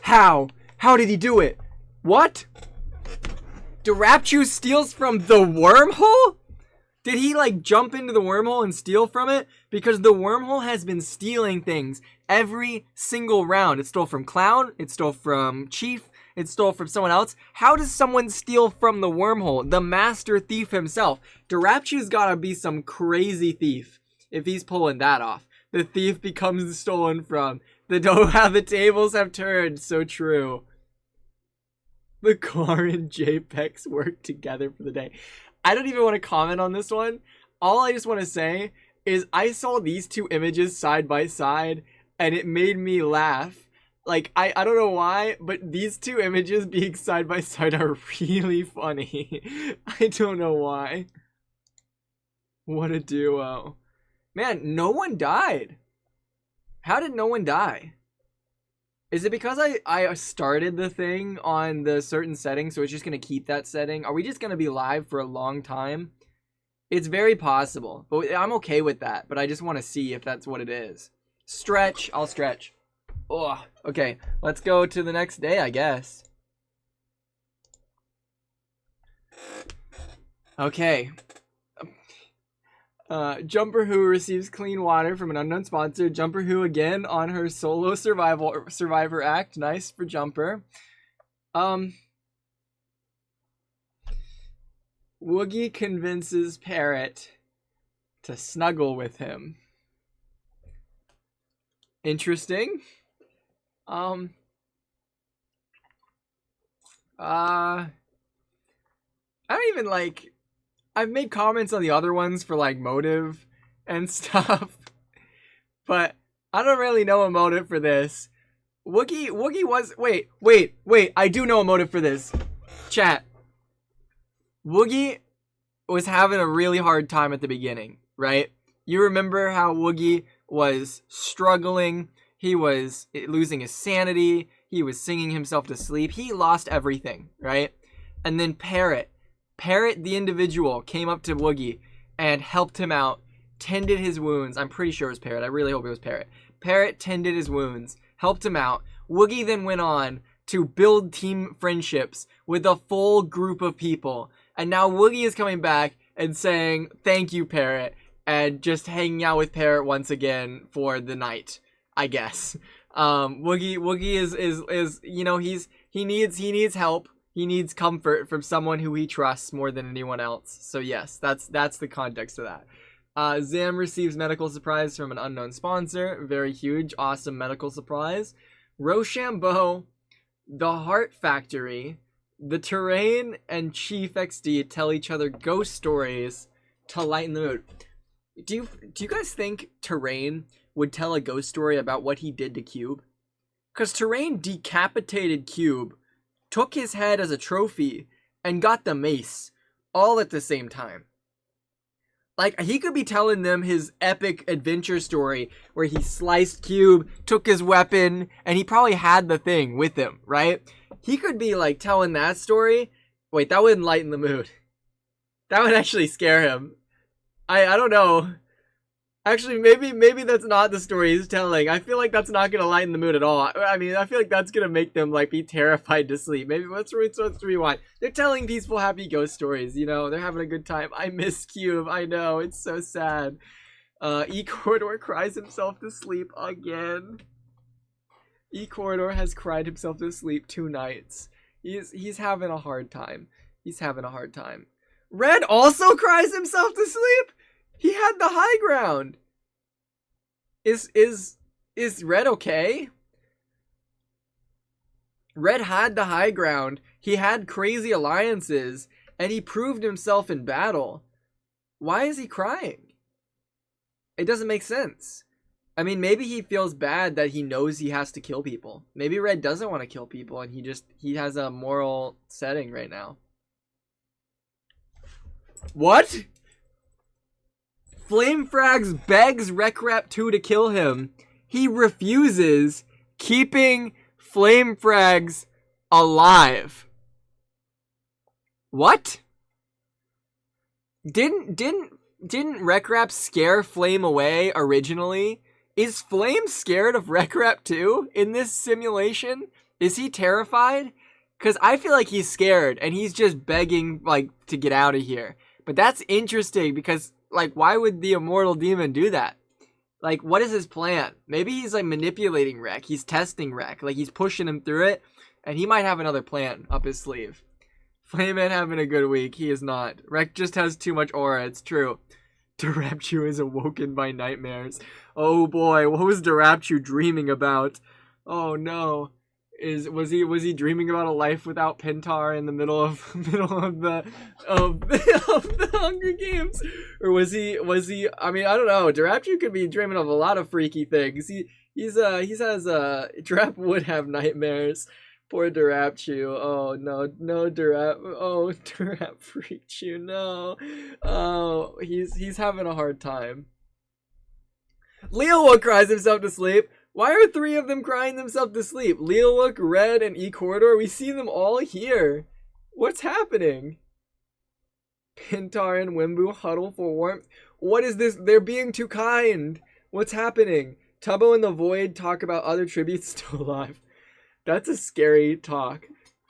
How? How did he do it? What? Darapchu steals from the wormhole? Did he, like, jump into the wormhole and steal from it? Because the wormhole has been stealing things every single round. It stole from Clown. It stole from Chief. It stole from someone else. How does someone steal from the wormhole? The master thief himself. Darapchu's gotta be some crazy thief if he's pulling that off. The thief becomes stolen from. How the tables have turned. So true. The car and JPEX work together for the day. I don't even want to comment on this one. All I just want to say is I saw these two images side by side and it made me laugh. Like, I don't know why, but these two images being side by side are really funny. I don't know why. What a duo. Man, no one died. How did no one die? Is it because I started the thing on the certain setting, so it's just going to keep that setting? Are we just going to be live for a long time? It's very possible, but I'm okay with that, but I just want to see if that's what it is. Stretch. I'll stretch. Ugh. Okay, let's go to the next day, I guess. Okay. Jumper Who receives clean water from an unknown sponsor. Jumper Who again on her solo survivor act. Nice for Jumper. Woogie convinces Parrot to snuggle with him. Interesting. I don't even like. I've made comments on the other ones for like motive and stuff, but I don't really know a motive for this. Woogie was wait. I do know a motive for this. Chat. Woogie was having a really hard time at the beginning, right? You remember how Woogie was struggling. He was losing his sanity. He was singing himself to sleep. He lost everything, right? And then Parrot the individual came up to Woogie and helped him out, tended his wounds. I'm pretty sure it was Parrot. I really hope it was Parrot. Parrot tended his wounds, helped him out. Woogie then went on to build team friendships with a full group of people. And now Woogie is coming back and saying, thank you, Parrot, and just hanging out with Parrot once again for the night, I guess. Woogie is you know, he needs help. He needs comfort from someone who he trusts more than anyone else. So yes, that's the context of that. Zam receives medical supplies from an unknown sponsor. Very huge, awesome medical supplies. Rochambeau, the Heart Factory, the Terrain, and Chief XD tell each other ghost stories to lighten the mood. Do you guys think Terrain would tell a ghost story about what he did to Cube? Because Terrain decapitated Cube, took his head as a trophy, and got the mace, all at the same time. Like, he could be telling them his epic adventure story, where he sliced Cube, took his weapon, and he probably had the thing with him, right? He could be, like, telling that story. Wait, that wouldn't lighten the mood. That would actually scare him. I don't know. Actually, maybe that's not the story he's telling. I feel like that's not gonna lighten the mood at all. I mean, I feel like that's gonna make them like be terrified to sleep. Maybe let's rewind. They're telling peaceful, happy ghost stories. You know, they're having a good time. I miss Cube. I know, it's so sad. E-Corridor cries himself to sleep again. E-Corridor has cried himself to sleep 2 nights. He's having a hard time. He's having a hard time. Red also cries himself to sleep. He had the high ground. Is Red okay? Red had the high ground. He had crazy alliances, and he proved himself in battle. Why is he crying? It doesn't make sense. I mean, maybe he feels bad that he knows he has to kill people. Maybe Red doesn't want to kill people, and he has a moral setting right now. What? Flame Frags begs Rec Rap 2 to kill him. He refuses, keeping Flame frags alive. What? Didn't Rekrap scare Flame away originally? Is Flame scared of Rekrap too in this simulation? Is he terrified? Because I feel like he's scared and he's just begging, like, to get out of here. But that's interesting because, like, why would the Immortal Demon do that? Like, what is his plan? Maybe he's, like, manipulating Rek. He's testing Rek. Like, he's pushing him through it. And he might have another plan up his sleeve. Flameman having a good week. He is not. Rek just has too much aura. It's true. Darapchu is awoken by nightmares. Oh boy, what was Darapchu dreaming about? Oh no. Was he dreaming about a life without Pintar in the middle of the Hunger Games? Or was he I mean, I don't know. Darapchu could be dreaming of a lot of freaky things. Darap would have nightmares. Poor Darapchu. Oh no, Darap. Oh, Darap freaked you. No. Oh, he's having a hard time. Leolwook cries himself to sleep. Why are 3 of them crying themselves to sleep? Leolwook, Red, and E-Corridor. We see them all here. What's happening? Pintar and Wimbu huddle for warmth. What is this? They're being too kind. What's happening? Tubbo and the Void talk about other tributes still alive. That's a scary talk.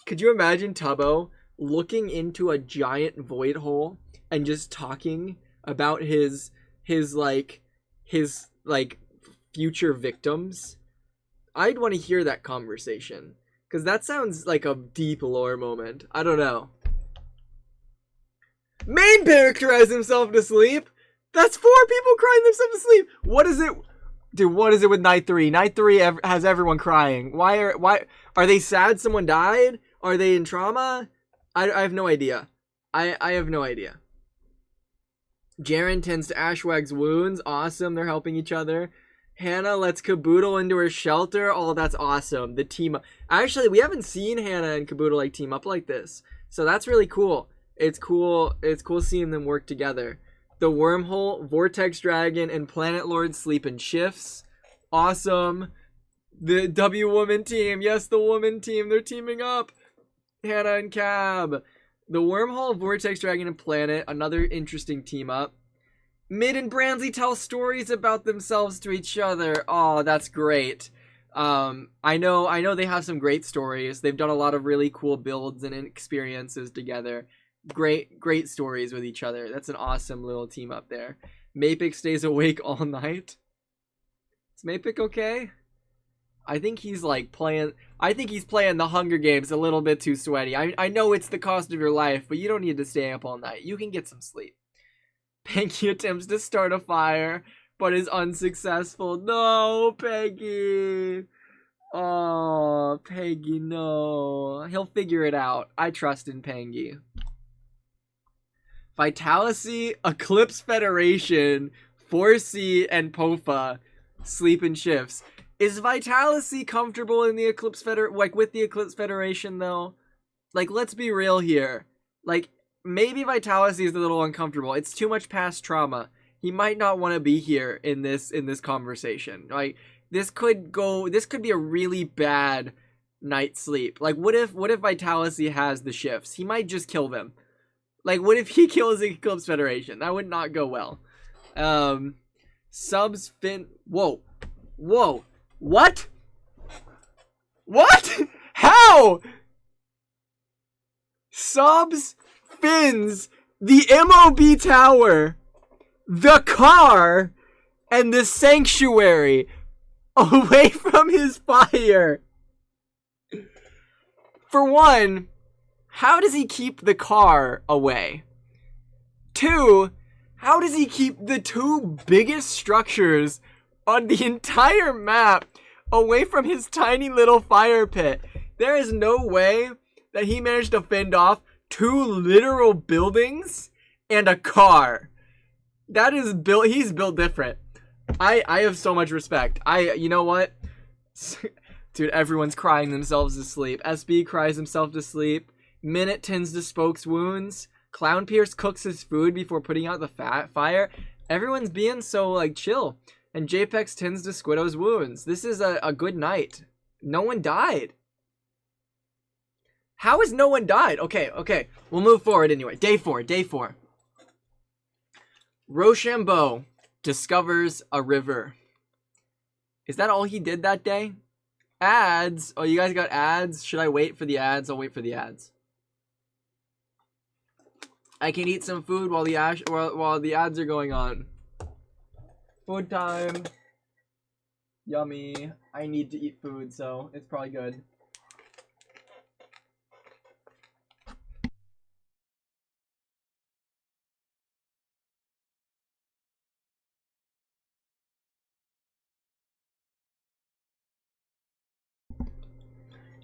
Could you imagine Tubbo looking into a giant void hole and just talking about his future victims? I'd want to hear that conversation because that sounds like a deep lore moment. I don't know. Main characterized himself to sleep. That's 4 people crying themselves to sleep. What is it? Dude, what is it with Night 3? Night 3 has everyone crying. Why are they sad someone died? Are they in trauma? I have no idea. I have no idea. Jaren tends to Ashwag's wounds. Awesome, they're helping each other. Hannah lets Caboodle into her shelter. Oh, that's awesome. The team up. Actually, we haven't seen Hannah and Caboodle like team up like this. So that's really cool. It's cool seeing them work together. The Wormhole, Vortex Dragon, and Planet Lord sleep in shifts. Awesome. The W Woman team. Yes, the Woman team. They're teaming up. Hannah and Cab. The Wormhole, Vortex Dragon, and Planet. Another interesting team up. Mid and Bransley tell stories about themselves to each other. Oh, that's great. I know they have some great stories. They've done a lot of really cool builds and experiences together. Great stories with each other. That's an awesome little team up there. Mapik stays awake all night. Is Mapik okay? I think he's playing the Hunger Games a little bit too sweaty. I know it's the cost of your life, but you don't need to stay up all night. You can get some sleep. Peggy attempts to start a fire, but is unsuccessful. No, Peggy. Oh, Peggy, no. He'll figure it out. I trust in Peggy. Vitality, Eclipse Federation, 4C, and Pofa sleep in shifts. Is Vitality comfortable in the Eclipse with the Eclipse Federation though? Let's be real here. Maybe Vitality is a little uncomfortable. It's too much past trauma. He might not want to be here in this conversation. This could be a really bad night's sleep. What if Vitality has the shifts? He might just kill them. What if he kills the Eclipse Federation? That would not go well. Subs Fin. Whoa. What? How? Subs Fins the MOB tower, the car, and the sanctuary away from his fire. For one, how does he keep the car away? 2, how does he keep the 2 biggest structures on the entire map away from his tiny little fire pit? There is no way that he managed to fend off 2 literal buildings and a car. That is built. He's built different. I have so much respect. You know what? Dude, everyone's crying themselves to sleep. SB cries himself to sleep. Minute tends to Spoke's wounds. Clown Pierce cooks his food before putting out the fire. Everyone's being so chill. And JPEX tends to Squiddo's wounds. This is a good night. No one died. How has no one died? Okay. We'll move forward anyway. Day 4. Rochambeau discovers a river. Is that all he did that day? Ads. Oh, you guys got ads? Should I wait for the ads? I'll wait for the ads. I can eat some food while the ads are going on. Food time. Yummy. I need to eat food, so it's probably good.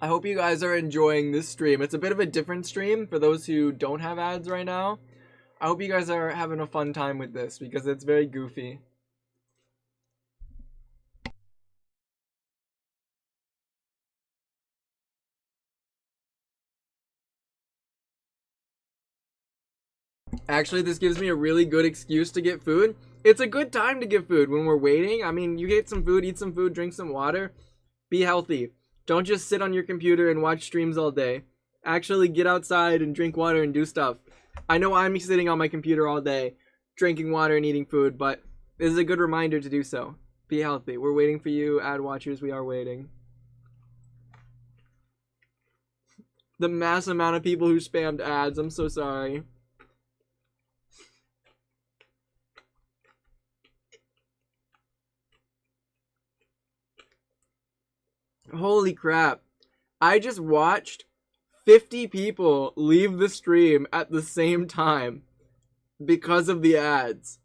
I hope you guys are enjoying this stream. It's a bit of a different stream for those who don't have ads right now. I hope you guys are having a fun time with this because it's very goofy. Actually, this gives me a really good excuse to get food. It's a good time to get food when we're waiting. I mean, you get some food, eat some food, drink some water. Be healthy. Don't just sit on your computer and watch streams all day. Actually get outside and drink water and do stuff. I know I'm sitting on my computer all day, drinking water and eating food, but this is a good reminder to do so. Be healthy. We're waiting for you, ad watchers. We are waiting. The mass amount of people who spammed ads. I'm so sorry. Holy crap. I just watched 50 people leave the stream at the same time because of the ads.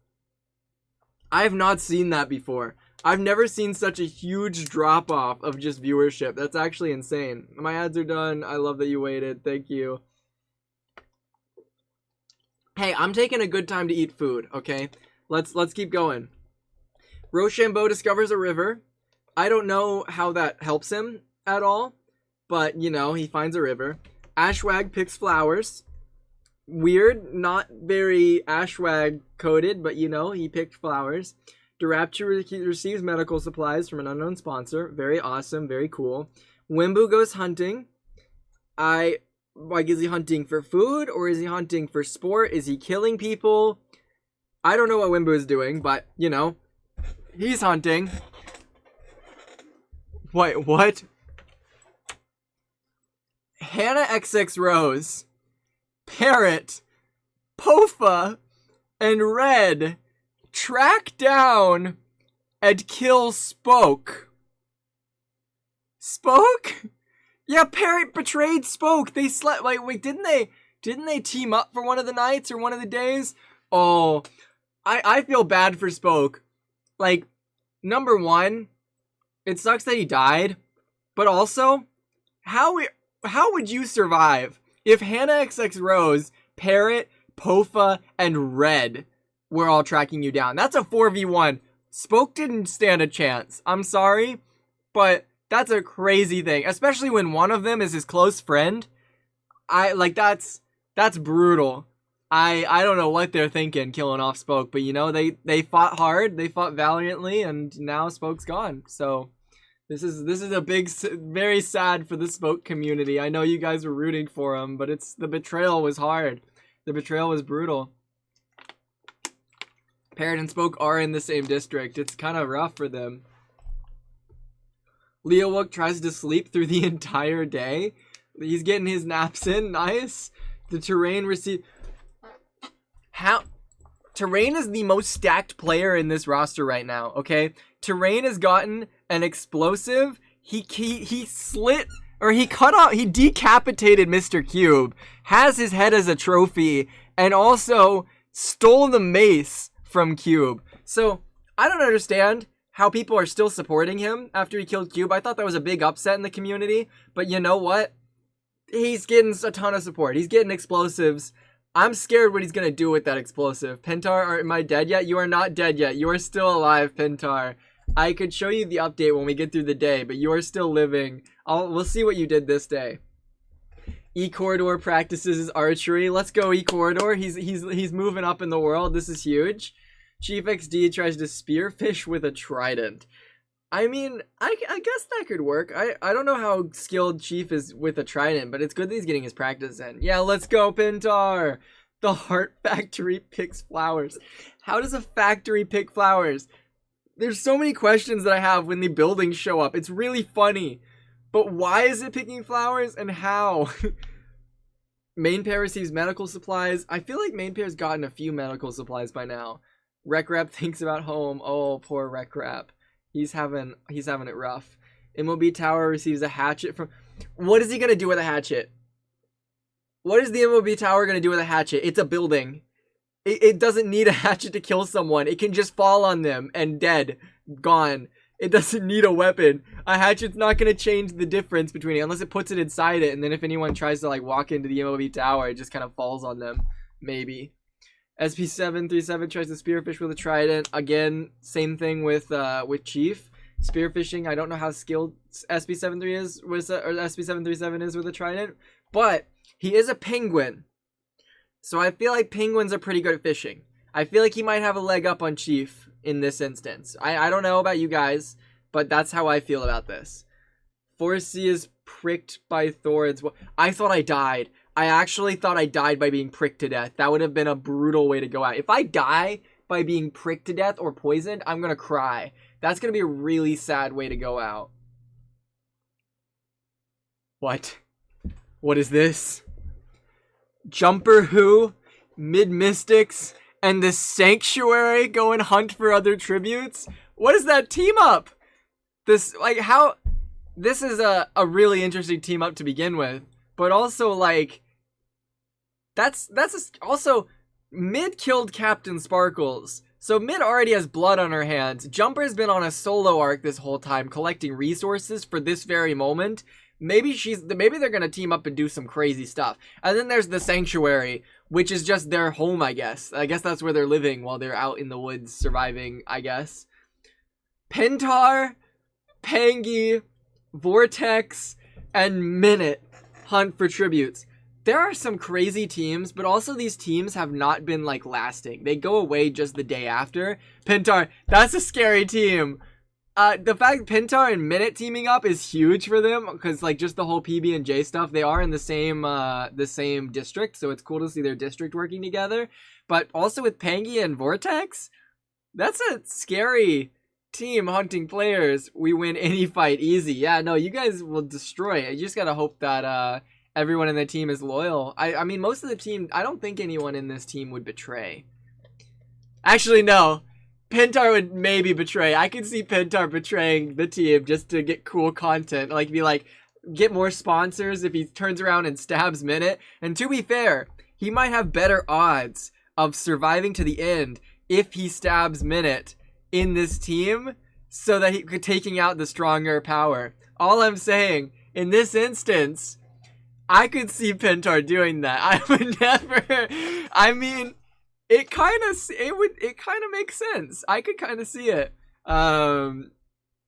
I have not seen that before. I've never seen such a huge drop-off of just viewership. That's actually insane. My ads are done. I love that you waited. Thank you. Hey, I'm taking a good time to eat food, okay? Let's keep going. Rochambeau discovers a river. I don't know how that helps him at all, but, you know, he finds a river. Ashwag picks flowers. Weird, not very Ashwag coded, but, you know, he picked flowers. Durapture receives medical supplies from an unknown sponsor. Very awesome, very cool. Wimbu goes hunting. Like, is he hunting for food, or is he hunting for sport? Is he killing people? I don't know what Wimbu is doing, but, you know, he's hunting. Wait, what? Hannah XX Rose, Parrot, Pofa, and Red track down and kill Spoke. Spoke? Yeah, Parrot betrayed Spoke. They slept. Like, wait, didn't they team up for one of the nights or one of the days? Oh, I feel bad for Spoke. Like, number one, it sucks that he died, but also, how would you survive if Hannah XX Rose, Parrot, Pofa, and Red were all tracking you down? That's a 4v1. Spoke didn't stand a chance. I'm sorry, but that's a crazy thing, especially when one of them is his close friend. That's brutal. I don't know what they're thinking killing off Spoke, but you know, they fought hard, they fought valiantly, and now Spoke's gone. So this is a big, very sad for the Spoke community. I know you guys were rooting for him, but the betrayal was hard. The betrayal was brutal. Parrot and Spoke are in the same district. It's kind of rough for them. Leowook tries to sleep through the entire day. He's getting his naps in. Nice. The Terrain receive. Terrain is the most stacked player in this roster right now, okay? Terrain has gotten an explosive. He decapitated Mr. Cube, has his head as a trophy, and also stole the mace from Cube. So, I don't understand how people are still supporting him after he killed Cube. I thought that was a big upset in the community, but you know what? He's getting a ton of support. He's getting explosives. I'm scared what he's gonna do with that explosive. Pentar, am I dead yet? You are not dead yet. You are still alive, Pentar. I could show you the update when we get through the day, but you are still living. We'll see what you did this day. E-Corridor practices his archery. Let's go, E-Corridor. He's moving up in the world. This is huge. Chief XD tries to spearfish with a trident. I mean, I guess that could work. I don't know how skilled Chief is with a trident, but it's good that he's getting his practice in. Yeah, let's go, Pintar! The Heart Factory picks flowers. How does a factory pick flowers? There's so many questions that I have when the buildings show up. It's really funny. But why is it picking flowers and how? Main pair receives medical supplies. I feel like main pair's gotten a few medical supplies by now. Rec Rep thinks about home. Oh, poor Rec Rep. He's having it rough. MOB Tower receives a hatchet from... What is he gonna do with a hatchet? What is the MOB Tower gonna do with a hatchet? It's a building. It doesn't need a hatchet to kill someone. It can just fall on them and dead. Gone. It doesn't need a weapon. A hatchet's not gonna change the difference between it unless it puts it inside it, and then if anyone tries to like walk into the MOB Tower, it just kind of falls on them. Maybe. SP737 tries to spearfish with a trident. Again, same thing with Chief. Spearfishing, I don't know how skilled SP73 is with or SP737 is with a trident, but he is a penguin. So I feel like penguins are pretty good at fishing. I feel like he might have a leg up on Chief in this instance. I don't know about you guys, but that's how I feel about this. 4C is pricked by thorns. I thought I died. I actually thought I died by being pricked to death. That would have been a brutal way to go out. If I die by being pricked to death or poisoned, I'm gonna cry. That's gonna be a really sad way to go out. What? What is this? Jumper Who, Mid Mystics, and the Sanctuary go and hunt for other tributes? What is that team up? This, like, how... This is a really interesting team up to begin with. But also, like, also, Mid killed Captain Sparkles. So Mid already has blood on her hands. Jumper's been on a solo arc this whole time, collecting resources for this very moment. Maybe they're gonna team up and do some crazy stuff. And then there's the Sanctuary, which is just their home, I guess. I guess that's where they're living while they're out in the woods surviving, I guess. Pintar, Pangy, Vortex, and Minute hunt for tributes. There are some crazy teams, but also these teams have not been, like, lasting. They go away just the day after. Pintar, that's a scary team. The fact Pintar and Minute teaming up is huge for them, because, like, just the whole PB&J stuff, they are in the same district, so it's cool to see their district working together. But also with Pangy and Vortex, that's a scary team hunting players. We win any fight easy. Yeah, no, you guys will destroy it. You just gotta hope that everyone in the team is loyal. I mean, most of the team, I don't think anyone in this team would betray. Actually, no. Pintar would maybe betray. I could see Pintar betraying the team just to get cool content. Like, be like, get more sponsors if he turns around and stabs Minute. And to be fair, he might have better odds of surviving to the end if he stabs Minute in this team so that he could taking out the stronger power. All I'm saying, in this instance, I could see Pintar doing that. I would never. I mean, it kind of makes sense. I could kind of see it.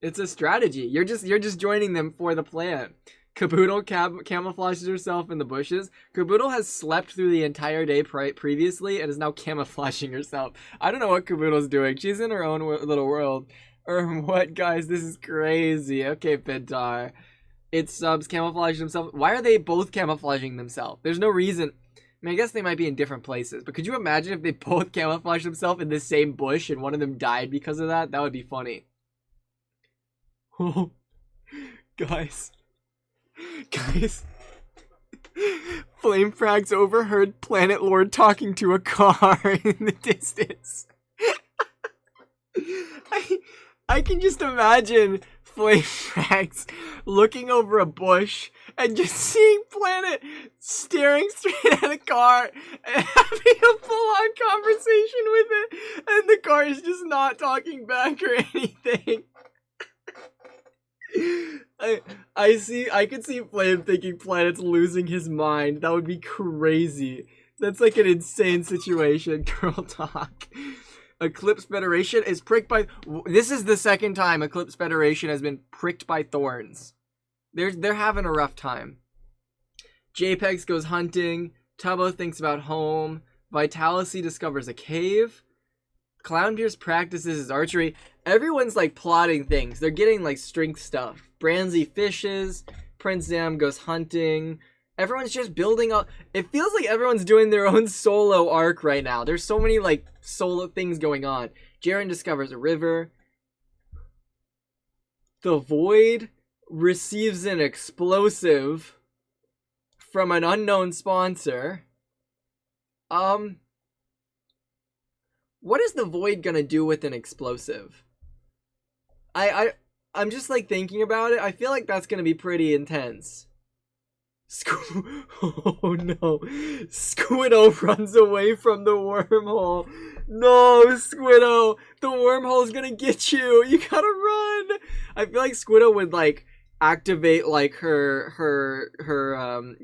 It's a strategy. You're just joining them for the plan. Caboodle camouflages herself in the bushes. Caboodle has slept through the entire day previously and is now camouflaging herself. I don't know what Caboodle's doing. She's in her own little world. What, guys? This is crazy. Okay, Pintar. It's subs camouflaging themselves. Why are they both camouflaging themselves? There's no reason. I mean, I guess they might be in different places. But could you imagine if they both camouflaged themselves in the same bush and one of them died because of that? That would be funny. Guys. Flame Frags overheard Planet Lord talking to a car in the distance. I can just imagine Flame Frags looking over a bush and just seeing Planet staring straight at a car and having a full-on conversation with it, and the car is just not talking back or anything. I could see Flame thinking Planet's losing his mind. That would be crazy. That's like an insane situation. Girl talk. Eclipse Federation is pricked by... This is the second time Eclipse Federation has been pricked by thorns. They're having a rough time. JPEX goes hunting. Tubbo thinks about home. Vitalacy discovers a cave. Clown Pierce practices his archery. Everyone's like plotting things. They're getting like strength stuff. Branzy fishes. Prince Zam goes hunting. Everyone's just building up. It feels like everyone's doing their own solo arc right now. There's so many like solo things going on. Jaren discovers a river. The Void receives an explosive from an unknown sponsor. What is the Void gonna do with an explosive? I'm just like thinking about it. I feel like that's gonna be pretty intense. Oh no. Squiddo runs away from the wormhole. No, Squiddo! The wormhole's gonna get you! You gotta run! I feel like Squiddo would like activate like her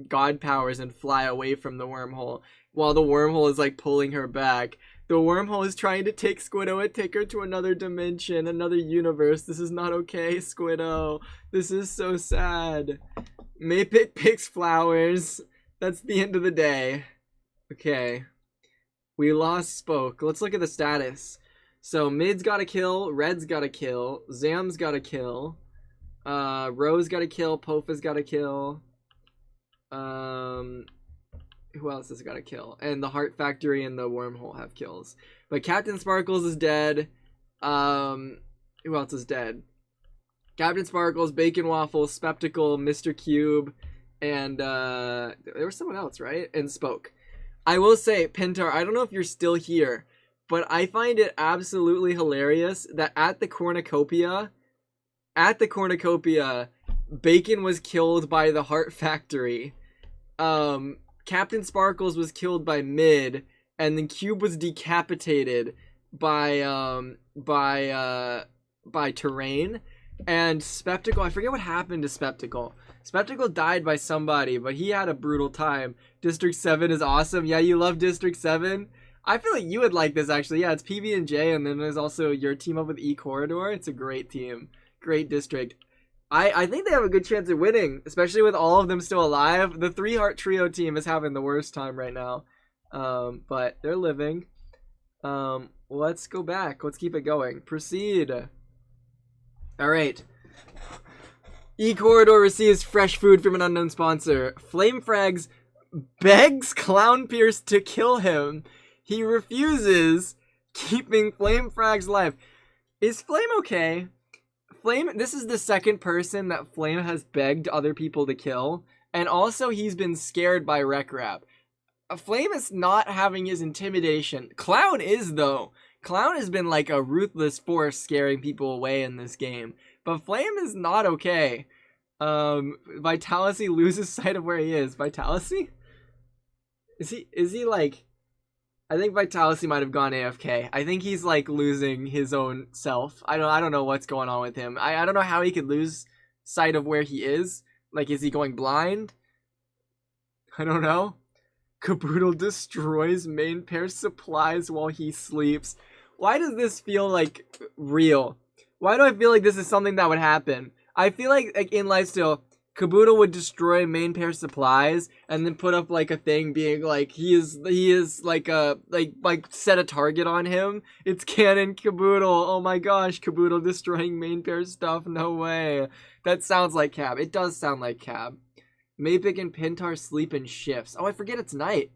god powers and fly away from the wormhole while the wormhole is like pulling her back. The wormhole is trying to take Squiddo and take her to another dimension, another universe. This is not okay, Squiddo. This is so sad. Maypick picks flowers. That's the end of the day. Okay. We lost Spoke. Let's look at the status. So, Mid's got a kill, Red's got a kill, Zam's got a kill, Rose got a kill, Pofa's got a kill, who else has got a kill? And the Heart Factory and the Wormhole have kills. But Captain Sparkles is dead. Who else is dead? Captain Sparkles, Bacon Waffle, Spectacle, Mr. Cube, and there was someone else, right? And Spoke. I will say, Pintar, I don't know if you're still here, but I find it absolutely hilarious that at the cornucopia, Bacon was killed by the Heart Factory. Captain Sparkles was killed by Mid, and then Cube was decapitated by Terrain. And Spectacle, I forget what happened to Spectacle. Spectacle died by somebody, but he had a brutal time. District 7 is awesome. Yeah, you love District 7? I feel like you would like this, actually. Yeah, it's PB&J, and then there's also your team up with E-Corridor. It's a great team. Great district. I think they have a good chance of winning, especially with all of them still alive. The 3-Heart Trio team is having the worst time right now. But they're living. Let's go back. Let's keep it going. Proceed. Alright. E-Corridor receives fresh food from an unknown sponsor. Flame Frags begs Clown Pierce to kill him. He refuses, keeping Flame Frags alive. Is Flame okay? Flame, this is the second person that Flame has begged other people to kill. And also he's been scared by Rec Rap. Flame is not having his intimidation. Clown is, though. Clown has been like a ruthless force scaring people away in this game. But Flame is not okay. Vitality loses sight of where he is. Vitality? Is he like... I think Vitality might have gone AFK. I think he's like losing his own self. I don't know what's going on with him. I don't know how he could lose sight of where he is. Like, is he going blind? I don't know. Caboodle destroys main pair supplies while he sleeps. Why does this feel like real? Why do I feel like this is something that would happen? I feel like in Lifesteal, Caboodle would destroy main pair supplies and then put up like a thing being like he is like a like set a target on him. It's canon Caboodle. Oh my gosh, Caboodle destroying main pair stuff. No way. That sounds like Cab. It does sound like Cab. Maypick and Pintar sleep in shifts. Oh, I forget it's night.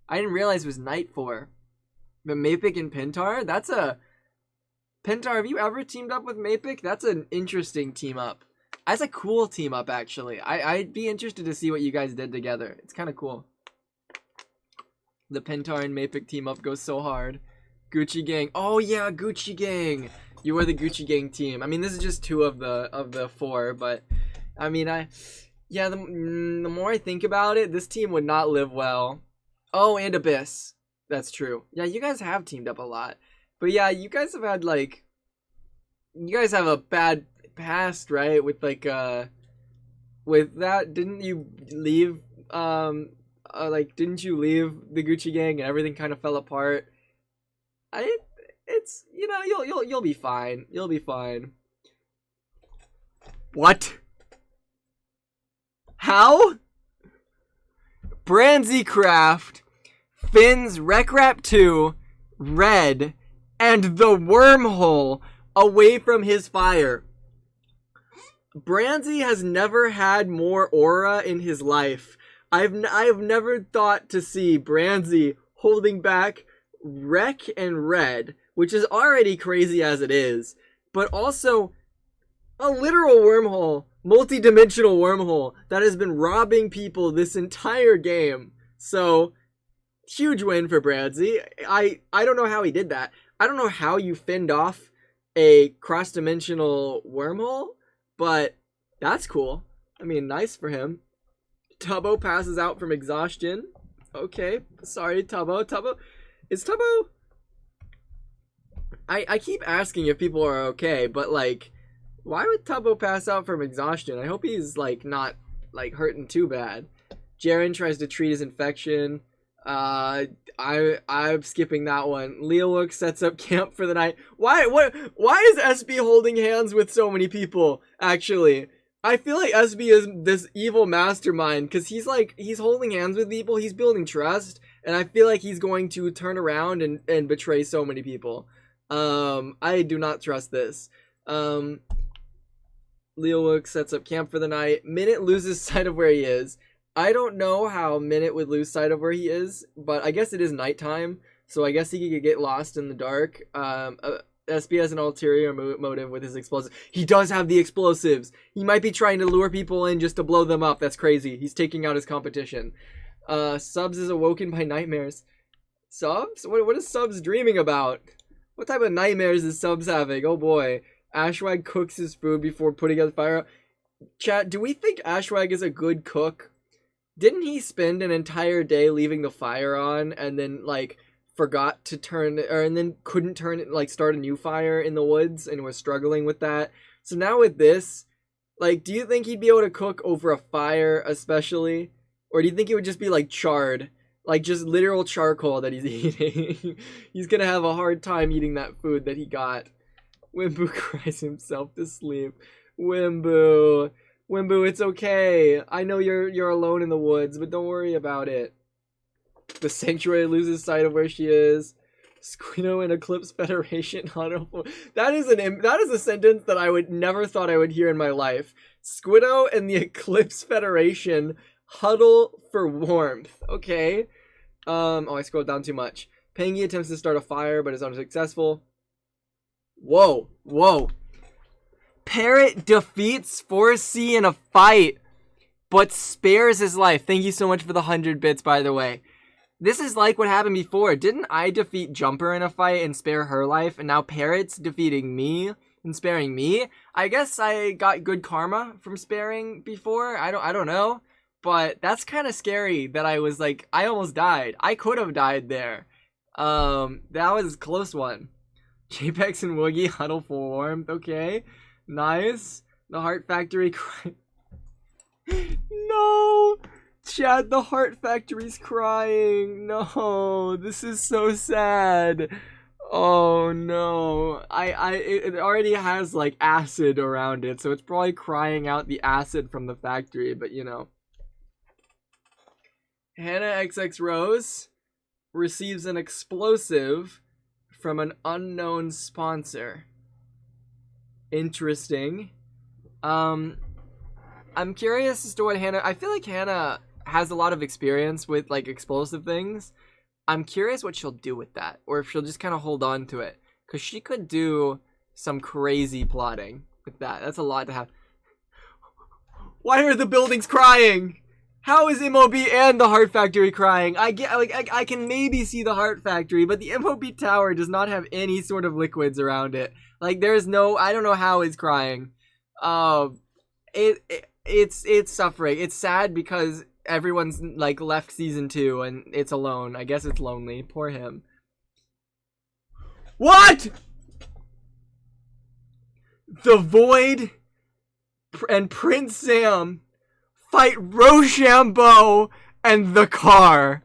I didn't realize it was night for. But Maypick and Pintar? That's a... Pintar, have you ever teamed up with Maypick? That's an interesting team up. That's a cool team up, actually. I'd be interested to see what you guys did together. It's kind of cool. The Pintar and Maypick team up goes so hard. Gucci Gang. Oh, yeah, Gucci Gang. You were the Gucci Gang team. I mean, this is just 2 of the 4, but... I mean, yeah, the more I think about it, this team would not live well. Oh, and Abyss. That's true. Yeah, you guys have teamed up a lot. But yeah, you guys have had, like... You guys have a bad past, right? With, like, with that, didn't you leave, didn't you leave the Gucci Gang and everything kind of fell apart? It's, you know, you'll be fine. You'll be fine. What? How? Branzy Craft, Finn's Rec Rap 2, Red, and the wormhole away from his fire. Branzy has never had more aura in his life. I've never thought to see Branzy holding back Wreck and Red, which is already crazy as it is, but also a literal wormhole, multi-dimensional wormhole that has been robbing people this entire game. So, huge win for Branzy. I don't know how he did that. I don't know how you fend off a cross-dimensional wormhole, but that's cool. I mean, nice for him. Tubbo passes out from exhaustion. Okay, sorry, Tubbo. Is Tubbo... I keep asking if people are okay, but, like, why would Tubbo pass out from exhaustion? I hope he's, like, not, like, hurting too bad. Jaren tries to treat his infection. I'm skipping that one. Leoluk sets up camp for the night. Why is SB holding hands with so many people, actually? I feel like SB is this evil mastermind, because he's holding hands with people, he's building trust, and I feel like he's going to turn around and betray so many people. I do not trust this. Leoluk sets up camp for the night. Minute loses sight of where he is. I don't know how Minute would lose sight of where he is, but I guess it is nighttime, so I guess he could get lost in the dark. SB has an ulterior motive with his explosives. He does have the explosives. He might be trying to lure people in just to blow them up. That's crazy. He's taking out his competition. Subs is awoken by nightmares. Subs? What is Subs dreaming about? What type of nightmares is Subs having? Oh boy. Ashwag cooks his food before putting out the fire. Chat, do we think Ashwag is a good cook? Didn't he spend an entire day leaving the fire on and then, like, forgot to and then couldn't start a new fire in the woods and was struggling with that? So now with this, like, do you think he'd be able to cook over a fire especially? Or do you think it would just be, like, charred? Like, just literal charcoal that he's eating? He's gonna have a hard time eating that food that he got. Wimbu cries himself to sleep. Wimbu, it's okay. I know you're alone in the woods, but don't worry about it. The Sanctuary loses sight of where she is. Squino and Eclipse Federation huddle. That is a sentence that I would never thought I would hear in my life. Squino and the Eclipse Federation huddle for warmth. Okay. Oh, I scrolled down too much. Pangy attempts to start a fire, but is unsuccessful. Whoa. Parrot defeats 4C in a fight, but spares his life. Thank you so much for the 100 bits, by the way. This is like what happened before. Didn't I defeat Jumper in a fight and spare her life, and now Parrot's defeating me and sparing me? I guess I got good karma from sparing before. I don't know. But that's kind of scary that I was like, I almost died. I could have died there. That was a close one. JPEX and Woogie huddle for warmth. Okay. Nice. The Heart Factory No! Chad, the Heart Factory's crying. No, this is so sad. Oh no. It already has like acid around it, so it's probably crying out the acid from the factory, but you know. Hannah XX Rose receives an explosive from an unknown sponsor. Interesting. I'm curious as to what Hannah... I feel like Hannah has a lot of experience with, like, explosive things. I'm curious what she'll do with that, or if she'll just kind of hold on to it. Because she could do some crazy plotting with that. That's a lot to have. Why are the buildings crying? How is MOB and the Heart Factory crying? I can maybe see the Heart Factory, but the MOB tower does not have any sort of liquids around it. Like, there's no... I don't know how it's crying. It's suffering. It's sad because everyone's, like, left season 2 and it's alone. I guess it's lonely. Poor him. What?! The Void and Prince Sam fight Rochambeau and the car.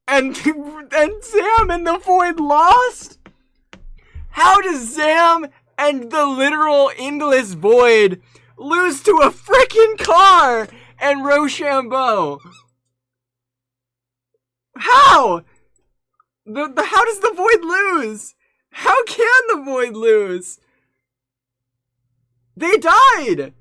And Sam and the Void lost? How does Sam and the literal endless Void lose to a freaking car and Rochambeau? How? How does the Void lose? How can the Void lose? They died!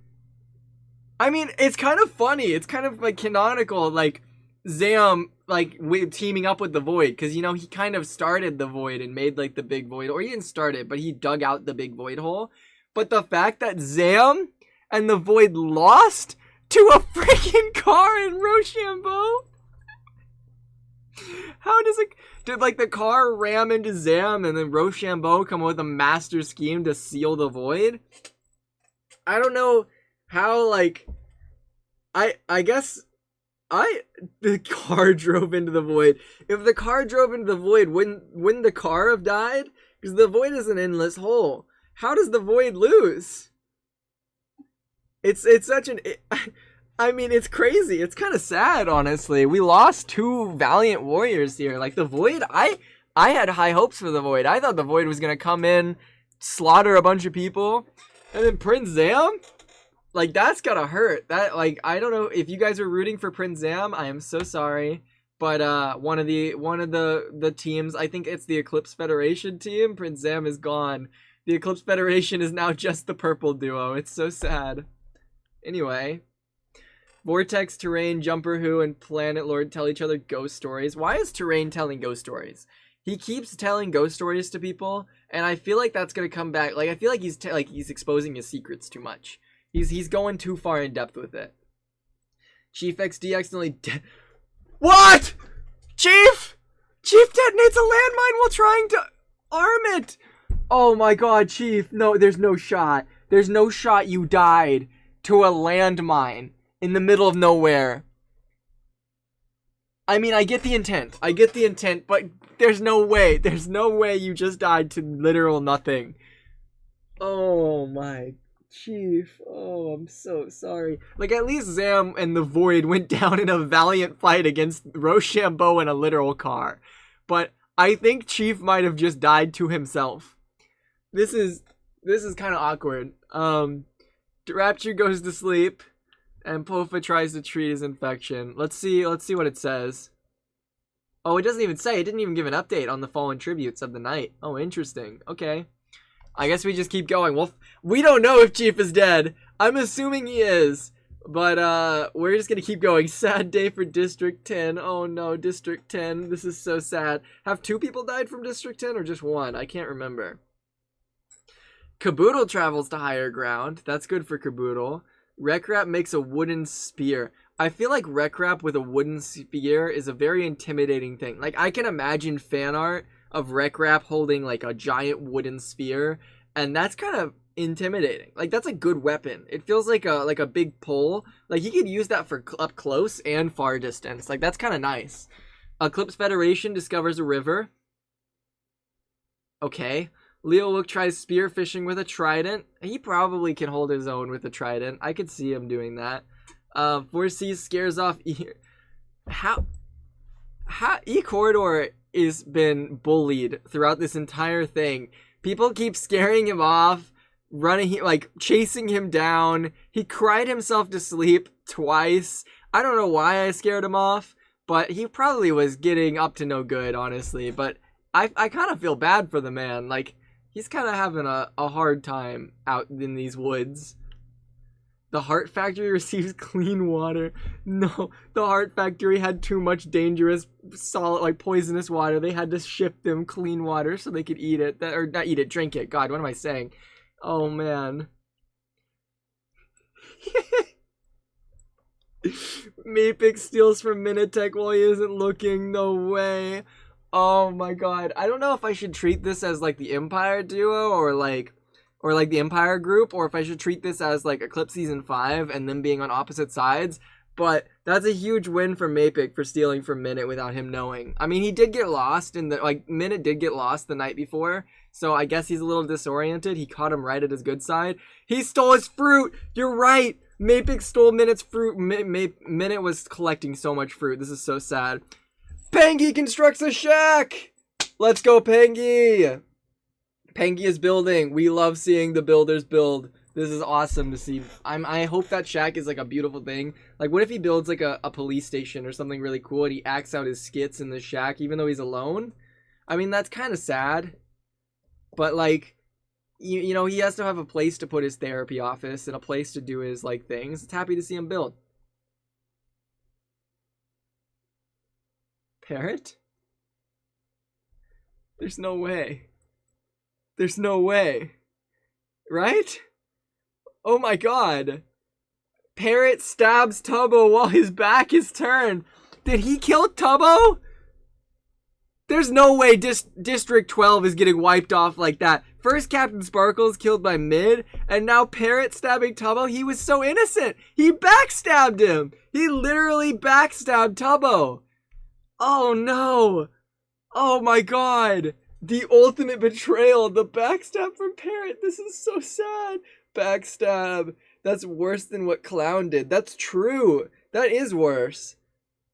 I mean, it's kind of funny. It's kind of like canonical, like Zam like teaming up with the Void, because you know he kind of started the Void and made like the big Void, or he didn't start it, but he dug out the big Void hole. But the fact that Zam and the Void lost to a freaking car in Rochambeau? How does it... Did, like, the car ram into Zam and then Rochambeau come up with a master scheme to seal the Void? I don't know how, like... I guess... The car drove into the Void. If the car drove into the Void, wouldn't the car have died? Because the Void is an endless hole. How does the Void lose? It's such an... I mean, it's crazy. It's kind of sad, honestly. We lost two valiant warriors here. Like, the Void, I had high hopes for the Void. I thought the Void was going to come in, slaughter a bunch of people, and then Prince Zam? Like, that's gotta hurt. That, like, I don't know if you guys are rooting for Prince Zam. I am so sorry. But, one of the teams, I think it's the Eclipse Federation team. Prince Zam is gone. The Eclipse Federation is now just the purple duo. It's so sad. Anyway... Vortex, Terrain, Jumper Who, and Planet Lord tell each other ghost stories. Why is Terrain telling ghost stories? He keeps telling ghost stories to people, and I feel like that's gonna come back. Like, I feel like he's exposing his secrets too much. He's going too far in depth with it. Chief XD accidentally What? Chief detonates a landmine while trying to arm it. Oh my god, Chief. No, there's no shot. There's no shot you died to a landmine in the middle of nowhere. I mean, I get the intent, but there's no way you just died to literal nothing. Oh my, Chief. Oh, I'm so sorry. Like, at least Zam and the Void went down in a valiant fight against Rochambeau in a literal car. But I think Chief might have just died to himself. This is kind of awkward. Rapture goes to sleep. And Pofa tries to treat his infection. Let's see what it says. Oh, it doesn't even say. It didn't even give an update on the fallen tributes of the night. Oh, interesting. Okay. I guess we just keep going. Well, we don't know if Chief is dead. I'm assuming he is. But, we're just gonna keep going. Sad day for District 10. Oh no, District 10. This is so sad. Have two people died from District 10 or just one? I can't remember. Caboodle travels to higher ground. That's good for Caboodle. Rekrap makes a wooden spear. I feel like Rekrap with a wooden spear is a very intimidating thing. Like, I can imagine fan art of Rekrap holding, like, a giant wooden spear, and that's kind of intimidating. Like, that's a good weapon. It feels like a big pole. Like, he could use that for up close and far distance. Like, that's kind of nice. Eclipse Federation discovers a river. Okay. Leo Look tries spear fishing with a trident. He probably can hold his own with a trident. I could see him doing that. 4C scares off How E-Corridor is been bullied throughout this entire thing. People keep scaring him off, chasing him down. He cried himself to sleep twice. I don't know why I scared him off, but he probably was getting up to no good, honestly. But I kind of feel bad for the man. Like, he's kind of having a hard time out in these woods. The Heart Factory receives clean water. No, the Heart Factory had too much dangerous, solid, poisonous water. They had to ship them clean water so they could eat it. Or not eat it, drink it. God, what am I saying? Oh, man. Mapix steals from Minitech while he isn't looking. No way. Oh my god. I don't know if I should treat this as like the Empire duo or like the Empire group, or if I should treat this as like Eclipse Season 5 and them being on opposite sides. But that's a huge win for Mapic for stealing from Minute without him knowing. I mean, he did get lost in the Minute did get lost the night before, so I guess he's a little disoriented. He caught him right at his good side. He stole his fruit. You're right. Mapic stole Minute's fruit. Minute was collecting so much fruit. This is so sad. Pangy constructs a shack! Let's go, Pangy! Pangy is building. We love seeing the builders build. This is awesome to see. I hope that shack is like a beautiful thing. Like, what if he builds like a police station or something really cool and he acts out his skits in the shack even though he's alone? I mean, that's kind of sad. But like, you know, he has to have a place to put his therapy office and a place to do his like things. It's happy to see him build. Parrot? There's no way. There's no way. Right? Oh my god. Parrot stabs Tubbo while his back is turned. Did he kill Tubbo? There's no way District 12 is getting wiped off like that. First Captain Sparkles killed by Mid, and now Parrot stabbing Tubbo. He was so innocent. He backstabbed him. He literally backstabbed Tubbo. Oh no. Oh my god. The ultimate betrayal. The backstab from Parrot. This is so sad. Backstab. That's worse than what Clown did. That's true. That is worse.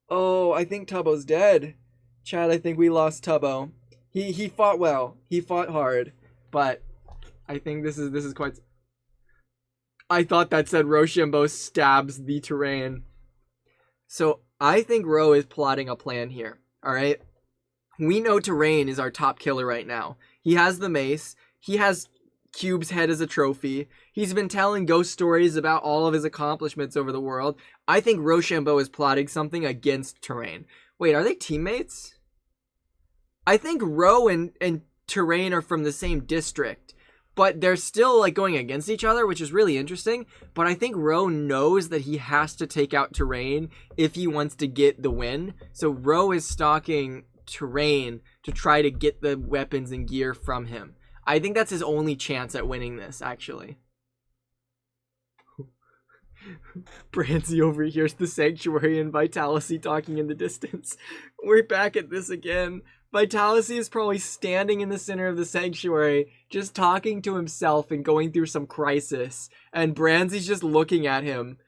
Oh, I think Tubbo's dead. Chad, I think we lost Tubbo. He fought well. He fought hard. But I think this is quite... I thought that said Rochambeau stabs the terrain. So I think Ro is plotting a plan here. Alright? We know Terrain is our top killer right now. He has the mace. He has Cube's head as a trophy. He's been telling ghost stories about all of his accomplishments over the world. I think Rochambeau is plotting something against Terrain. Wait, are they teammates? I think Ro and Terrain are from the same district, but they're still like going against each other, which is really interesting. But I think Ro knows that he has to take out Terrain if he wants to get the win. So Ro is stalking Terrain to try to get the weapons and gear from him. I think that's his only chance at winning this, actually. Branzy overhears the sanctuary and Vitality talking in the distance. We're back at this again. Vitality is probably standing in the center of the sanctuary, just talking to himself and going through some crisis. And Branzy's just looking at him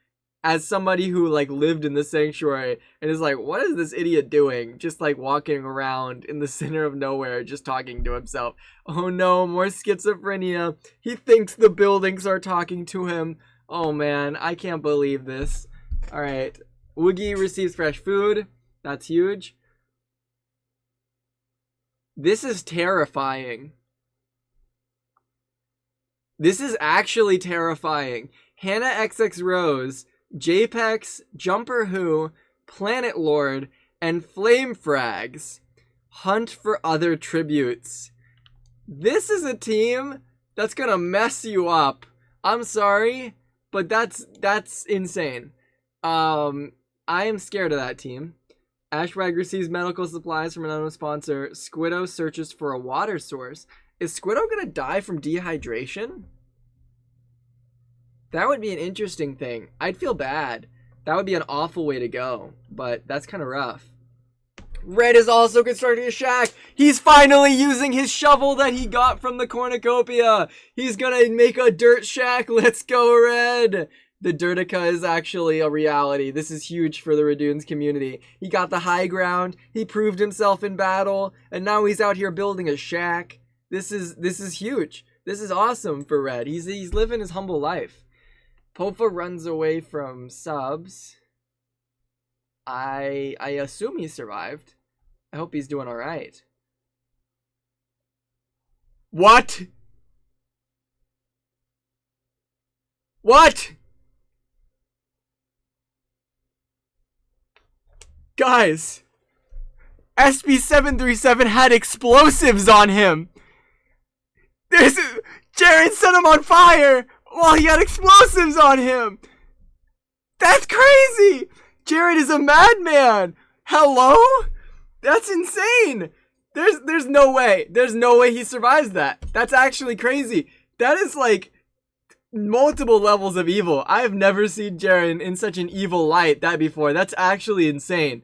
as somebody who like lived in the sanctuary and is like, what is this idiot doing? Just like walking around in the center of nowhere, just talking to himself. Oh no, more schizophrenia. He thinks the buildings are talking to him. Oh man, I can't believe this. Alright, Woogie receives fresh food. That's huge. This is terrifying. This is actually terrifying. Hannah XX Rose, Japex, Jumper Who, Planet Lord, and Flame Frags hunt for other tributes. This is a team that's gonna mess you up. I'm sorry, but that's insane. I am scared of that team. Ashwag receives medical supplies from an unknown sponsor. Squiddo searches for a water source. Is Squiddo gonna die from dehydration? That would be an interesting thing. I'd feel bad. That would be an awful way to go, but that's kind of rough. Red is also constructing a shack. He's finally using his shovel that he got from the cornucopia. He's gonna make a dirt shack. Let's go, Red. The Dirtica is actually a reality. This is huge for the Radoons community. He got the high ground. He proved himself in battle, and now he's out here building a shack. This is huge. This is awesome for Red. He's living his humble life. Pofa runs away from subs. I assume he survived. I hope he's doing alright. What? What? Guys, SB737 had explosives on him. Jared set him on fire while he had explosives on him. That's crazy. Jared is a madman. Hello? That's insane. There's no way. There's no way he survives that. That's actually crazy. That is like multiple levels of evil. I have never seen Jared in such an evil light that before. That's actually insane.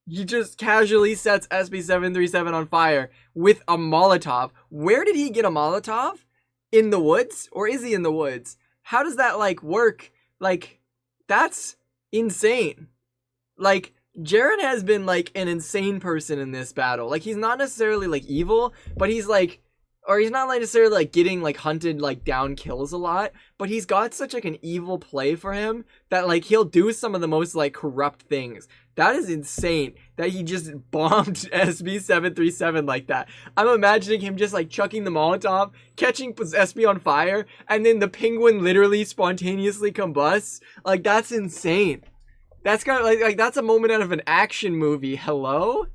He just casually sets SB737 on fire with a Molotov. Where did he get a Molotov? In the woods? Or is he in the woods? How does that like work? Like, that's insane. Like, Jared has been like an insane person in this battle. Like, he's not necessarily like evil, but he's like or he's not like necessarily like getting like hunted like down kills a lot, but he's got such like an evil play for him that like he'll do some of the most like corrupt things. That is insane that he just bombed SB737 like that. I'm imagining him just like chucking the Molotov, catching SB on fire, and then the penguin literally spontaneously combusts. Like, that's insane. That's kind of like that's a moment out of an action movie. Hello?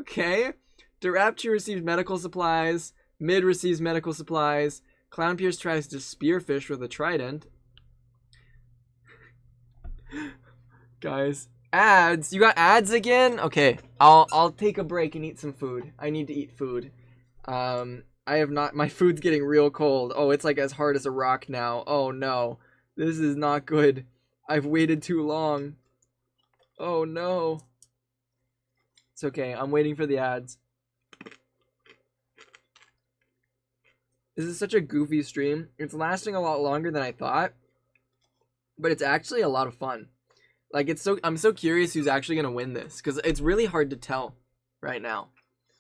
Okay. Dirapture receives medical supplies. Mid receives medical supplies. Clown Pierce tries to spearfish with a trident. Guys. Ads. You got ads again? Okay. I'll take a break and eat some food. I need to eat food. I have not. My food's getting real cold. Oh, it's like as hard as a rock now. Oh no. This is not good. I've waited too long. Oh no. It's okay. I'm waiting for the ads. This is such a goofy stream. It's lasting a lot longer than I thought, but it's actually a lot of fun. Like, I'm so curious who's actually gonna win this, because it's really hard to tell right now.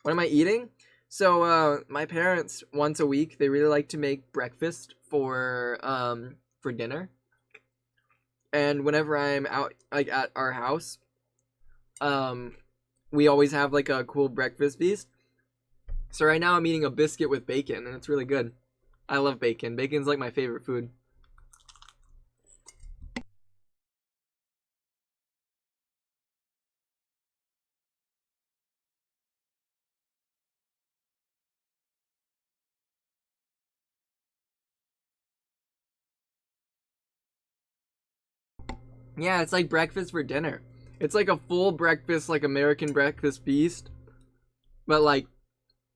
What am I eating? So my parents, once a week, they really like to make breakfast for dinner. And whenever I'm out like at our house, we always have like a cool breakfast feast. So right now I'm eating a biscuit with bacon, and it's really good. I love bacon. Bacon's like my favorite food. Yeah, it's like breakfast for dinner. It's like a full breakfast, like American breakfast feast, but like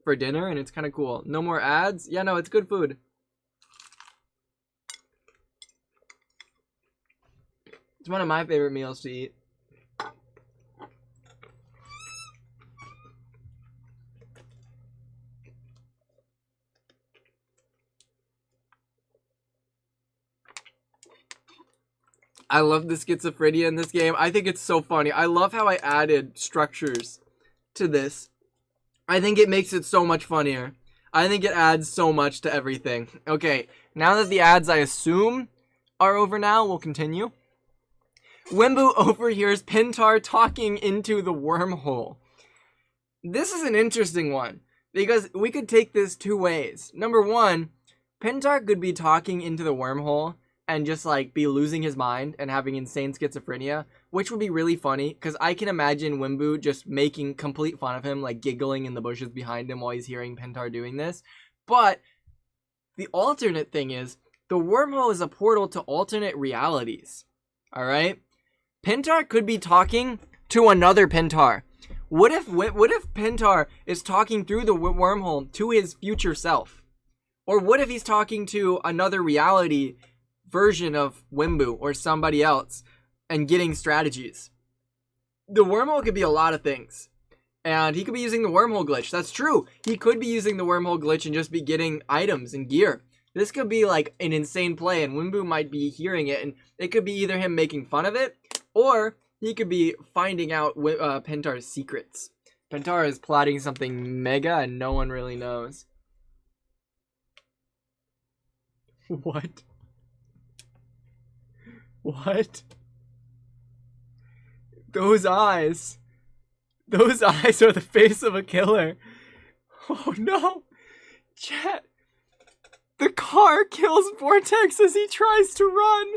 for dinner, and it's kind of cool. No more ads? Yeah, no, it's good food. It's one of my favorite meals to eat. I love the schizophrenia in this game. I think it's so funny. I love how I added structures to this. I think it makes it so much funnier. I think it adds so much to everything. Okay, now that the ads, I assume, are over now, we'll continue. Wimbu overhears Pintar talking into the wormhole. This is an interesting one, because we could take this two ways. Number one, Pintar could be talking into the wormhole and just like be losing his mind and having insane schizophrenia, which would be really funny, because I can imagine Wimbu just making complete fun of him, like giggling in the bushes behind him while he's hearing Pintar doing this. But the alternate thing is, the wormhole is a portal to alternate realities. Alright? Pintar could be talking to another Pintar. What if Pintar is talking through the wormhole to his future self? Or what if he's talking to another reality version of Wimbu or somebody else and getting strategies? The wormhole could be a lot of things. And he could be using the wormhole glitch. That's true. He could be using the wormhole glitch and just be getting items and gear. This could be like an insane play, and Wimbu might be hearing it, and it could be either him making fun of it, or he could be finding out Pintar's secrets. Pintar is plotting something mega and no one really knows. What? What? Those eyes. Those eyes are the face of a killer. Oh no. Chat. The car kills Vortex as he tries to run.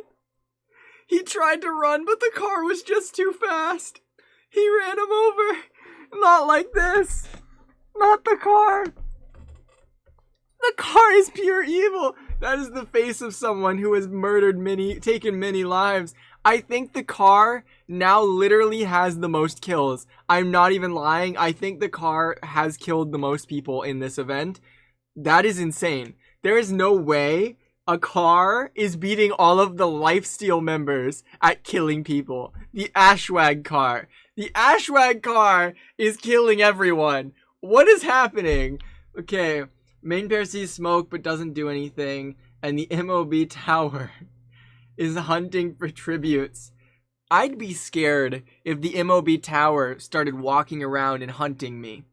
He tried to run, but the car was just too fast. He ran him over. Not like this. Not the car. The car is pure evil. That is the face of someone who has taken many lives. I think the car now literally has the most kills. I'm not even lying. I think the car has killed the most people in this event. That is insane. There is no way a car is beating all of the Lifesteal members at killing people. The Ashwag car. The Ashwag car is killing everyone. What is happening? Okay. Main pair sees smoke but doesn't do anything. And the MOB tower is hunting for tributes. I'd be scared if the MOB tower started walking around and hunting me.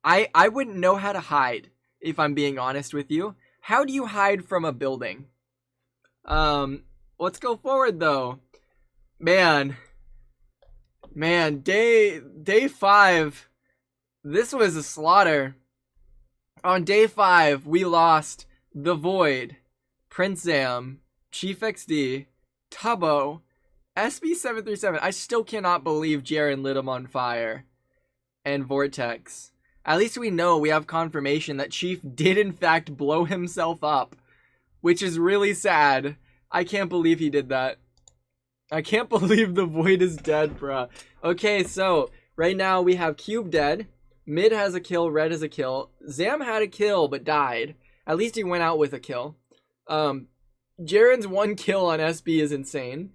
I wouldn't know how to hide if I'm being honest with you. How do you hide from a building? Let's go forward though. Man, day 5, this was a slaughter. On day 5, we lost the Void, Prince Zam, Chief XD, Tubbo, SB737. I still cannot believe Jaren lit him on fire. And Vortex. At least we know, we have confirmation that Chief did in fact blow himself up. Which is really sad. I can't believe he did that. I can't believe the Void is dead, bruh. Okay, so right now we have Cube dead. Mid has a kill, Red has a kill. Zam had a kill but died. At least he went out with a kill. Jaren's 1 kill on SB is insane.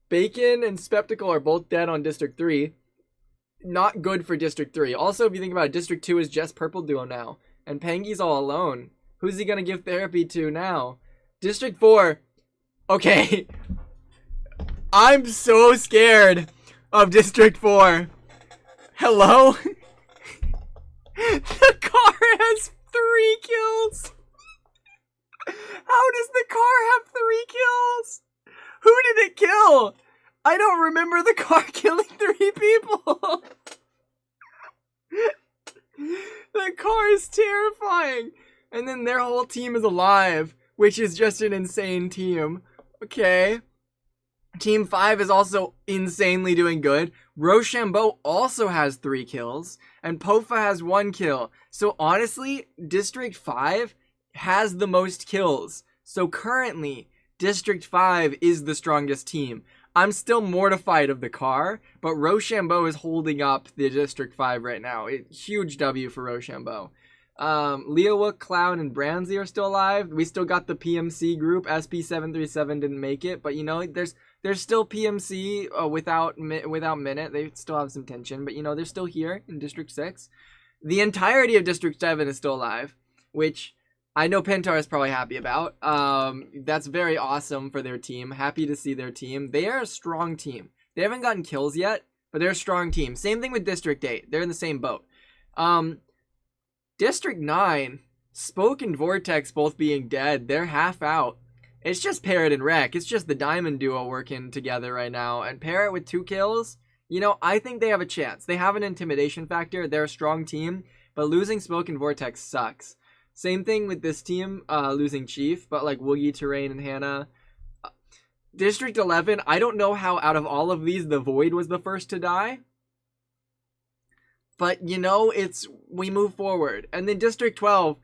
Bacon and Spectacle are both dead on District 3. Not good for District 3. Also, if you think about it, District 2 is just Purple Duo now. And Pangy's all alone. Who's he gonna give therapy to now? District 4. Okay. I'm so scared of District 4. Hello? The car has 3 kills. How does the car have 3 kills? Who did it kill? I don't remember the car killing 3 people. The car is terrifying. And then their whole team is alive, which is just an insane team. Okay. Team 5 is also insanely doing good. Rochambeau also has 3 kills. And Pofa has 1 kill. So honestly, District 5 has the most kills. So currently, District 5 is the strongest team. I'm still mortified of the car, but Rochambeau is holding up the District 5 right now. Huge W for Rochambeau. Leowook, Clown, and Brandsy are still alive. We still got the PMC group. SP737 didn't make it, but you know, there's still PMC without Minute. They still have some tension, but you know, they're still here in District 6. The entirety of District 7 is still alive, which I know Pentar is probably happy about. That's very awesome for their team. Happy to see their team. They are a strong team. They haven't gotten kills yet, but they're a strong team. Same thing with District 8. They're in the same boat. District 9, Spoke and Vortex both being dead. They're half out. It's just Parrot and Wreck. It's just the Diamond duo working together right now. And Parrot with 2 kills, you know, I think they have a chance. They have an intimidation factor. They're a strong team, but losing Spoke and Vortex sucks. Same thing with this team, losing Chief, but like Woogie, Terrain, and Hannah. District 11, I don't know how out of all of these the Void was the first to die. But, you know, we move forward. And then District 12,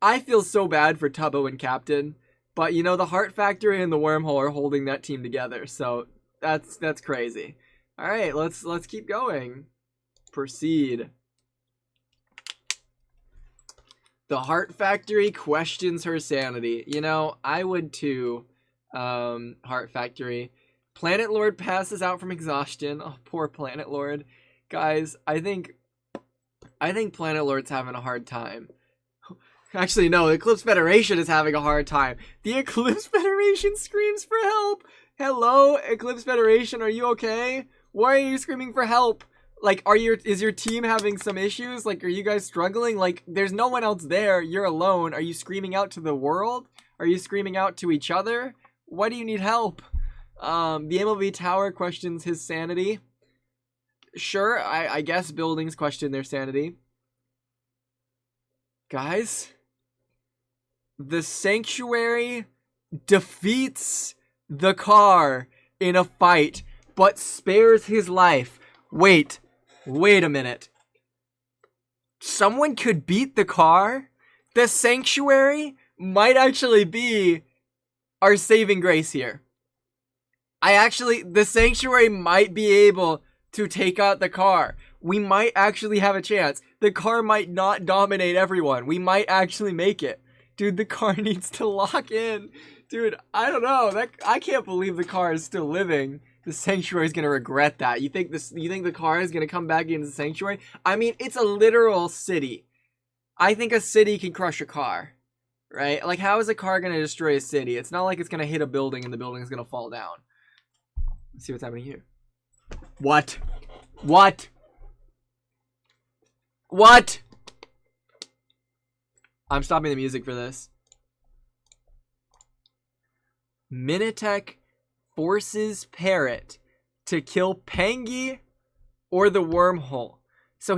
I feel so bad for Tubbo and Captain. But, you know, the Heart Factory and the Wormhole are holding that team together. So, that's crazy. Alright, let's keep going. Proceed. The Heart Factory questions her sanity. You know, I would too, Heart Factory. Planet Lord passes out from exhaustion. Oh, poor Planet Lord. Guys, I think Planet Lord's having a hard time. Actually, no, the Eclipse Federation is having a hard time. The Eclipse Federation screams for help. Hello, Eclipse Federation, are you okay? Why are you screaming for help? Like, is your team having some issues? Like, are you guys struggling? Like, there's no one else there. You're alone. Are you screaming out to the world? Are you screaming out to each other? Why do you need help? The MLB Tower questions his sanity. Sure, I guess buildings question their sanity. Guys, the Sanctuary defeats the car in a fight, but spares his life. Wait a minute. Someone could beat the car? The Sanctuary might actually be our saving grace here. The Sanctuary might be able to take out the car. We might actually have a chance. The car might not dominate everyone. We might actually make it. Dude, the car needs to lock in. Dude, I don't know. I can't believe the car is still living. The Sanctuary is gonna regret that. You think the car is gonna come back into the Sanctuary? I mean, it's a literal city. I think a city can crush a car. Right? Like, how is a car gonna destroy a city? It's not like it's gonna hit a building and the building is gonna fall down. Let's see what's happening here. What? I'm stopping the music for this. Minitek forces Parrot to kill Pengy or the wormhole. So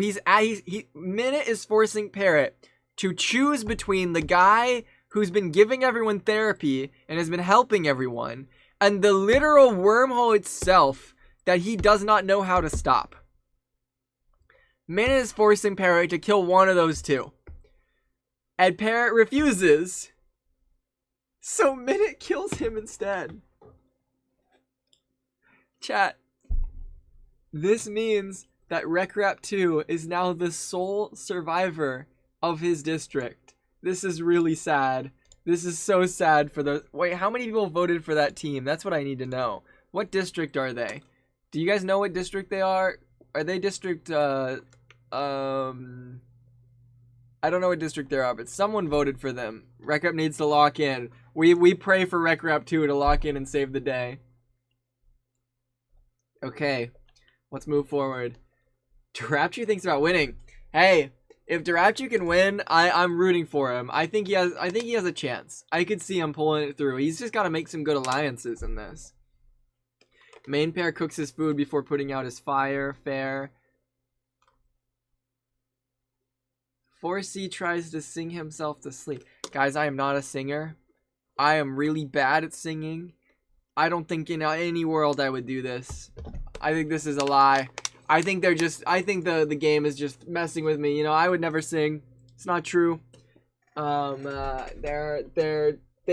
Minute is forcing Parrot to choose between the guy who's been giving everyone therapy and has been helping everyone, and the literal wormhole itself that he does not know how to stop. Minute is forcing Parrot to kill one of those two. And Parrot refuses. So Minute kills him instead. Chat. This means that RecRap 2 is now the sole survivor of his district. This is really sad. This is so sad for the... Wait, how many people voted for that team? That's what I need to know. What district are they? Do you guys know what district they are? Are they district, I don't know what district they are, but someone voted for them. RecRap needs to lock in. We pray for RecRap 2 to lock in and save the day. Okay, let's move forward. Darapchu thinks about winning. Hey, if Darapchu can win, I'm rooting for him. I think he has a chance. I could see him pulling it through. He's just got to make some good alliances in this. Main pair cooks his food before putting out his fire. Fair. 4C tries to sing himself to sleep. Guys, I am not a singer. I am really bad at singing. I don't think in any world I would do this. I think this is a lie. I think the game is just messing with me. You know, I would never sing. It's not true. They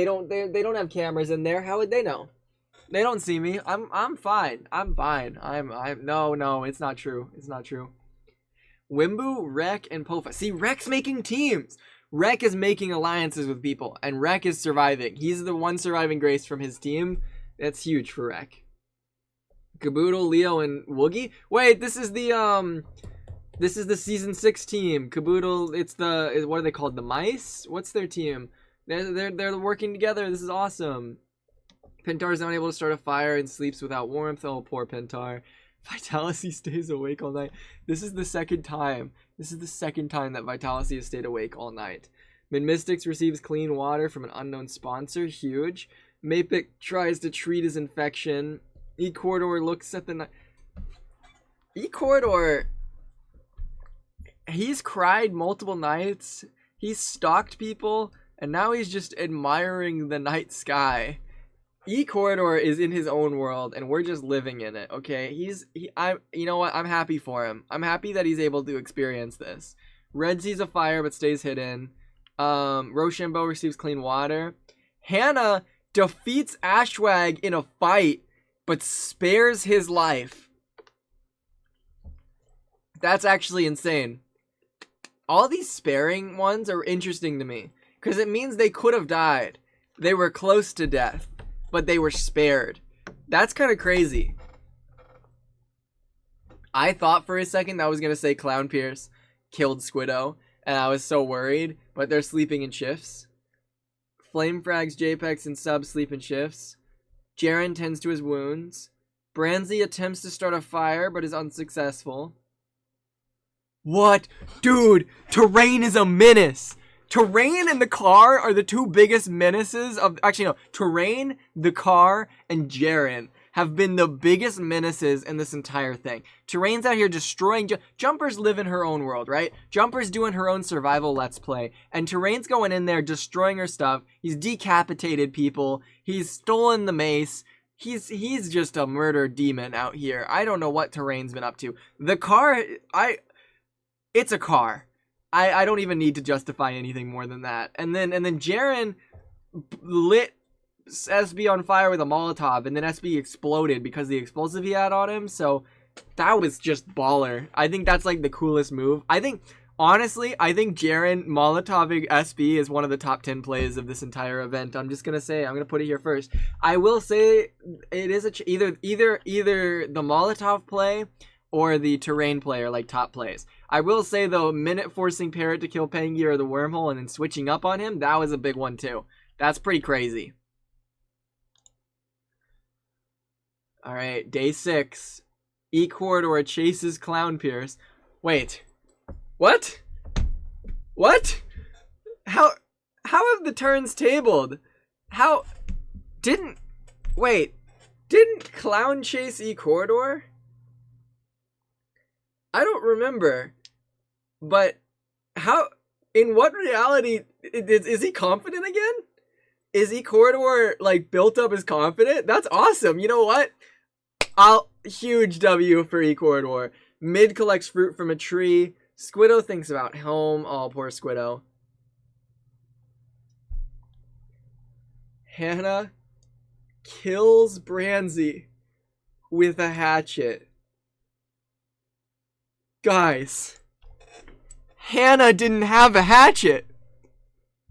don't have cameras in there. How would they know? They don't see me. I'm fine. I'm fine. No, it's not true. It's not true. Wimbu, Rek, and Pofa. See, Rek's making teams. Rek is making alliances with people, and Rek is surviving. He's the one surviving grace from his team. That's huge for Rek. Caboodle, Leo, and Woogie. Wait, this is the season 6 team. Caboodle, what are they called? The Mice? What's their team? They're working together. This is awesome. Pentar's unable to start a fire and sleeps without warmth. Oh, poor Pentar. Vitality stays awake all night. This is the second time. This is the second time that Vitality has stayed awake all night. Mystics receives clean water from an unknown sponsor. Huge. Mapik tries to treat his infection. E-Corridor looks at the night. E-Corridor, he's cried multiple nights. He's stalked people. And now he's just admiring the night sky. E-Corridor is in his own world, and we're just living in it, okay? You know what? I'm happy for him. I'm happy that he's able to experience this. Red sees a fire, but stays hidden. Rochambeau receives clean water. Hannah defeats Ashwag in a fight, but spares his life. That's actually insane. All these sparing ones are interesting to me, because it means they could have died. They were close to death, but they were spared. That's kind of crazy. I thought for a second that I was going to say Clown Pierce killed Squiddo, and I was so worried, but they're sleeping in shifts. Flame Frags, JPEX, and Sub sleep in shifts. Jaren tends to his wounds. Branzy attempts to start a fire, but is unsuccessful. What? Dude, Terrain is a menace! Terrain and the car are the two biggest menaces of... Actually, no. Terrain, the car, and Jaren have been the biggest menaces in this entire thing. Terrain's out here destroying... Jumper's living her own world, right? Jumper's doing her own survival let's play. And Terrain's going in there destroying her stuff. He's decapitated people. He's stolen the mace. He's just a murder demon out here. I don't know what Terrain's been up to. The car... It's a car. I don't even need to justify anything more than that. And then Jaren lit SB on fire with a Molotov, and then SB exploded because of the explosive he had on him. So that was just baller. I think that's like the coolest move. Honestly, I think Jaren Molotoving SB is one of the top 10 plays of this entire event. I'm just gonna put it here first. I will say it is either the Molotov play or the Terrain play are like top plays. I will say though, Minute forcing Parrot to kill Pengy or the wormhole and then switching up on him, that was a big one too. That's pretty crazy. Alright, day 6. E-Corridor chases Clown Pierce. Wait. What? What? How have the turns tabled? How didn't Clown chase E-Corridor? I don't remember. But how, in what reality, is he confident again? Is E-Corridor, like, built up as confident? That's awesome. You know what? Huge W for E-Corridor. Mid collects fruit from a tree. Squiddo thinks about home. Oh, poor Squiddo. Hannah kills Branzy with a hatchet. Guys, Hannah didn't have a hatchet.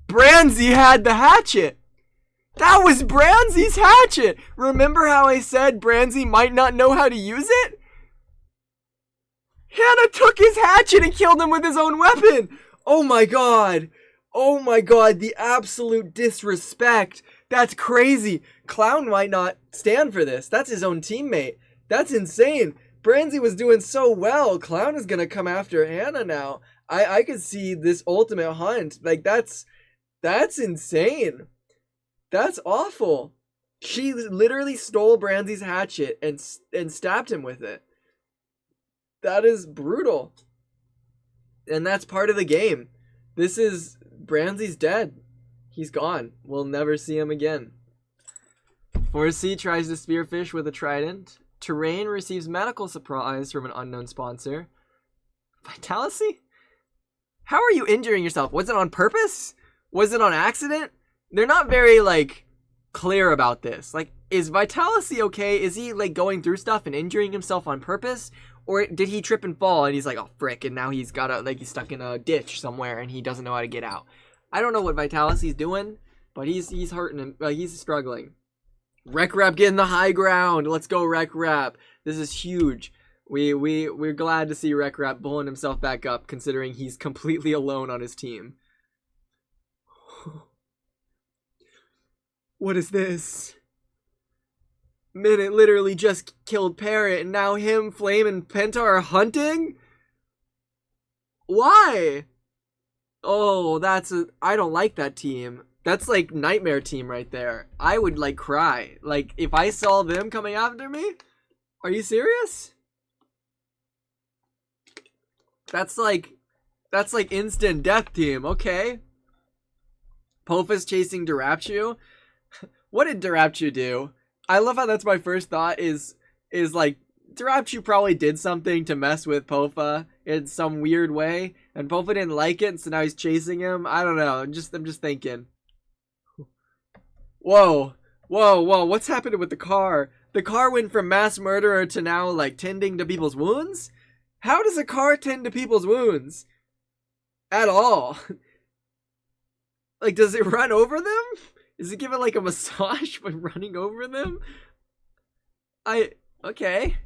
Branzy had the hatchet. That was Branzy's hatchet. Remember how I said Branzy might not know how to use it? Hannah took his hatchet and killed him with his own weapon. Oh my god. Oh my god, the absolute disrespect. That's crazy. Clown might not stand for this. That's his own teammate. That's insane. Branzy was doing so well. Clown is gonna come after Hannah now. I could see this ultimate hunt. Like, that's insane. That's awful. She literally stole Branzy's hatchet and stabbed him with it. That is brutal. And that's part of the game. Branzy's dead. He's gone. We'll never see him again. 4C tries to spearfish with a trident. Terrain receives medical supplies from an unknown sponsor. Vitality? How are you injuring yourself? Was it on purpose? Was it on accident? They're not very, like, clear about this. Like, is Vitality okay? Is he, like, going through stuff and injuring himself on purpose? Or did he trip and fall and he's like, oh, frick, and now he's he's stuck in a ditch somewhere and he doesn't know how to get out. I don't know what Vitality's doing, but he's hurting him. He's struggling. Rec Rap getting the high ground. Let's go, Rec Rap. This is huge. We're glad to see Rec Rap pulling himself back up, considering he's completely alone on his team. What is this? Minute literally just killed Parrot, and now him, Flame, and Penta are hunting? Why? Oh, I don't like that team. That's like Nightmare team right there. I would like cry. Like, if I saw them coming after me? Are you serious? That's like instant death team, okay. Pofa's chasing Durapchu. What did Durapchu do? I love how that's my first thought is like, Durapchu probably did something to mess with Pofa in some weird way, and Pofa didn't like it, so now he's chasing him. I don't know. I'm just thinking. Whoa, what's happening with the car? The car went from mass murderer to now, like, tending to people's wounds? How does a car tend to people's wounds? At all. Like, does it run over them? Is it giving, like, a massage by running over them? Okay.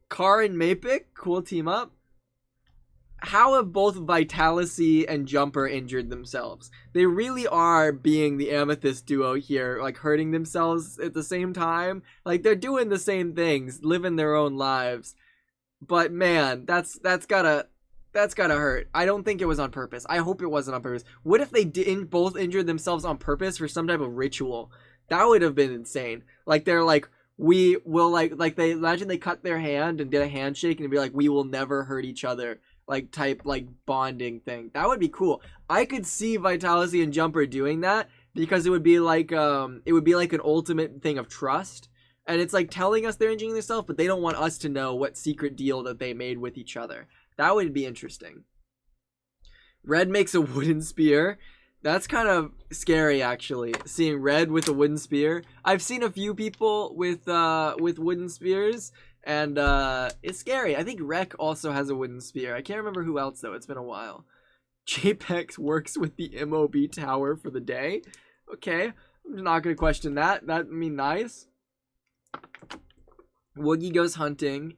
Car and Mapik, cool team up. How have both Vitality and Jumper injured themselves? They really are being the Amethyst duo here, like hurting themselves at the same time. Like, they're doing the same things, living their own lives. But man, that's gotta hurt. I don't think it was on purpose. I hope it wasn't on purpose. What if they didn't both injure themselves on purpose for some type of ritual? That would have been insane. Like, they're like, we will, like they imagine they cut their hand and did a handshake and be like, we will never hurt each other. Like, type, like, bonding thing. That would be cool. I could see Vitality and Jumper doing that because it would be like an ultimate thing of trust. And it's like telling us they're injuring themselves, but they don't want us to know what secret deal that they made with each other. That would be interesting. Red makes a wooden spear. That's kind of scary, actually. Seeing Red with a wooden spear. I've seen a few people with wooden spears. And it's scary. I think Rek also has a wooden spear. I can't remember who else, though. It's been a while. JPEX works with the MOB tower for the day. Okay. I'm not going to question that. That'd be nice. Woogie goes hunting.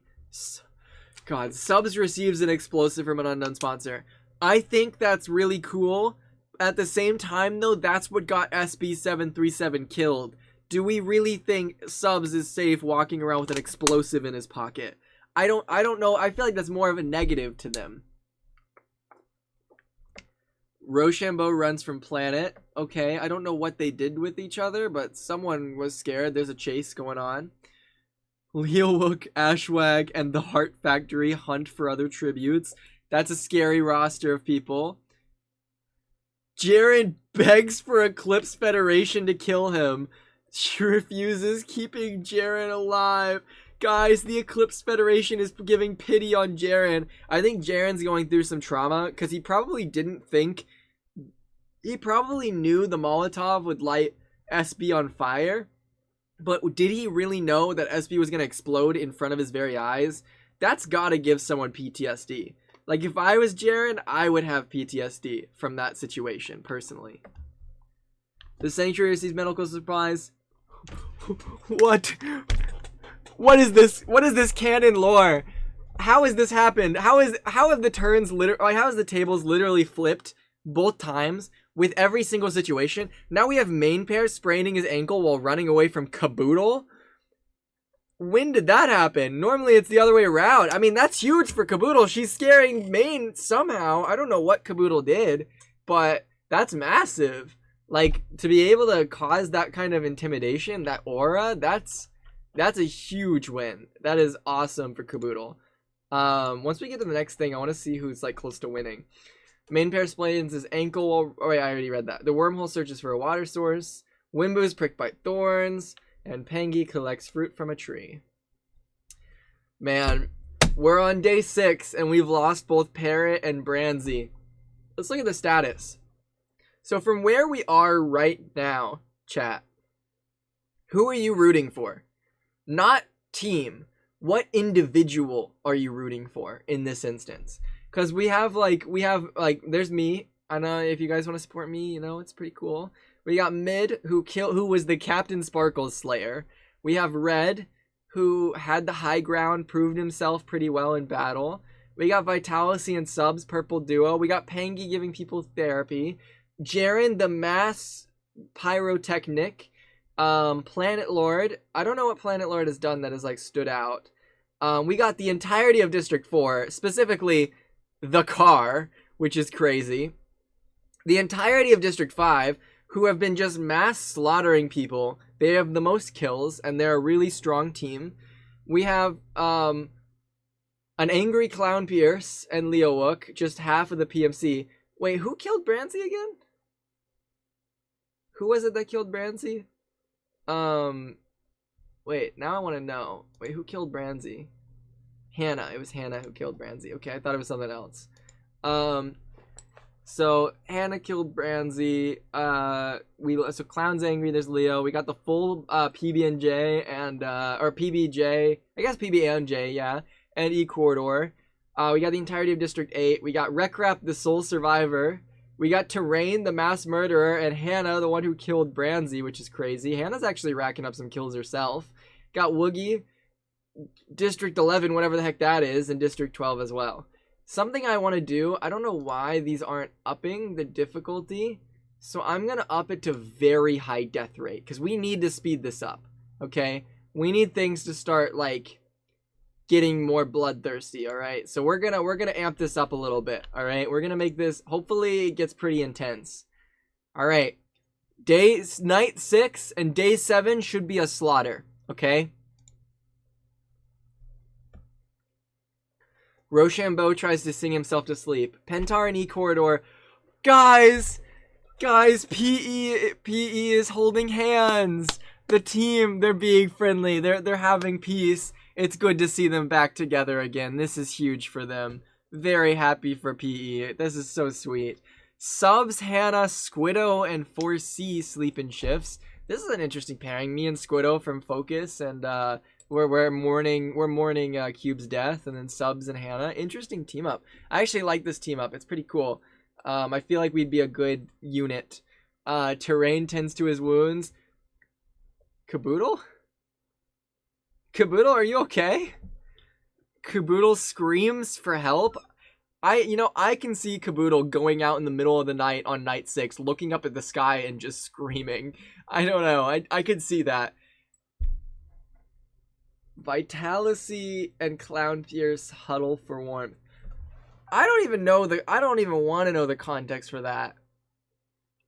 God, Subs receives an explosive from an unknown sponsor. I think that's really cool. At the same time, though, that's what got SB737 killed. Do we really think Subs is safe walking around with an explosive in his pocket? I don't know. I feel like that's more of a negative to them. Rochambeau runs from planet. Okay, I don't know what they did with each other, but someone was scared. There's a chase going on. Leowook, Ashwag, and the Heart Factory hunt for other tributes. That's a scary roster of people. Jaren begs for Eclipse Federation to kill him. She refuses, keeping Jaren alive. Guys, the Eclipse Federation is giving pity on Jaren. I think Jaren's going through some trauma because he probably didn't think... He probably knew the Molotov would light SB on fire. But did he really know that SB was going to explode in front of his very eyes? That's got to give someone PTSD. Like, if I was Jaren, I would have PTSD from that situation, personally. The Sanctuary receives medical supplies. What? What is this? What is this canon lore? How has this happened? How have the turns literally? How has the tables literally flipped both times with every single situation? Now we have main pair spraining his ankle while running away from Caboodle. When did that happen? Normally it's the other way around. I mean, that's huge for Caboodle. She's scaring main somehow. I don't know what Caboodle did, but that's massive. Like, to be able to cause that kind of intimidation, that aura, that's a huge win. That is awesome for Caboodle. Once we get to the next thing, I want to see who's like close to winning. Main pair splains his ankle while... Oh wait, I already read that. The wormhole searches for a water source. Wimbu is pricked by thorns. And Pangy collects fruit from a tree. Man, we're on day 6 and we've lost both Parrot and Branzy. Let's look at the status. So from where we are right now, chat, who are you rooting for? Not team. What individual are you rooting for in this instance? Because we have there's me. I know if you guys want to support me, you know, it's pretty cool. We got Mid, who was the Captain Sparkles Slayer. We have Red, who had the high ground, proved himself pretty well in battle. We got Vitality and Subs, Purple Duo. We got Pangy giving people therapy. Jaren, the Mass Pyrotechnic. Planet Lord. I don't know what Planet Lord has done that has like stood out. We got the entirety of District 4, specifically the car, which is crazy. The entirety of District 5, who have been just mass slaughtering people. They have the most kills, and they're a really strong team. We have an angry Clown Pierce and Leowook, just half of the PMC. Wait, who killed Brancy again? Who was it that killed Brancy? Wait, now I want to know. Wait, who killed Brancy? Hannah. It was Hannah who killed Brancy. Okay, I thought it was something else. So Hannah killed Branzy. So Clown's angry. There's Leo. We got the full PB and J and or PBJ. I guess PB and J, yeah. And E Corridor. We got the entirety of District 8. We got Rekrap, the sole survivor. We got Terrain, the mass murderer, and Hannah, the one who killed Branzy, which is crazy. Hannah's actually racking up some kills herself. Got Woogie, District 11, whatever the heck that is, and District 12 as well. Something I want to do, I don't know why these aren't upping the difficulty, so I'm going to up it to very high death rate, because we need to speed this up, okay? We need things to start, like, getting more bloodthirsty, alright? So we're gonna amp this up a little bit, alright? We're gonna make this, hopefully it gets pretty intense. Alright, night 6 and day 7 should be a slaughter, okay? Rochambeau tries to sing himself to sleep. Pentar and E Corridor. Guys, PE is holding hands. The team, they're being friendly. They're having peace. It's good to see them back together again. This is huge for them. Very happy for PE. This is so sweet. Subs, Hannah, Squiddo, and 4C sleep in shifts. This is an interesting pairing. Me and Squiddo from Focus, and we're mourning Cube's death, and then Subs and Hannah. Interesting team up. I actually like this team up. It's pretty cool. I feel like we'd be a good unit. Terrain tends to his wounds. Caboodle? Caboodle, are you okay? Caboodle screams for help. I can see Caboodle going out in the middle of the night on night 6, looking up at the sky and just screaming. I don't know. I could see that. Vitality and Clown Pierce huddle for warmth. I don't even want to know the context for that.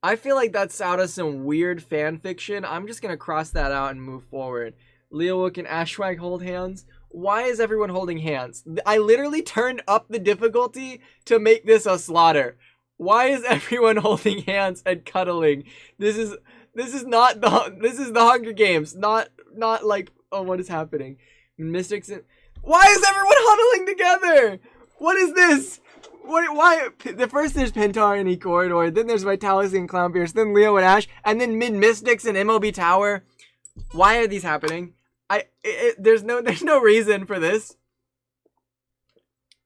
I feel like that's out of some weird fan fiction. I'm just gonna cross that out and move forward. Leowook and Ashwag hold hands. Why is everyone holding hands? I literally turned up the difficulty to make this a slaughter. Why is everyone holding hands and cuddling? This is the Hunger Games, not like, oh, what is happening? Mystics and why is everyone huddling together? What is this? Why? The first there's Pentar and E-Corridor, then there's Vitalis and Clownfierce, then Leo and Ash, and then Mid-Mystics and MLB Tower. Why are these happening? There's no reason for this.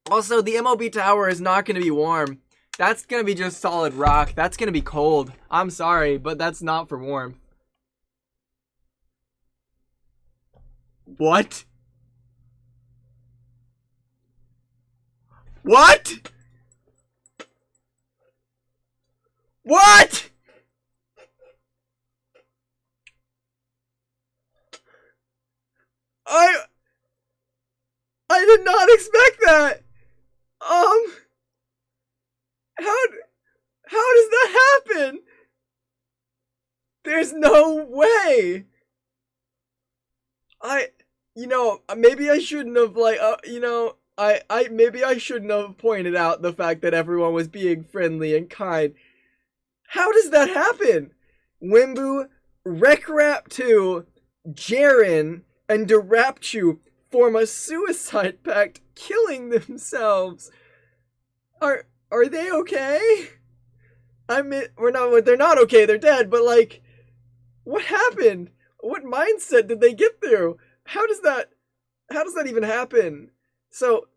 Also, the MLB Tower is not going to be warm. That's going to be just solid rock. That's going to be cold. I'm sorry, but that's not for warmth. What? What? What? I did not expect that. How does that happen? There's no way. Maybe I shouldn't have maybe I shouldn't have pointed out the fact that everyone was being friendly and kind. How does that happen? Wimbu, Rekrap2, Jaren, and Derapchu form a suicide pact, killing themselves. Are they okay? I mean, they're not okay, they're dead, but like, what happened? What mindset did they get through? How does that even happen? So,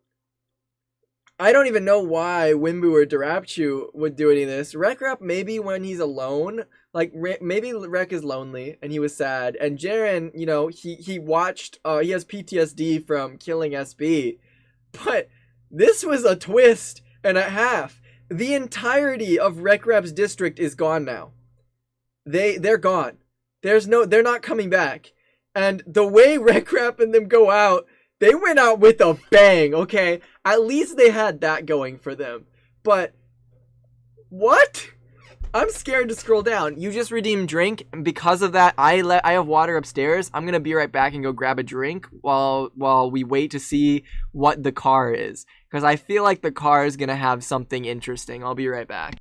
I don't even know why Wimbu or Derapchu would do any of this. Rekrap, maybe when he's alone, like, maybe Rek is lonely and he was sad. And Jaren, he watched, he has PTSD from killing SB. But this was a twist and a half. The entirety of Rekrap's district is gone now. They're gone. They're not coming back. And the way Rekrap and them go out, they went out with a bang, okay? At least they had that going for them. But, what? I'm scared to scroll down. You just redeemed drink, and because of that, I have water upstairs. I'm gonna be right back and go grab a drink while we wait to see what the car is. Because I feel like the car is gonna have something interesting. I'll be right back.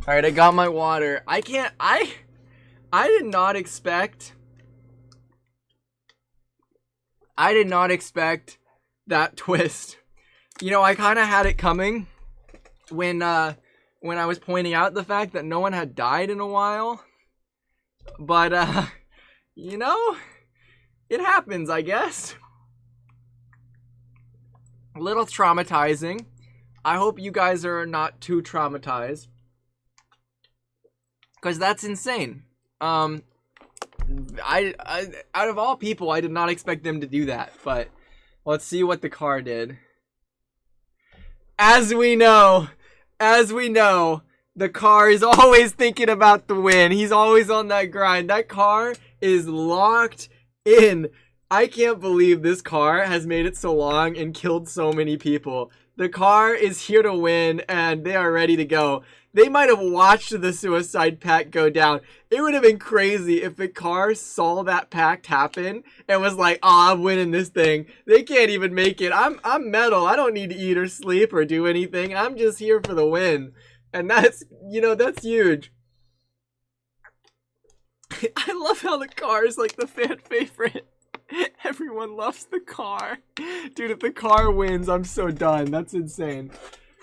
Alright, I got my water. I did not expect that twist. I kind of had it coming when I was pointing out the fact that no one had died in a while. But, it happens, I guess. A little traumatizing. I hope you guys are not too traumatized. Because that's insane. Out of all people, I did not expect them to do that. But let's see what the car did. As we know, the car is always thinking about the win. He's always on that grind. That car is locked in. I can't believe this car has made it so long and killed so many people. The car is here to win, and they are ready to go. They might have watched the suicide pact go down. It would have been crazy if the car saw that pact happen and was like, "Oh, I'm winning this thing. They can't even make it. I'm metal. I don't need to eat or sleep or do anything. I'm just here for the win." And that's, that's huge. I love how the car is like the fan favorite. Everyone loves the car. Dude, if the car wins, I'm so done. That's insane.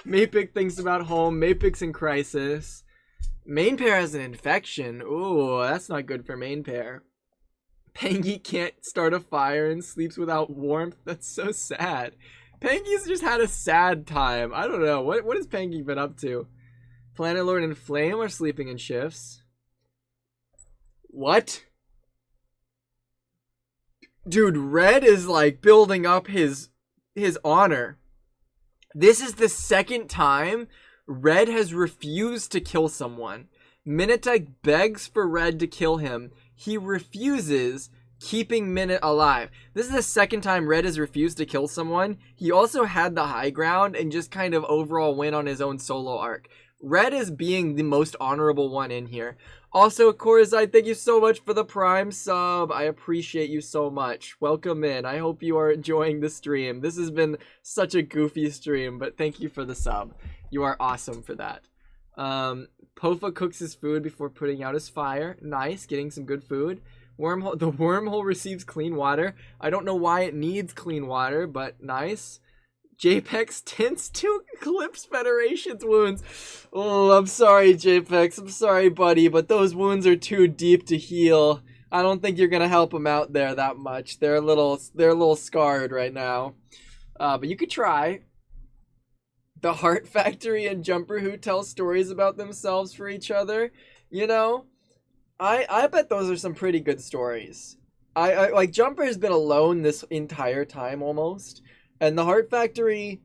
Mapik thinks about home. Mapik's in crisis. Main pair has an infection. Ooh, that's not good for main pair. Pangy can't start a fire and sleeps without warmth. That's so sad. Pangy's just had a sad time. I don't know. What has Pangy been up to? Planet Lord and Flame are sleeping in shifts. What? Dude, Red is like building up his honor. This is the second time Red has refused to kill someone. Minotaur begs for Red to kill him. He refuses, keeping Minute alive. This is the second time Red has refused to kill someone. He also had the high ground and just kind of overall went on his own solo arc. Red is being the most honorable one in here. Also, Korazai, thank you so much for the Prime sub. I appreciate you so much. Welcome in. I hope you are enjoying the stream. This has been such a goofy stream, but thank you for the sub. You are awesome for that. Pofa cooks his food before putting out his fire. Nice, getting some good food. The wormhole receives clean water. I don't know why it needs clean water, but nice. JPEX tends to eclipse Federation's wounds. Oh, I'm sorry, JPEX. I'm sorry, buddy, but those wounds are too deep to heal. I don't think you're gonna help them out there that much. They're a little scarred right now. But you could try. The Heart Factory and Jumper who tell stories about themselves for each other. I bet those are some pretty good stories. I like Jumper has been alone this entire time almost. And the Heart Factory,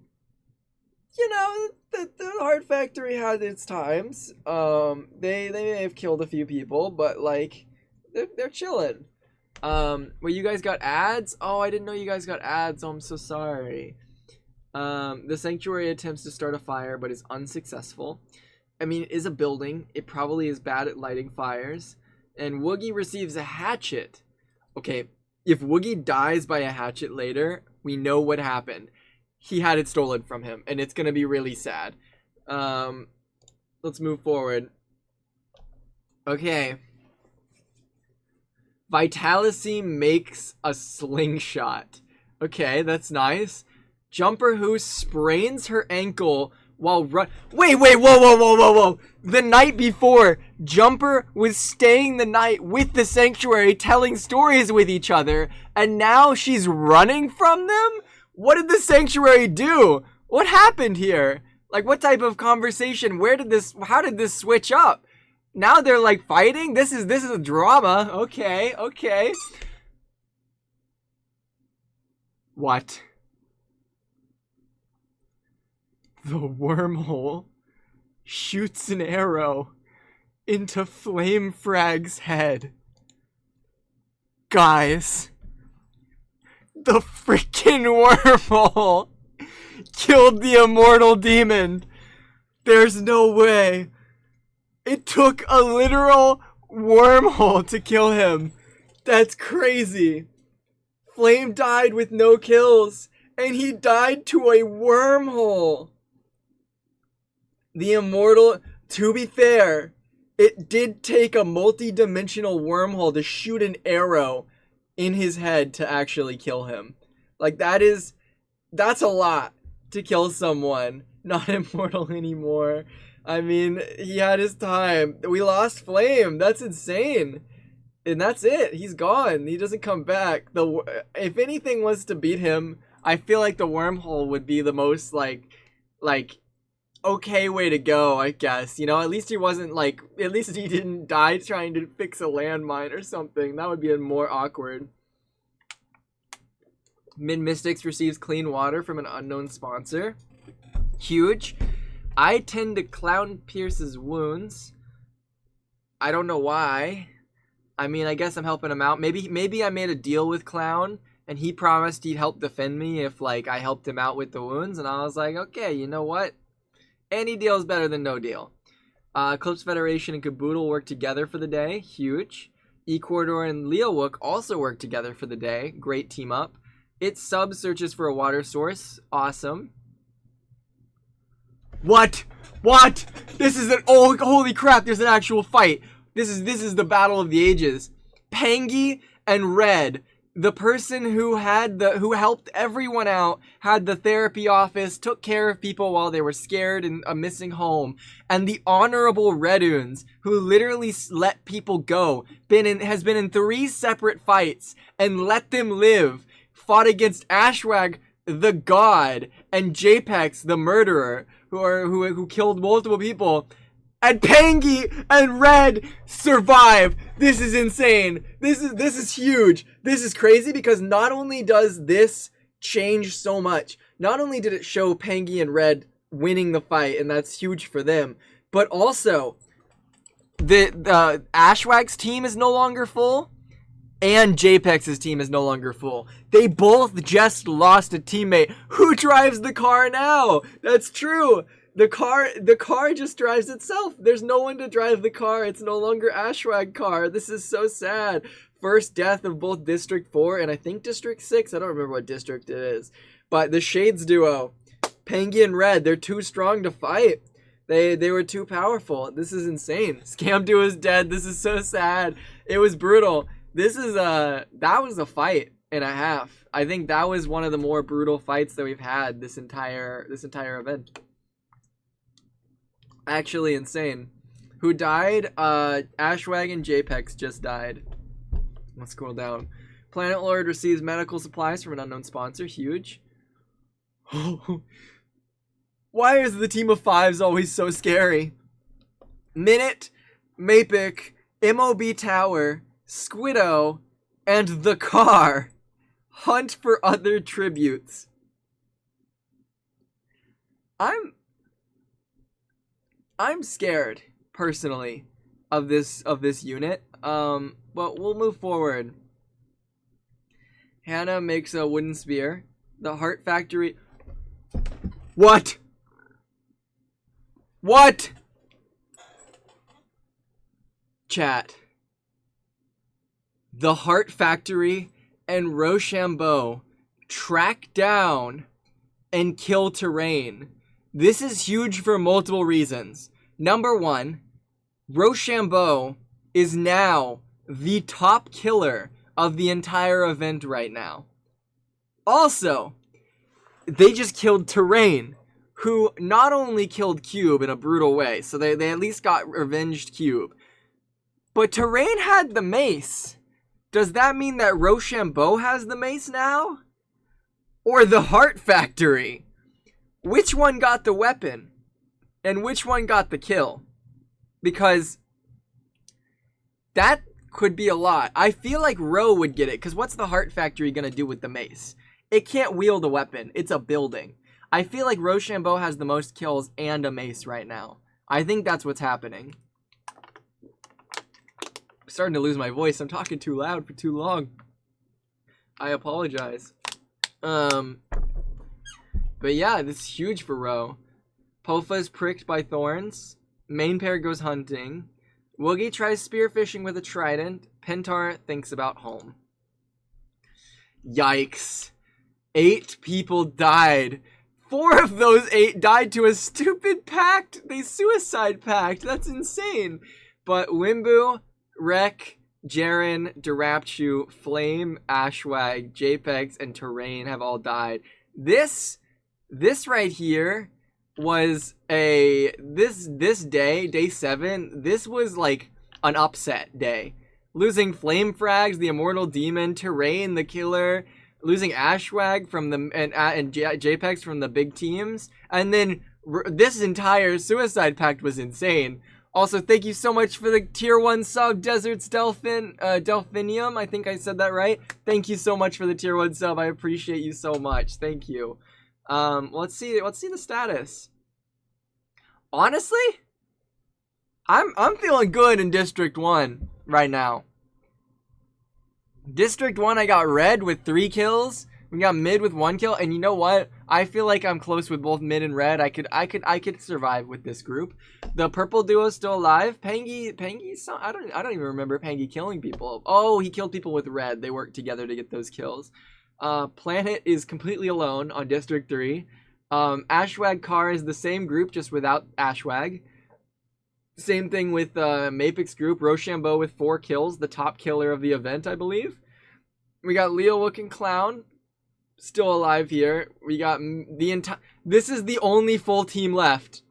the Heart Factory had its times. They may have killed a few people, but like they're chilling. Well, you guys got ads? Oh, I didn't know you guys got ads. Oh, I'm so sorry. The Sanctuary attempts to start a fire, but is unsuccessful. I mean, it is a building. It probably is bad at lighting fires. And Woogie receives a hatchet. Okay, if Woogie dies by a hatchet later, we know what happened. He had it stolen from him, and it's gonna be really sad. Let's move forward. Okay. Vitality makes a slingshot. Okay, that's nice. Jumper who sprains her ankle while Wait, whoa. The night before, Jumper was staying the night with the Sanctuary, telling stories with each other, and now she's running from them? What did the Sanctuary do? What happened here? Like, what type of conversation? How did this switch up? Now they're like fighting? This is a drama. Okay. What? The wormhole shoots an arrow into Flame Frag's head. Guys, the freaking wormhole killed the immortal demon. There's no way. It took a literal wormhole to kill him. That's crazy. Flame died with no kills, and he died to a wormhole. The immortal, to be fair, it did take a multi-dimensional wormhole to shoot an arrow in his head to actually kill him. Like, that's a lot to kill someone not immortal anymore. I mean, he had his time. We lost Flame. That's insane. And that's it. He's gone. He doesn't come back. If anything was to beat him, I feel like the wormhole would be the most like okay way to go, I guess. At least he wasn't at least he didn't die trying to fix a landmine or something. That would be more awkward. Min Mystics receives clean water from an unknown sponsor. Huge. I tend to Clown Pierce's wounds. I don't know why. I mean, I guess I'm helping him out. Maybe I made a deal with Clown and he promised he'd help defend me if, like, I helped him out with the wounds, and I was like, okay, you know what? Any deal is better than no deal. Eclipse Federation and Caboodle work together for the day. Huge. Ecuador and Leowook also work together for the day. Great team up. Its sub searches for a water source. Awesome. What? What? This is an... Oh, holy crap, there's an actual fight. This is the battle of the ages. Pangy and Red, the person who helped everyone out, had the therapy office, took care of people while they were scared and missing home, and the honorable Redunes, who literally let people go, has been in 3 separate fights and let them live, fought against Ashwag the God and Japex the murderer, who killed multiple people. And Pangy and Red survive. This is insane. This is huge. This is crazy because not only does this change so much, not only did it show Pangy and Red winning the fight, and that's huge for them, but also the Ashwag's team is no longer full, and Japex's team is no longer full. They both just lost a teammate. Who drives the car now? That's true. The car just drives itself. There's no one to drive the car. It's no longer Ashwag car. This is so sad. First death of both District 4 and I think District 6. I don't remember what district it is. But the Shades duo, Pangy and Red, they're too strong to fight. They were too powerful. This is insane. Scam duo is dead. This is so sad. It was brutal. That was a fight and a half. I think that was one of the more brutal fights that we've had this entire event. Actually insane. Who died? Ashwag and Japex just died. Let's scroll down. Planet Lord receives medical supplies from an unknown sponsor. Huge. Why is the team of 5s always so scary? Minute, Mapic, MOB Tower, Squiddo, and the car hunt for other tributes. I'm scared, personally, of this unit. But we'll move forward. Hannah makes a wooden spear. The Heart Factory... What? What? Chat. The Heart Factory and Rochambeau track down and kill Terrain. This is huge for multiple reasons. Number 1, Rochambeau is now the top killer of the entire event right now. Also, they just killed Terrain, who not only killed Cube in a brutal way, so they at least got revenged Cube, but Terrain had the mace. Does that mean that Rochambeau has the mace now? Or the Heart Factory? Which one got the weapon? And which one got the kill? Because that could be a lot. I feel like Ro would get it, because what's the Heart Factory gonna do with the mace? It can't wield a weapon. It's a building. I feel like Rochambeau has the most kills and a mace right now. I think that's what's happening. I'm starting to lose my voice. I'm talking too loud for too long. I apologize. But yeah, this is huge for Ro. Pofa is pricked by thorns. Main pair goes hunting. Woogie tries spearfishing with a trident. Pentar thinks about home. Yikes. 8 people died. 4 of those 8 died to a stupid pact. They suicide pact. That's insane. But Wimbu, Rek, Jaren, Durapchu, Flame, Ashwag, Japex, and Terrain have all died. This right here was this day, day 7, this was like an upset day. Losing Flame Frags, the Immortal Demon, Terrain, the Killer, losing Ashwag from the and Japex from the big teams, and then this entire suicide pact was insane. Also, thank you so much for the tier 1 sub, Deserts Delphinium. I think I said that right. Thank you so much for the tier 1 sub. I appreciate you so much. Thank you. Let's see the status. Honestly, I'm feeling good in District 1 right now. District 1, I got red with 3 kills. We got mid with 1 kill, and you know what? I feel like I'm close with both mid and red. I could survive with this group. The purple duo is still alive. Pangy, I don't even remember Pangy killing people. Oh, he killed people with red. They worked together to get those kills. Planet is completely alone on District 3. Ashwag Car is the same group, just without Ashwag. Same thing with Mapix group. Rochambeau with 4 kills, the top killer of the event, I believe. We got Leo looking clown still alive here. We got the entire. This is the only full team left.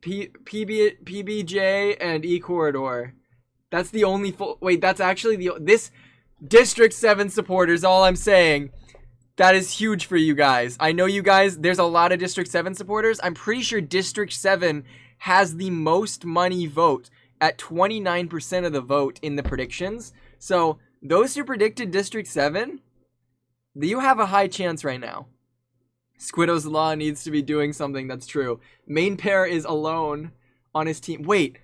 PBJ and E Corridor. That's the only full. Wait, that's actually this District 7 supporters. All I'm saying. That is huge for you guys. I know you guys. There's a lot of District 7 supporters. I'm pretty sure District 7 has the most money vote at 29% of the vote in the predictions. So those who predicted District 7, you have a high chance right now. Squidow's Law needs to be doing something that's true. Main pair is alone on his team. Wait,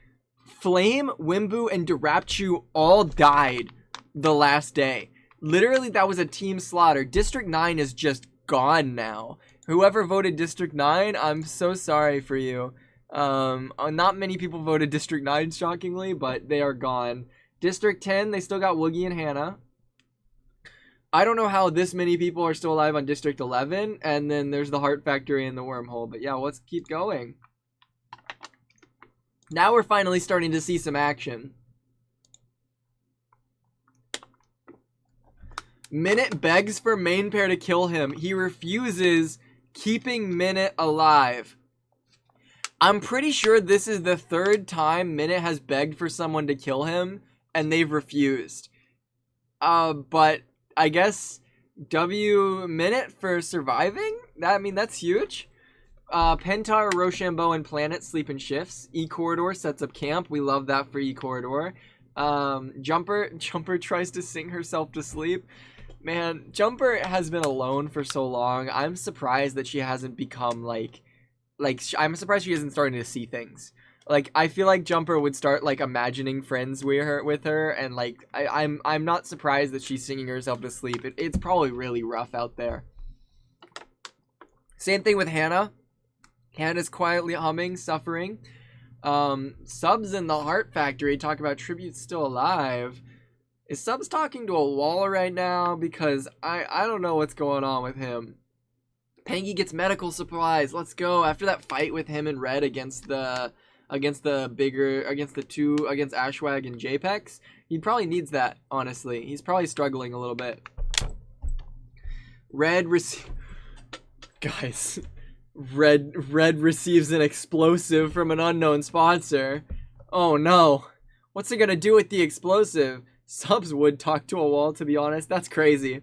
Flame, Wimbu, and Durapchu all died the last day. Literally, that was a team slaughter. District 9 is just gone now. Whoever voted District 9, I'm so sorry for you. Not many people voted District 9, shockingly, but they are gone. District 10, they still got Woogie and Hannah. I don't know how this many people are still alive on District 11, and then there's the Heart Factory and the Wormhole. But yeah, let's keep going. Now we're finally starting to see some action. Minute begs for main pair to kill him. He refuses, keeping Minute alive. I'm pretty sure this is the 3rd time Minute has begged for someone to kill him, and they've refused. But I guess W Minute for surviving? I mean, that's huge. Pentar, Rochambeau, and Planet sleep in shifts. E Corridor sets up camp. We love that for E Corridor. Jumper tries to sing herself to sleep. Man, Jumper has been alone for so long. I'm surprised that she hasn't become I'm surprised she isn't starting to see things. Like, I feel like Jumper would start like imagining friends with her, and like I'm not surprised that she's singing herself to sleep. It's probably really rough out there. Same thing with Hannah. Hannah's quietly humming, suffering. Subs in the Heart Factory talk about Tribute's still alive. Is Subs talking to a wall right now? Because I don't know what's going on with him. Pangy gets medical supplies. Let's go. After that fight with him and Red against Ashwag and JPEX, he probably needs that, honestly. He's probably struggling a little bit. Red receives an explosive from an unknown sponsor. Oh no. What's it gonna do with the explosive? Subs would talk to a wall, to be honest. That's crazy.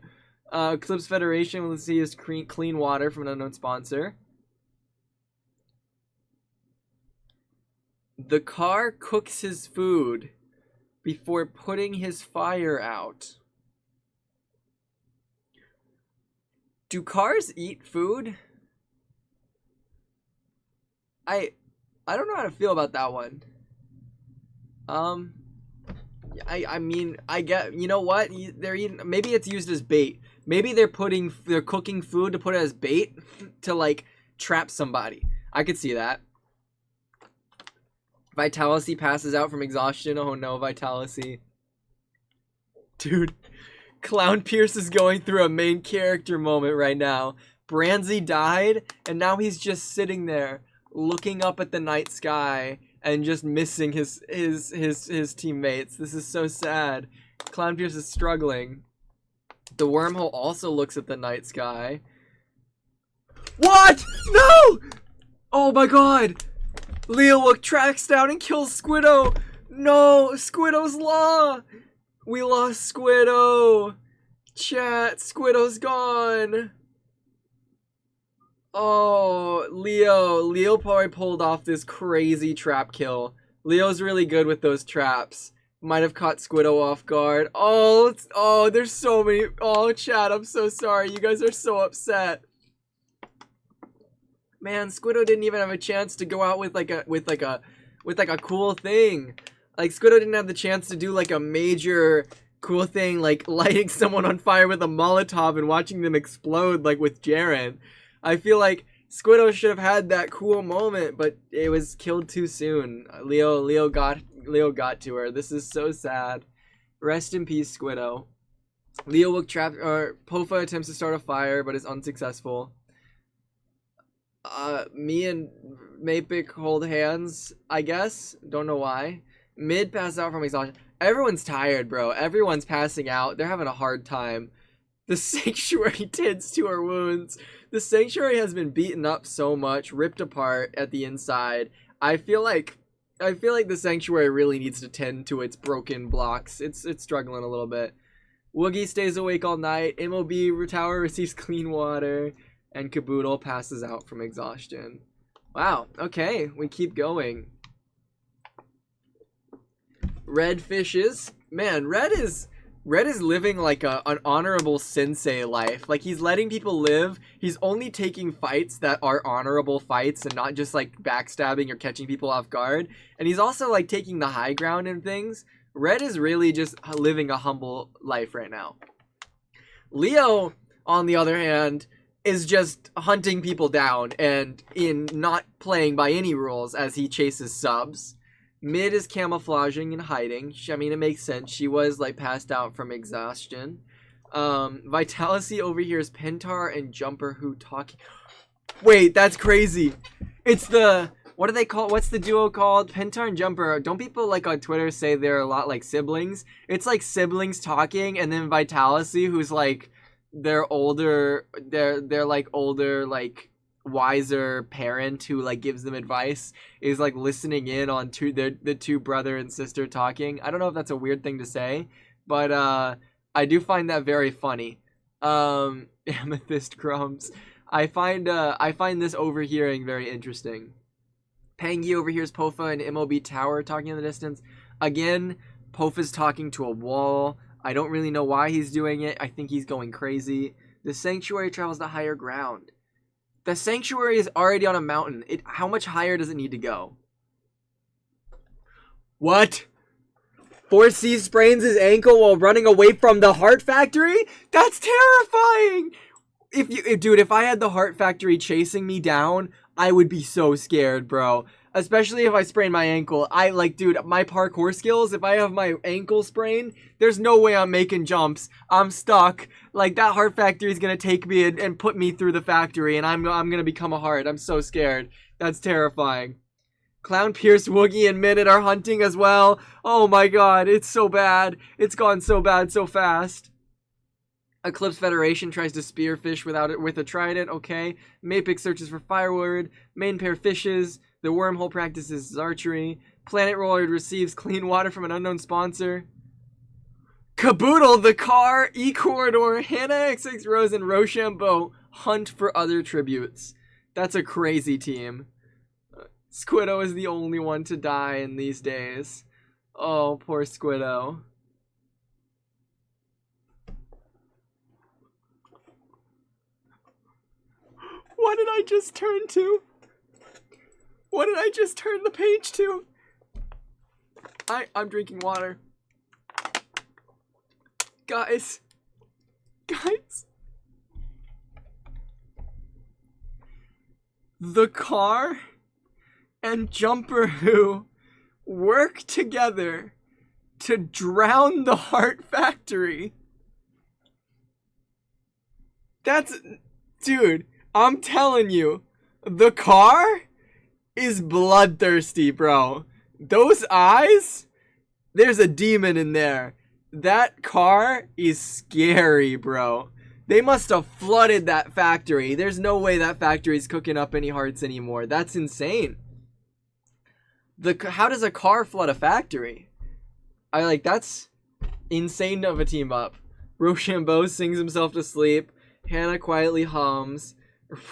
Clips Federation will see his clean water from an unknown sponsor. The car cooks his food before putting his fire out. Do cars eat food? I don't know how to feel about that one. I mean, I get, you know what? They're eating, maybe it's used as bait. Maybe they're cooking food to put it as bait to like trap somebody. I could see that. Vitalicy passes out from exhaustion. Oh no, Vitalicy. Dude, Clown Pierce is going through a main character moment right now. Branzy died, and now he's just sitting there looking up at the night sky and just missing his teammates. This is so sad. Clown Pierce is struggling. The Wormhole also looks at the night sky. What? No! Oh my god! Leo tracks down and kills Squiddo! No! Squiddo's Law! We lost Squiddo! Chat, Squiddo's gone! Oh, Leo probably pulled off this crazy trap kill. Leo's really good with those traps. Might have caught Squiddo off guard. Oh, there's so many. Oh, chat, I'm so sorry. You guys are so upset. Man, Squiddo didn't even have a chance to go out with like a cool thing. Like, Squiddo didn't have the chance to do like a major cool thing, like lighting someone on fire with a Molotov and watching them explode, like with Jaren. I feel like Squiddo should have had that cool moment, but it was killed too soon. Leo got to her. This is so sad. Rest in peace, Squiddo. Leo will trap, or Pofa attempts to start a fire, but is unsuccessful. Me and Mapic hold hands, I guess. Don't know why. Mid passes out from exhaustion. Everyone's tired, bro. Everyone's passing out. They're having a hard time. The Sanctuary tends to her wounds. The Sanctuary has been beaten up so much, ripped apart at the inside. I feel like the Sanctuary really needs to tend to its broken blocks. It's struggling a little bit. Woogie stays awake all night. MOB Tower receives clean water. And Caboodle passes out from exhaustion. Wow, okay, we keep going. Red fishes. Man, Red is living like an honorable sensei life. Like, he's letting people live. He's only taking fights that are honorable fights and not just like backstabbing or catching people off guard. And he's also like taking the high ground in things. Red is really just living a humble life right now. Leo, on the other hand, is just hunting people down and in not playing by any rules as he chases subs. Mid is camouflaging and hiding. I mean, it makes sense. She was like passed out from exhaustion. Vitality overhears Pentar and Jumper who talking. Wait, that's crazy. It's the, what do they call, what's the duo called? Pentar and Jumper. Don't people like on Twitter say they're a lot like siblings? It's like siblings talking, and then Vitality, who's like they're older, they're like older, like wiser parent who like gives them advice, is like listening in on the two brother and sister talking. I don't know if that's a weird thing to say, but I do find that very funny. Amethyst crumbs. I find this overhearing very interesting. Pangy overhears Pofa and MOB Tower talking in the distance. Again, Pofa's talking to a wall. I don't really know why he's doing it. I think he's going crazy. The Sanctuary travels to higher ground. The Sanctuary is already on a mountain. How much higher does it need to go? What? 4C sprains his ankle while running away from the Heart Factory? That's terrifying! If I had the Heart Factory chasing me down, I would be so scared, bro. Especially if I sprain my ankle. Dude, my parkour skills, if I have my ankle sprained, there's no way I'm making jumps. I'm stuck. Like, that Heart Factory is gonna take me and put me through the factory, and I'm gonna become a heart. I'm so scared. That's terrifying. Clown, Pierce, Woogie, and Minute are hunting as well. Oh my god, it's so bad. It's gone so bad so fast. Eclipse Federation tries to spearfish with a trident. Okay. Mapic searches for firewood. Main pair fishes. The wormhole practices archery. Planet Roller receives clean water from an unknown sponsor. Caboodle, the car, E-Corridor, Hannah XX Rose, and Rochambeau hunt for other tributes. That's a crazy team. Squiddo is the only one to die in these days. Oh, poor Squiddo. What did I just turn to? What did I just turn the page to? I'm drinking water. Guys. The car and Jumper who work together to drown the Heart Factory. Dude, I'm telling you, the car is bloodthirsty, bro. Those eyes, there's a demon in there. That car is scary, bro. They must have flooded that factory. There's no way that factory's cooking up any hearts anymore. That's insane. How does a car flood a factory? That's insane of a team up. Rochambeau sings himself to sleep. Hannah quietly hums.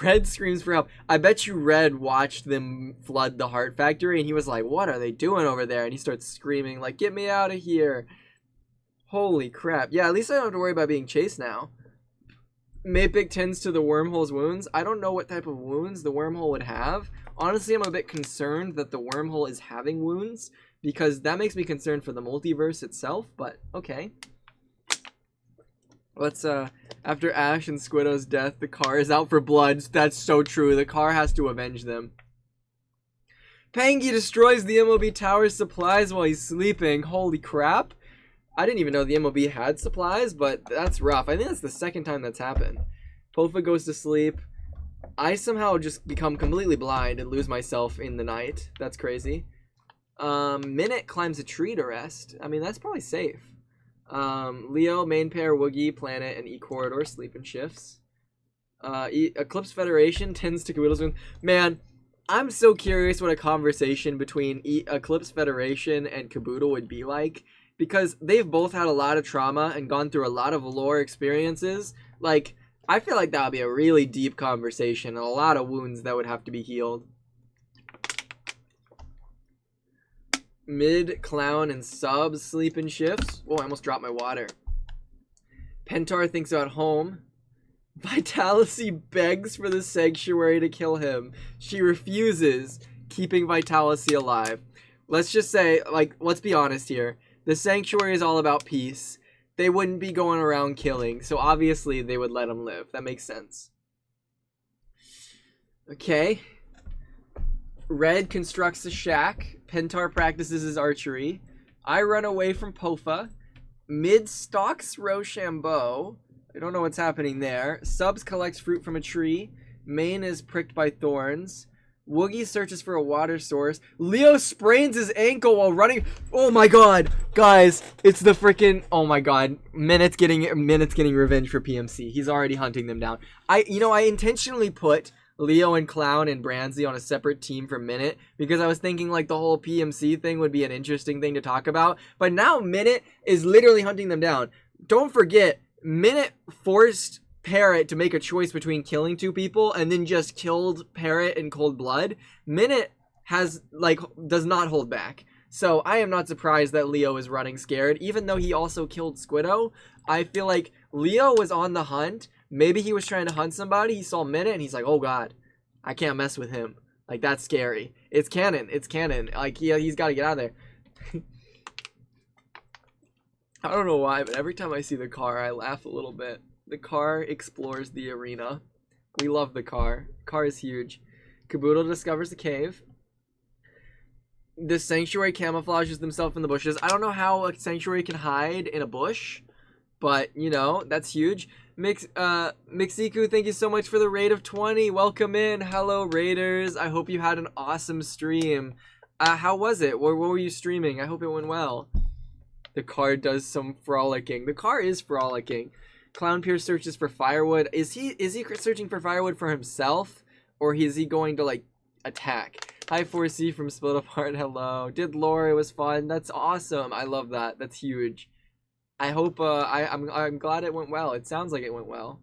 Red screams for help. I bet you Red watched them flood the Heart Factory and he was like, what are they doing over there? And he starts screaming like, get me out of here. Holy crap. Yeah, at least I don't have to worry about being chased now. Mapic tends to the wormhole's wounds. I don't know what type of wounds the wormhole would have. Honestly, I'm a bit concerned that the wormhole is having wounds because that makes me concerned for the multiverse itself, but okay. Let's, after Ash and Squidow's death, the car is out for blood. That's so true. The car has to avenge them. Pangy destroys the MOB tower's supplies while he's sleeping. Holy crap. I didn't even know the MOB had supplies, but that's rough. I think that's the second time that's happened. Pofa goes to sleep. I somehow just become completely blind and lose myself in the night. That's crazy. Minute climbs a tree to rest. I mean, that's probably safe. Leo, main pair, Woogie, Planet, and E-Corridor sleep in shifts. Eclipse Federation tends to Caboodle's win. Man, I'm so curious what a conversation between Eclipse Federation and Caboodle would be like, because they've both had a lot of trauma and gone through a lot of lore experiences. Like, I feel like that would be a really deep conversation and a lot of wounds that would have to be healed. Mid, Clown, and Subs sleep in shifts. Oh, I almost dropped my water. Pentar thinks about home. Vitality begs for the Sanctuary to kill him. She refuses, keeping Vitality alive. Let's just say, like, let's be honest here. The Sanctuary is all about peace. They wouldn't be going around killing, so obviously they would let him live. That makes sense. Okay. Red constructs a shack. Pentar practices his archery. I run away from Pofa. Mid stalks Rochambeau. I don't know what's happening there. Subs collects fruit from a tree. Main is pricked by thorns. Woogie searches for a water source. Leo sprains his ankle while running. Oh my god, guys, it's the freaking. Oh my god, Minute's getting revenge for PMC. He's already hunting them down. I intentionally put Leo and Clown and Branzy on a separate team for Minute because I was thinking like the whole PMC thing would be an interesting thing to talk about. But now Minute is literally hunting them down. Don't forget, Minute forced Parrot to make a choice between killing two people and then just killed Parrot in cold blood. Minute does not hold back. So I am not surprised that Leo is running scared, even though he also killed Squiddo. I feel like Leo was on the hunt. Maybe he was trying to hunt somebody. He saw Minute and he's like, oh god, I can't mess with him. Like, that's scary. It's canon. It's canon. Like, he's got to get out of there. I don't know why, but every time I see the car, I laugh a little bit. The car explores the arena. We love the car. Car is huge. Caboodle discovers the cave. The Sanctuary camouflages themselves in the bushes. I don't know how a Sanctuary can hide in a bush, but, you know, that's huge. Mixiku, thank you so much for the raid of 20. Welcome in. Hello, Raiders. I hope you had an awesome stream. How was it? What were you streaming? I hope it went well. The car does some frolicking. The car is frolicking. Clown Pierce searches for firewood. Is he searching for firewood for himself, or is he going to like attack? Hi 4C from Split Apart. Hello. Did lore. It was fun. That's awesome. I love that. That's huge. I hope I'm glad it went well. It sounds like it went well.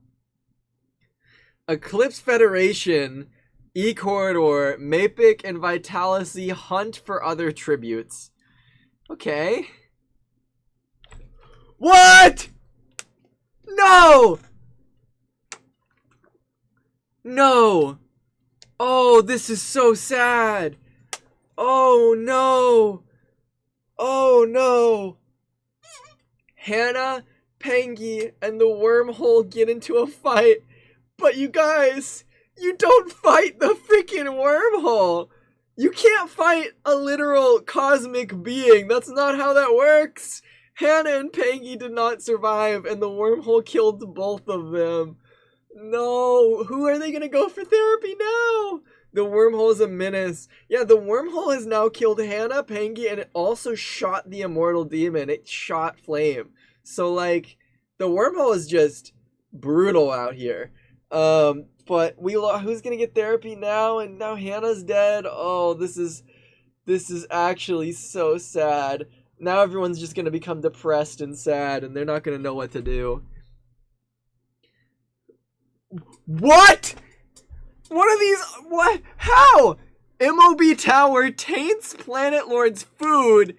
Eclipse Federation, E-Corridor, Mapic, and Vitality hunt for other tributes. Okay. What? No! No! Oh, this is so sad. Oh no! Oh no! Hannah, Pangy, and the wormhole get into a fight. But you guys, you don't fight the freaking wormhole. You can't fight a literal cosmic being. That's not how that works. Hannah and Pangy did not survive, and the wormhole killed both of them. No, who are they gonna go for therapy now? The wormhole is a menace. Yeah, the wormhole has now killed Hannah, Pangy, and it also shot the immortal demon. It shot Flame. So, like, the wormhole is just brutal out here. But who's gonna get therapy now? And now Hannah's dead. Oh, this is actually so sad. Now everyone's just gonna become depressed and sad, and they're not gonna know what to do. What? What are these? What? How? MOB Tower taints Planet Lord's food,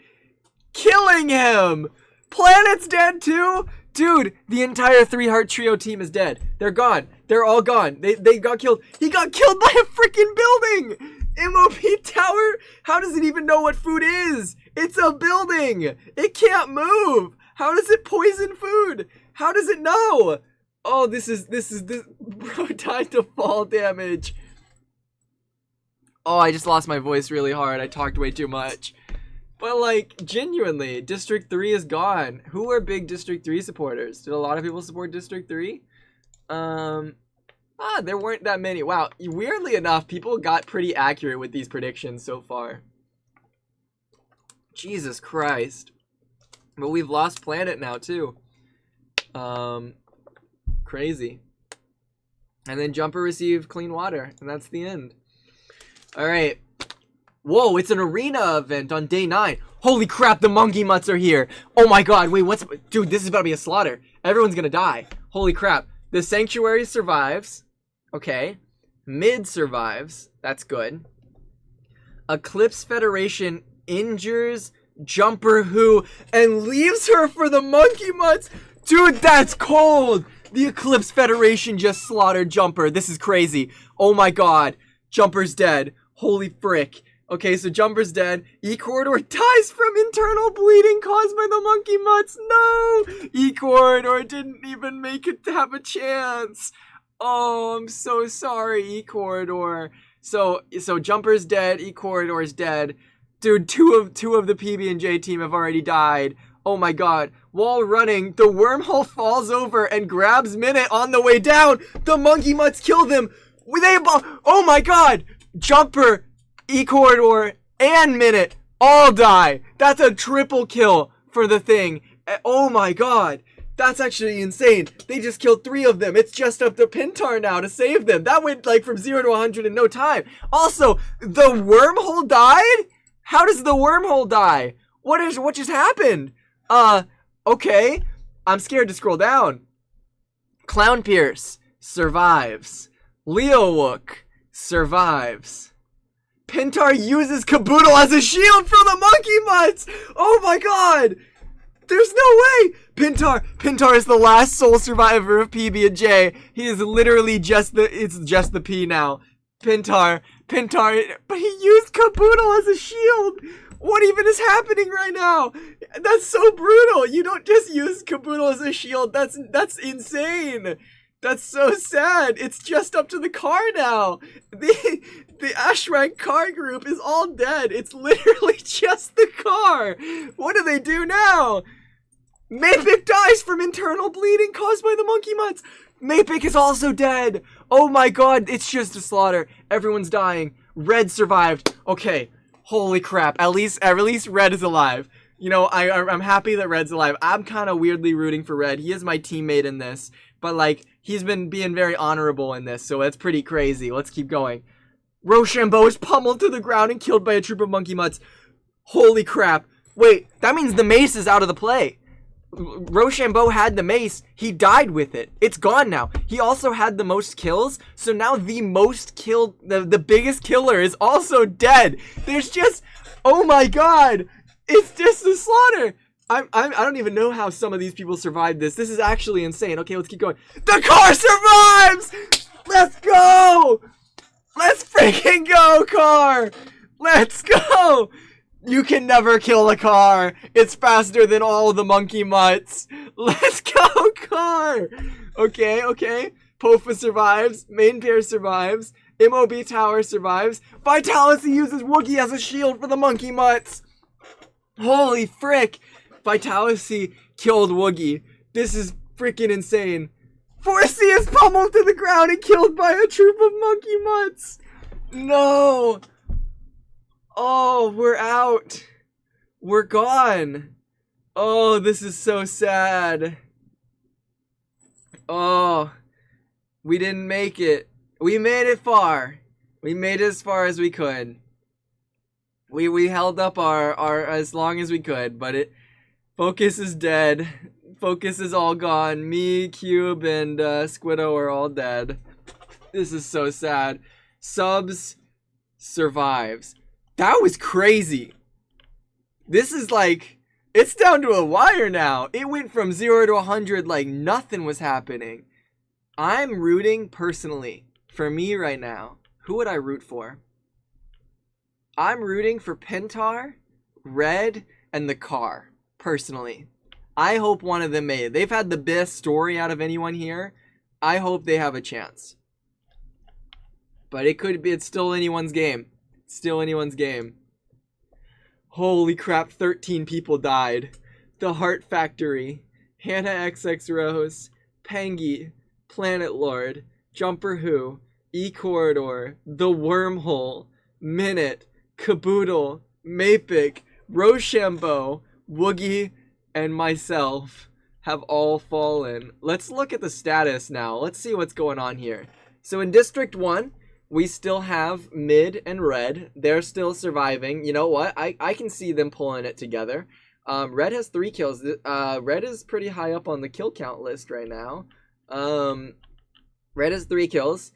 killing him. Planet's dead too? Dude, the entire 3-Heart Trio team is dead. They're gone. They're all gone. They got killed. He got killed by a freaking building! MOB Tower? How does it even know what food is? It's a building! It can't move! How does it poison food? How does it know? Oh, this bro died to fall damage. Oh, I just lost my voice really hard. I talked way too much. But like, genuinely, District 3 is gone. Who are big District 3 supporters? Did a lot of people support District 3? There weren't that many. Wow, weirdly enough, people got pretty accurate with these predictions so far. Jesus Christ. But we've lost Planet now, too. Crazy. And then Jumper received clean water, and that's the end. Alright. Whoa, it's an arena event on day 9. Holy crap, the monkey mutts are here. Oh my god, wait, dude, this is about to be a slaughter. Everyone's gonna die. Holy crap. The Sanctuary survives. Okay. Mid survives. That's good. Eclipse Federation injures Jumper and leaves her for the monkey mutts. Dude, that's cold. The Eclipse Federation just slaughtered Jumper. This is crazy. Oh my god. Jumper's dead. Holy frick. Okay, so Jumper's dead. E-Corridor dies from internal bleeding caused by the monkey mutts. No! E-Corridor didn't even make it to have a chance. Oh, I'm so sorry, E-Corridor. So Jumper's dead. E-Corridor's dead. Dude, two of the PB&J team have already died. Oh my god. While running, the wormhole falls over and grabs Minute on the way down. The monkey mutts kill them. Oh my god. Jumper, E-Corridor, and Minute all die. That's a triple kill for the thing. Oh my god. That's actually insane. They just killed 3 of them. It's just up to Pintar now to save them. That went like from 0 to 100 in no time. Also, the wormhole died? How does the wormhole die? What just happened? Okay. I'm scared to scroll down. Clown Pierce survives. Leowook survives. Pintar uses Caboodle as a shield for the monkey mutts! Oh my god! There's no way! Pintar is the last sole survivor of PB&J. He is literally it's just the P now. Pintar, but he used Caboodle as a shield! What even is happening right now? That's so brutal! You don't just use Caboodle as a shield, that's insane! That's so sad. It's just up to the car now. The Ashrank car group is all dead. It's literally just the car. What do they do now? Mapik dies from internal bleeding caused by the monkey mutts. Mapik is also dead. Oh my god, it's just a slaughter. Everyone's dying. Red survived. Okay. Holy crap. At least Red is alive. You know, I'm happy that Red's alive. I'm kind of weirdly rooting for Red. He is my teammate in this. But, like, he's been being very honorable in this, so that's pretty crazy. Let's keep going. Rochambeau is pummeled to the ground and killed by a troop of monkey mutts. Holy crap. Wait, that means the mace is out of the play. Rochambeau had the mace. He died with it. It's gone now. He also had the most kills, so now the most killed, the biggest killer is also dead. There's just, oh my god. It's just a slaughter. I don't even know how some of these people survived this. This is actually insane. Okay, let's keep going. The car survives! Let's go! Let's freaking go, car! Let's go! You can never kill a car. It's faster than all the monkey mutts. Let's go, car! Okay. Pofa survives. Main pair survives. MOB tower survives. Vitality uses Woogie as a shield for the monkey mutts. Holy frick! Vitality killed Woogie. This is freaking insane. Forsey is pummeled to the ground and killed by a troop of monkey mutts. No. Oh, we're out. We're gone. Oh, this is so sad. Oh, we didn't make it. We made it far. We made it as far as we could. We held up our as long as we could, but Focus is dead. Focus is all gone. Me, Cube, and Squiddo are all dead. This is so sad. Subs survives. That was crazy. This is like, it's down to a wire now. It went from 0 to 100 like nothing was happening. I'm rooting personally for me right now. Who would I root for? I'm rooting for Pintar, Red, and the car. Personally, I hope one of them made it. They've had the best story out of anyone here. I hope they have a chance. But it could be, it's still anyone's game. Still anyone's game. Holy crap, 13 people died. The Heart Factory, Hannah XX Rose, Pangy, Planet Lord, Jumper Who, E-Corridor, The Wormhole, Minute, Caboodle, Mapic, Rochambeau, Woogie, and myself have all fallen. Let's look at the status now. Let's see what's going on here. So in District 1, we still have Mid and Red. They're still surviving. You know what? I can see them pulling it together. Red has 3 kills. Red is pretty high up on the kill count list right now. Red has 3 kills.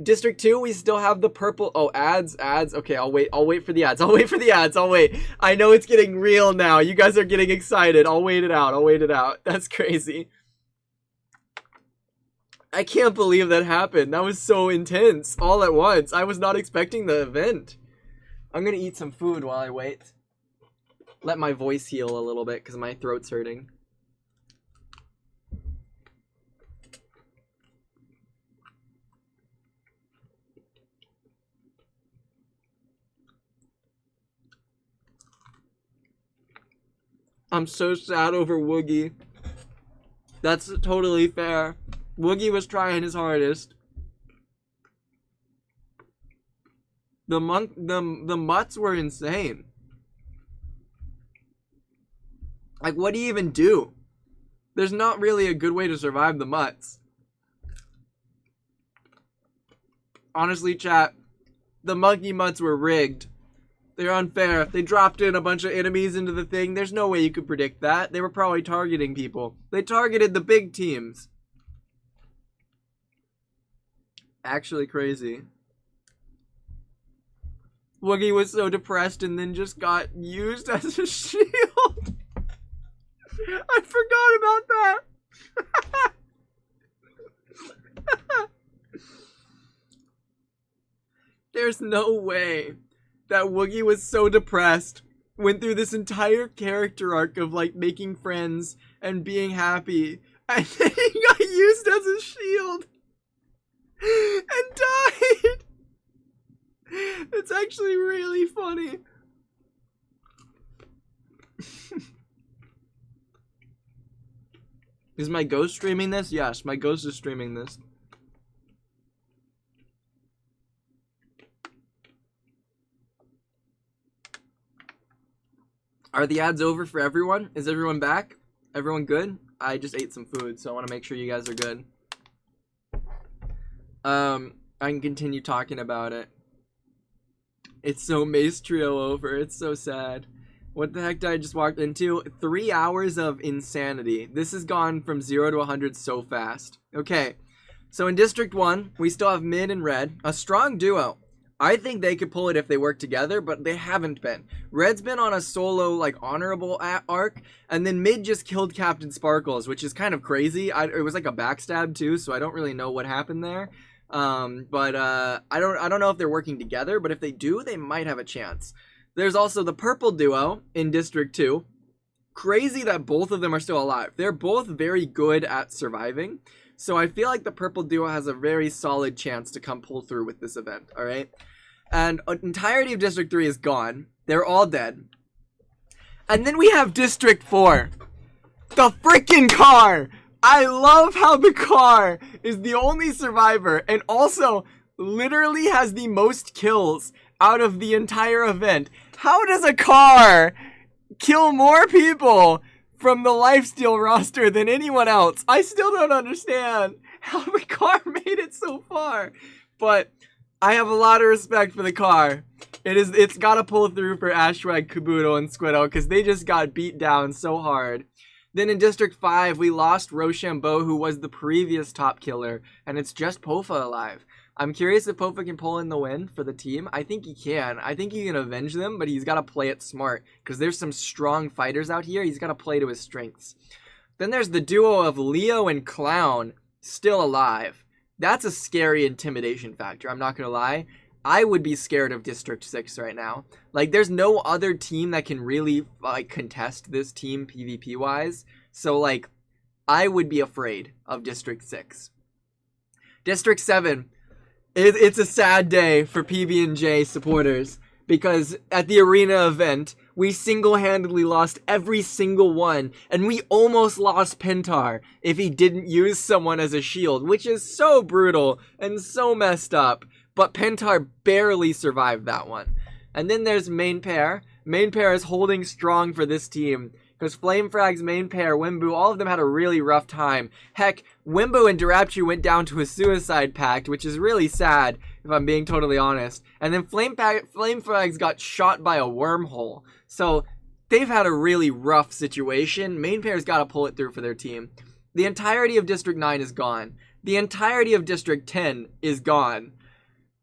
District 2, we still have the purple. Oh, ads. Okay, I'll wait for the ads. I'll wait. I know it's getting real now. You guys are getting excited. I'll wait it out. That's crazy. I can't believe that happened. That was so intense all at once. I was not expecting the event. I'm gonna eat some food while I wait. Let my voice heal a little bit because my throat's hurting. I'm so sad over Woogie. That's totally fair. Woogie was trying his hardest. The mutts were insane. Like, what do you even do? There's not really a good way to survive the mutts. Honestly, chat, the monkey mutts were rigged. They're unfair. They dropped in a bunch of enemies into the thing. There's no way you could predict that. They were probably targeting people. They targeted the big teams. Actually crazy. Woogie was so depressed and then just got used as a shield. I forgot about that. There's no way that Woogie was so depressed, went through this entire character arc of like making friends and being happy, and then he got used as a shield and died. It's actually really funny. Is my ghost streaming this? Yes, my ghost is streaming this. Are the ads over for everyone? Is everyone back? Everyone good? I just ate some food, so I want to make sure you guys are good. I can continue talking about it. It's so Mace Trio over. It's so sad. What the heck did I just walk into? 3 hours of insanity. This has gone from 0 to 100 so fast. Okay, so in District 1, we still have Mid and Red. A strong duo. I think they could pull it if they work together, but they haven't been. Red's been on a solo, like, honorable arc, and then Mid just killed Captain Sparkles, which is kind of crazy. It was like a backstab, too, so I don't really know what happened there. I don't know if they're working together, but if they do, they might have a chance. There's also the purple duo in District 2. Crazy that both of them are still alive. They're both very good at surviving. So I feel like the purple duo has a very solid chance to come pull through with this event, alright? And an entirety of District 3 is gone. They're all dead. And then we have District 4. The freaking car! I love how the car is the only survivor and also literally has the most kills out of the entire event. How does a car kill more people from the Lifesteal roster than anyone else? I still don't understand how the car made it so far. But I have a lot of respect for the car. It's got to pull through for Ashwag, Kabuto, and Squiddo because they just got beat down so hard. Then in District 5, we lost Rochambeau, who was the previous top killer, and it's just Pofa alive. I'm curious if Pofa can pull in the win for the team. I think he can. I think he can avenge them, but he's got to play it smart, because there's some strong fighters out here. He's got to play to his strengths. Then there's the duo of Leo and Clown, still alive. That's a scary intimidation factor, I'm not going to lie. I would be scared of District 6 right now. Like, there's no other team that can really, like, contest this team PvP-wise. So, like, I would be afraid of District 6. District 7, it's a sad day for PB&J supporters. Because at the arena event, we single-handedly lost every single one. And we almost lost Pentar if he didn't use someone as a shield. Which is so brutal and so messed up. But Pentar barely survived that one. And then there's main pair. Main pair is holding strong for this team. Because Flamefrag's main pair, Wimbu, all of them had a really rough time. Heck, Wimbu and Darapchu went down to a suicide pact, which is really sad, if I'm being totally honest. And then Flamefrag's got shot by a wormhole. So, they've had a really rough situation. Main pair's got to pull it through for their team. The entirety of District 9 is gone. The entirety of District 10 is gone.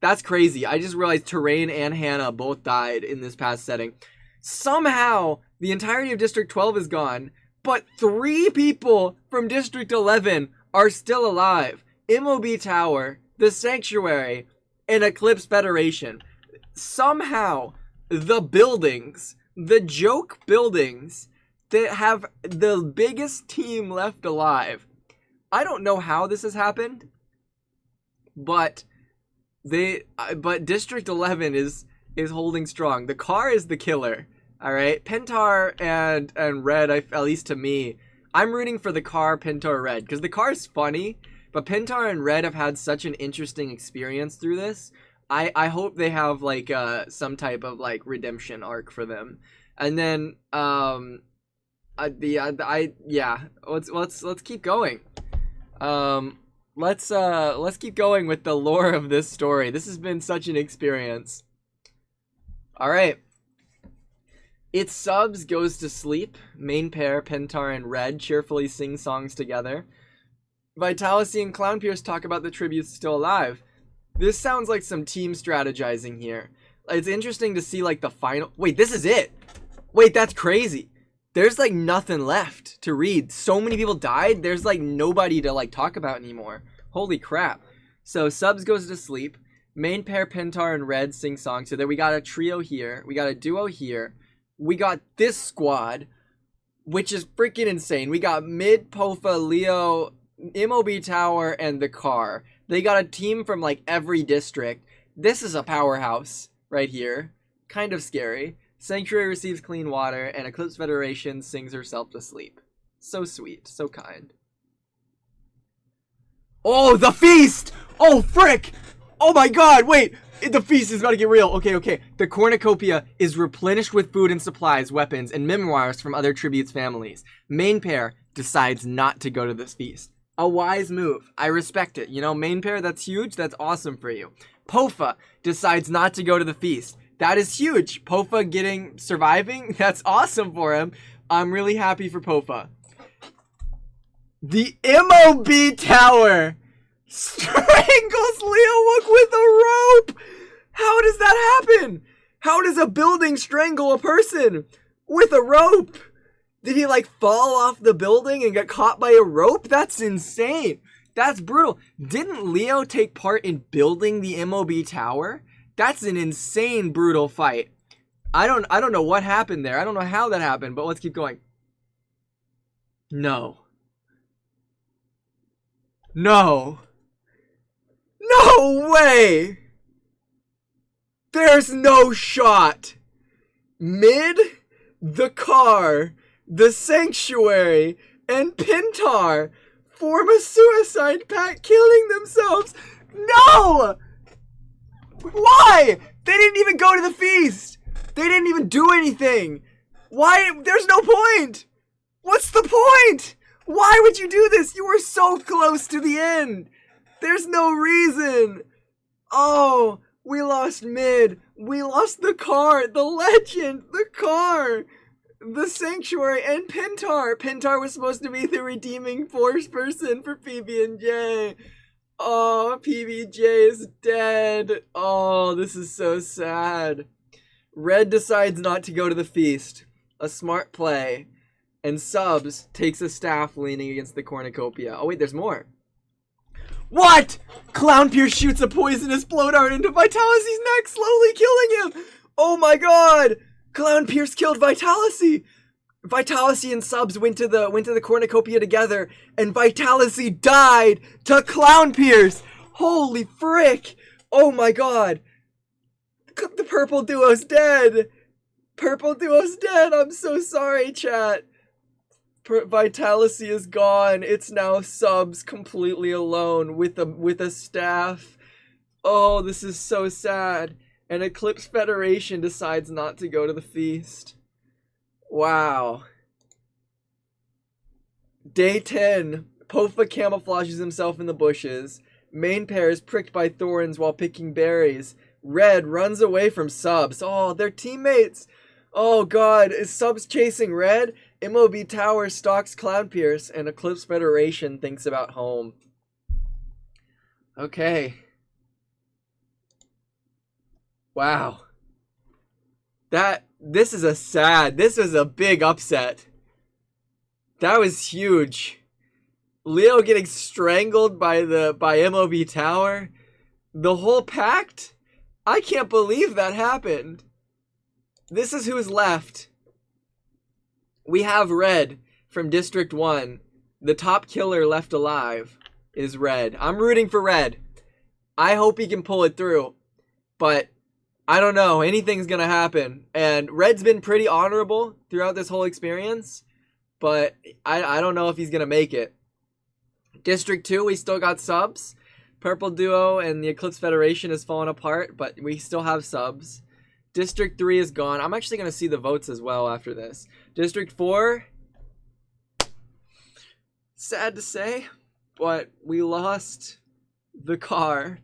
That's crazy. I just realized Terrain and Hannah both died in this past setting. Somehow, the entirety of District 12 is gone, but 3 people from District 11 are still alive. MOB Tower, the Sanctuary, and Eclipse Federation. Somehow, the buildings, the joke buildings that have the biggest team left alive. I don't know how this has happened, but District 11 is holding strong. The car is the killer. All right, Pentar and Red, at least to me, I'm rooting for the car, Pentar, Red, because the car is funny, but Pentar and Red have had such an interesting experience through this. I hope they have like some type of like redemption arc for them. And then let's keep going. Let's keep going with the lore of this story. This has been such an experience. All right. Its subs goes to sleep. Main pair, Pentar and Red, cheerfully sing songs together. Vitality and Clown Pierce talk about the tributes still alive. This sounds like some team strategizing here. It's interesting to see like the final... Wait, this is it! Wait, that's crazy. There's like nothing left to read. So many people died, there's like nobody to like talk about anymore. Holy crap. So subs goes to sleep. Main pair, Pentar and Red, sing songs. So then we got a trio here. We got a duo here. We got this squad, which is freaking insane. We got Mid, Pofa, Leo, MOB Tower, and the car. They got a team from like every district. This is a powerhouse right here. Kind of scary. Sanctuary receives clean water, and Eclipse Federation sings herself to sleep. So sweet, so kind. Oh, the feast! Oh, frick! Oh my god, wait! The feast is about to get real. Okay. The cornucopia is replenished with food and supplies, weapons, and memoirs from other tributes' families. Main pair decides not to go to this feast. A wise move. I respect it. You know, main pair, that's huge. That's awesome for you. Pofa decides not to go to the feast. That is huge. Pofa surviving, that's awesome for him. I'm really happy for Pofa. The MOB Tower strangles Leowook with a rope! How does that happen? How does a building strangle a person with a rope? Did he like fall off the building and get caught by a rope? That's insane. That's brutal. Didn't Leo take part in building the MOB Tower? That's an insane brutal fight. I don't know what happened there. I don't know how that happened, but let's keep going. No. No way! There's no shot! Mid, the car, the Sanctuary, and Pentar form a suicide pact, killing themselves! No! Why? They didn't even go to the feast! They didn't even do anything! Why? There's no point! What's the point? Why would you do this? You were so close to the end! There's no reason! Oh, we lost Mid. We lost the car, the legend, the car, the Sanctuary, and Pentar. Pentar was supposed to be the redeeming force person for PB&J. Oh, PBJ is dead. Oh, this is so sad. Red decides not to go to the feast. A smart play. And subs takes a staff leaning against the cornucopia. Oh, wait, there's more. What? Clown Pierce shoots a poisonous blow dart into Vitality's neck, slowly killing him. Oh my god! Clown Pierce killed Vitality. Vitality and Subs went to the cornucopia together, and Vitality died to Clown Pierce. Holy frick! Oh my god! The purple duo's dead. Purple duo's dead. I'm so sorry, chat. Vitality is gone. It's now Subs completely alone with a staff. Oh, this is so sad. And Eclipse Federation decides not to go to the feast. Wow. Day 10. Pofa camouflages himself in the bushes. Main pair is pricked by thorns while picking berries. Red runs away from Subs. Oh, they're teammates. Oh god, is Subs chasing Red? MOB Tower stalks Clown Pierce, and Eclipse Federation thinks about home. Okay. Wow. This is a big upset. That was huge. Leo getting strangled by MOB Tower. The whole pact? I can't believe that happened. This is who's left. We have Red from District 1. The top killer left alive is Red. I'm rooting for Red. I hope he can pull it through. But I don't know. Anything's going to happen. And Red's been pretty honorable throughout this whole experience. But I don't know if he's going to make it. District 2, we still got Subs. Purple Duo and the Eclipse Federation has fallen apart, but we still have Subs. District 3 is gone. I'm actually going to see the votes as well after this. District 4, sad to say, but we lost the car.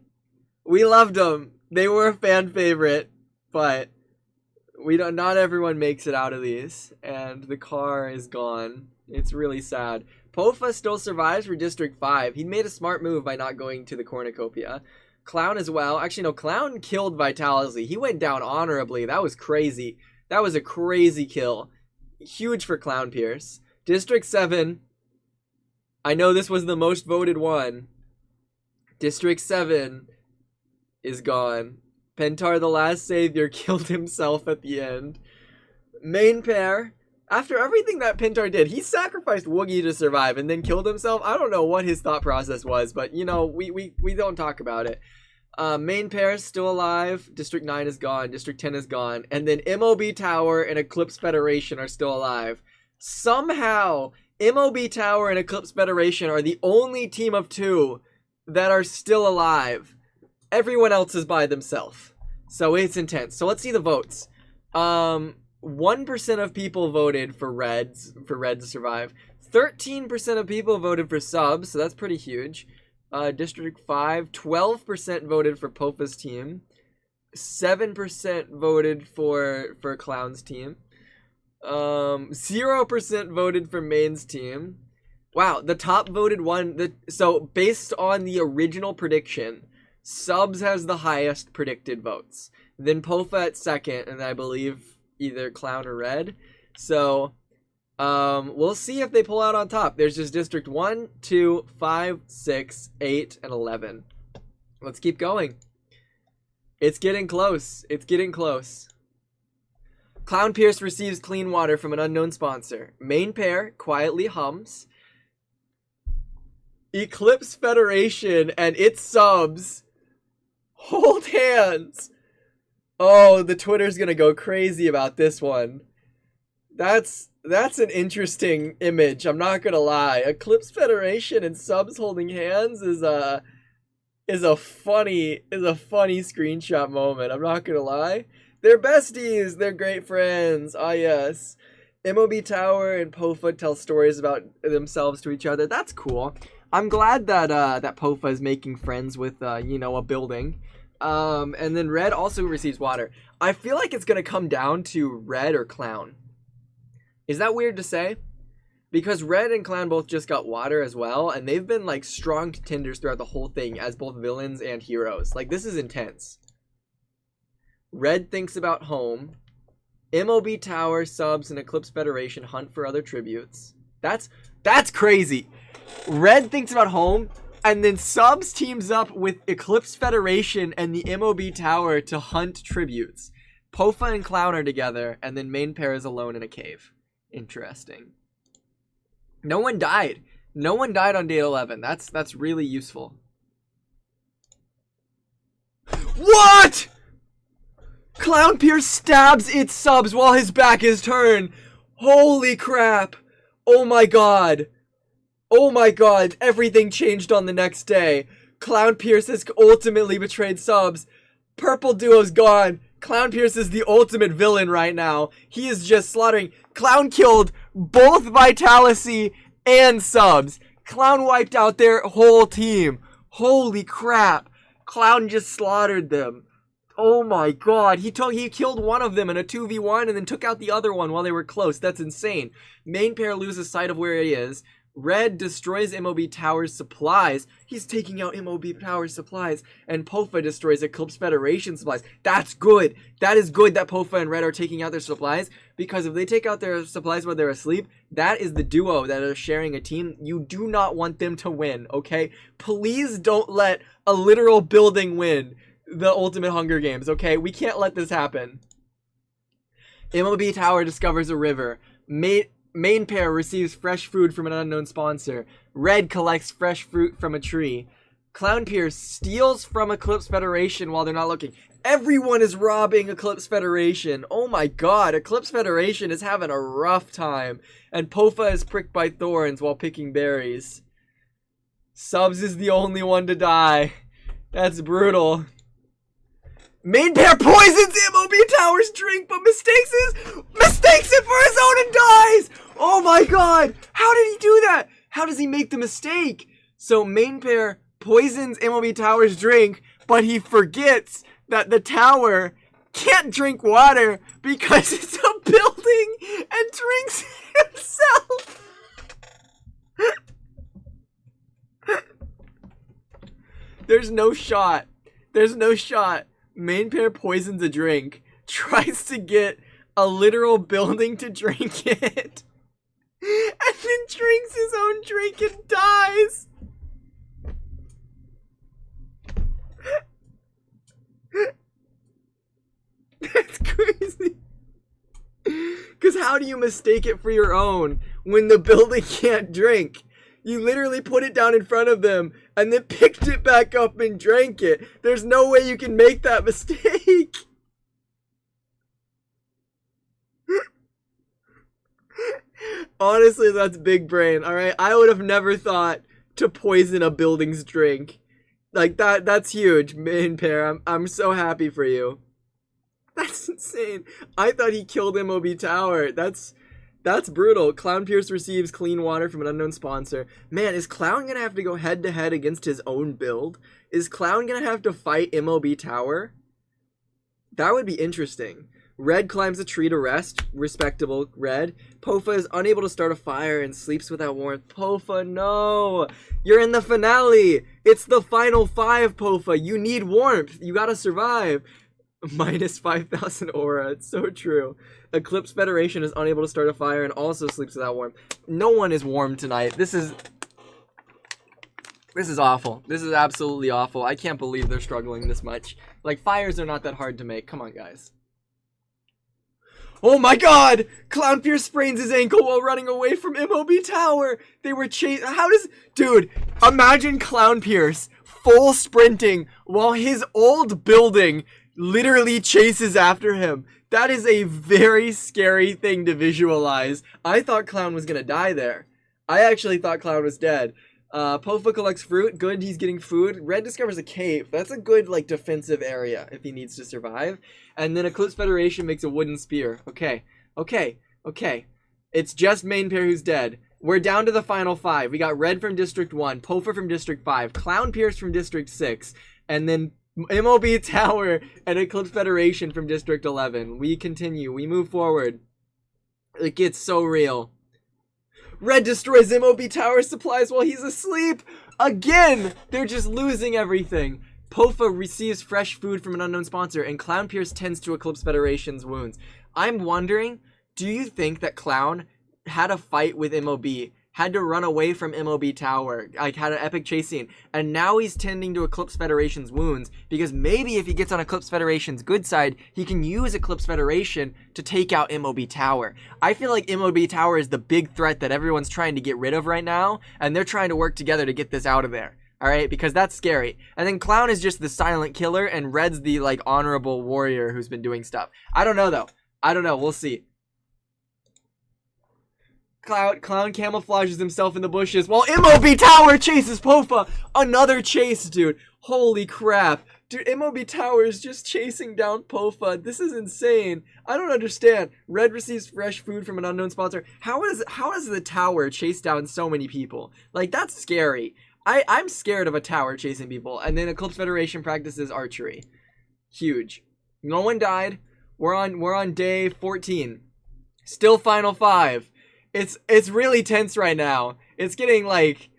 We loved them. They were a fan favorite, but not everyone makes it out of these, and the car is gone. It's really sad. Pofa still survives for District 5. He made a smart move by not going to the cornucopia. Clown as well. Actually, no, Clown killed Vitality. He went down honorably. That was crazy. That was a crazy kill. Huge for Clown Pierce. District 7. I know this was the most voted one. District 7 is gone. Pentar, the last savior, killed himself at the end. Main pair. After everything that Pintar did, he sacrificed Woogie to survive and then killed himself. I don't know what his thought process was, but, you know, we don't talk about it. Main pair is still alive. District 9 is gone. District 10 is gone. And then MOB Tower and Eclipse Federation are still alive. Somehow, MOB Tower and Eclipse Federation are the only team of 2 that are still alive. Everyone else is by themselves. So it's intense. So let's see the votes. 1% of people voted for Red to survive. 13% of people voted for Subs, so that's pretty huge. District 5, 12% voted for Pofa's team. 7% voted for Clown's team. 0% voted for Main's team. Wow, the top voted one. So based on the original prediction, Subs has the highest predicted votes. Then Pofa at second, and I believe either Clown or Red. So we'll see if they pull out on top. There's just District 1, 2, 5, 6, 8, and 11. Let's keep going. It's getting close. It's getting close. Clown Pierce receives clean water from an unknown sponsor. Main pair quietly hums. Eclipse Federation and its Subs hold hands. Oh, the Twitter's gonna go crazy about this one. That's an interesting image. I'm not gonna lie. Eclipse Federation and Subs holding hands is a funny screenshot moment. I'm not gonna lie. They're besties. They're great friends. Ah yes. MOB Tower and Pofa tell stories about themselves to each other. That's cool. I'm glad that that Pofa is making friends with you know, a building. And then Red also receives water. I feel like it's gonna come down to Red or Clown. Is that weird to say? Because Red and Clown both just got water as well, and they've been like strong contenders throughout the whole thing as both villains and heroes. Like, this is intense. Red thinks about home. MOB Tower, Subs, and Eclipse Federation hunt for other tributes. That's crazy. Red thinks about home. And then Subs teams up with Eclipse Federation and the MOB Tower to hunt tributes. Pofa and Clown are together, and then main pair is alone in a cave. Interesting. No one died. No one died on day 11. That's really useful. What? Clown Pierce stabs its subs while his back is turned. Holy crap. Oh my god. Oh my god. Everything changed on the next day. Clown Pierce has ultimately betrayed subs. Purple Duo's gone. Clown Pierce is the ultimate villain right now. He is just slaughtering. Clown killed both Vitality and subs. Clown wiped out their whole team. Holy crap. Clown just slaughtered them. Oh my god. He killed one of them in a 2v1 and then took out the other one while they were close. That's insane. Main pair loses sight of where he is. Red destroys MOB Tower's supplies. He's taking out MOB Tower's supplies. And Pofa destroys Eclipse Federation supplies. That's good. That is good that Pofa and Red are taking out their supplies. Because if they take out their supplies while they're asleep, that is the duo that are sharing a team. You do not want them to win, okay? Please don't let a literal building win the Ultimate Hunger Games, okay? We can't let this happen. MOB Tower discovers a river. Main pair receives fresh food from an unknown sponsor. Red collects fresh fruit from a tree. Clown Pierce steals from Eclipse Federation while they're not looking. Everyone is robbing Eclipse Federation. Oh my god, Eclipse Federation is having a rough time. And Pofa is pricked by thorns while picking berries. Subs is the only one to die. That's brutal. Main pair poisons MOB Tower's drink, but mistakes it for his own and dies! Oh my god! How did he do that? How does he make the mistake? So main pair poisons MOB Tower's drink, but he forgets that the tower can't drink water because it's a building and drinks himself! There's no shot. There's no shot. Main pair poisons a drink, tries to get a literal building to drink it, and then drinks his own drink and dies. That's crazy. Because how do you mistake it for your own when the building can't drink? You literally put it down in front of them and then picked it back up and drank it. There's no way you can make that mistake. Honestly, that's big brain, alright? I would have never thought to poison a building's drink. Like, that's huge, main pair. I'm so happy for you. That's insane. I thought he killed MOB Tower. That's brutal. Clown Pierce receives clean water from an unknown sponsor. Man, is Clown gonna have to go head to head against his own build? Is Clown gonna have to fight MOB Tower? That would be interesting. Red climbs a tree to rest. Respectable, Red. Pofa is unable to start a fire and sleeps without warmth. Pofa, no! You're in the finale! It's the final 5, Pofa! You need warmth! You gotta survive! Minus 5,000 aura. It's so true. Eclipse Federation is unable to start a fire and also sleeps without warmth. No one is warm tonight. This is awful. This is absolutely awful. I can't believe they're struggling this much. Like, fires are not that hard to make. Come on, guys. Oh my god! Clown Pierce sprains his ankle while running away from MOB Tower. They were dude, imagine Clown Pierce full sprinting while his old building literally chases after him. That is a very scary thing to visualize. I thought Clown was gonna die there. I actually thought Clown was dead. Pofa collects fruit. Good, he's getting food. Red discovers a cave. That's a good, like, defensive area if he needs to survive. And then Eclipse Federation makes a wooden spear. Okay. It's just main pair who's dead. We're down to the final 5. We got Red from District 1, Pofa from District 5, Clown Pierce from District 6, and then MOB Tower and Eclipse Federation from District 11. We continue. We move forward. It gets so real. Red destroys MOB Tower supplies while he's asleep. Again! They're just losing everything. Pofa receives fresh food from an unknown sponsor, and Clown Pierce tends to Eclipse Federation's wounds. I'm wondering, do you think that Clown had a fight with MOB, had to run away from MOB Tower, like had an epic chase scene, and now he's tending to Eclipse Federation's wounds, because maybe if he gets on Eclipse Federation's good side, he can use Eclipse Federation to take out MOB Tower. I feel like MOB Tower is the big threat that everyone's trying to get rid of right now, and they're trying to work together to get this out of there. Alright, because that's scary. And then Clown is just the silent killer, and Red's the, like, honorable warrior who's been doing stuff. I don't know, though. I don't know. We'll see. Clown camouflages himself in the bushes while MOB Tower chases Pofa. Another chase, dude. Holy crap. Dude, MOB Tower is just chasing down Pofa. This is insane. I don't understand. Red receives fresh food from an unknown sponsor. How does the tower chase down so many people? Like, that's scary. I'm scared of a tower chasing people. And then Eclipse Federation practices archery. Huge. No one died. We're on day 14. Still final 5. It's really tense right now. It's getting like,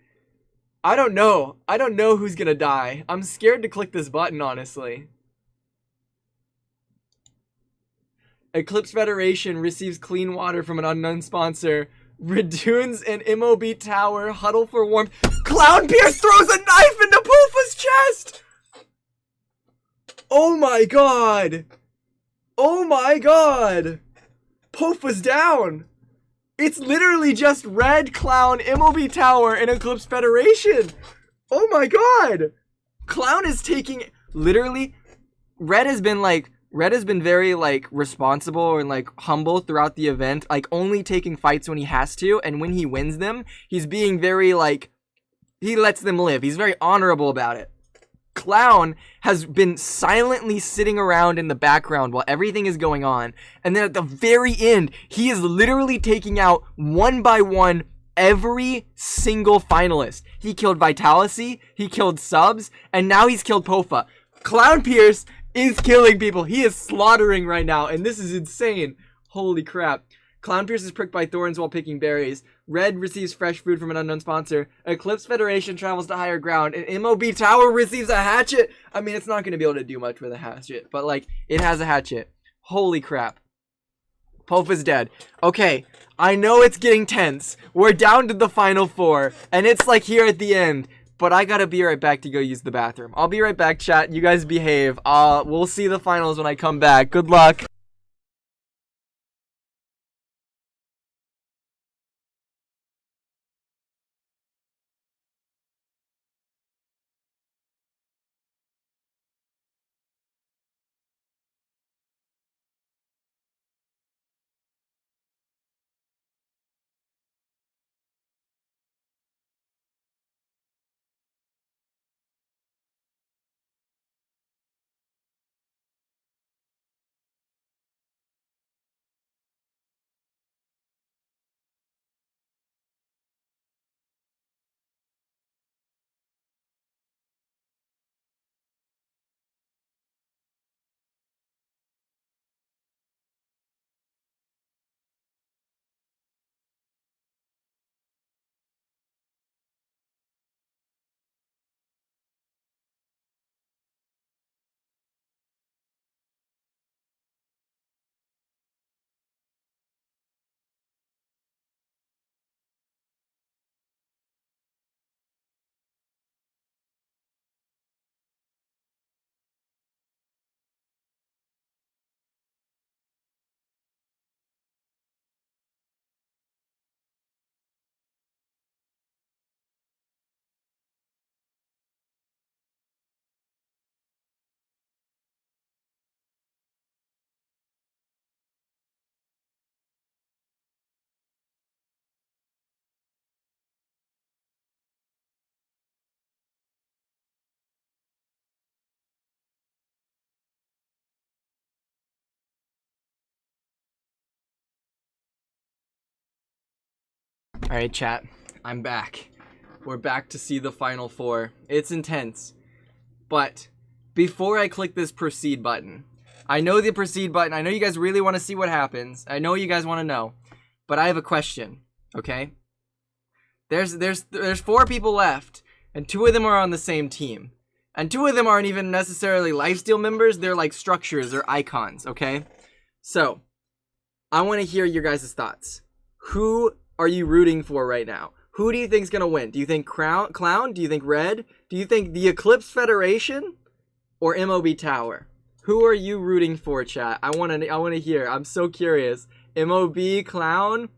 I don't know who's gonna die. I'm scared to click this button, honestly. Eclipse Federation receives clean water from an unknown sponsor. Redunes and MOB Tower huddle for warmth. Clown Pierce throws a knife into Pofa's chest! Oh my god! Oh my god! Pofa's down! It's literally just Red, Clown, MOB Tower, and Eclipse Federation. Oh my god. Clown is taking, literally, Red has been very, like, responsible and, like, humble throughout the event. Like, only taking fights when he has to. And when he wins them, he's being very, like, he lets them live. He's very honorable about it. Clown has been silently sitting around in the background while everything is going on, and then at the very end he is literally taking out one by one every single finalist. He killed Vitality, he killed Subs, and now he's killed Pofa. Clown Pierce is killing people. He is slaughtering right now, and this is insane. Holy crap. Clown Pierce is pricked by thorns while picking berries. Red receives fresh food from an unknown sponsor. Eclipse Federation travels to higher ground. And MOB Tower receives a hatchet. I mean, it's not going to be able to do much with a hatchet, but, like, it has a hatchet. Holy crap. Pofa's dead. Okay, I know it's getting tense. We're down to the final 4, and it's, like, here at the end. But I gotta be right back to go use the bathroom. I'll be right back, chat. You guys behave. We'll see the finals when I come back. Good luck. Alright, chat. I'm back. We're back to see the final 4. It's intense. But before I click this proceed button, I know the proceed button. I know you guys really want to see what happens. I know you guys want to know. But I have a question, okay? There's 4 people left, and 2 of them are on the same team. And 2 of them aren't even necessarily Lifesteal members. They're like structures or icons, okay? So, I want to hear your guys' thoughts. Who are you rooting for right now? Who do you think's gonna win? Do you think Clown? Do you think Red? Do you think the Eclipse Federation or MOB Tower? Who are you rooting for, chat? I wanna hear. I'm so curious. MOB, Clown?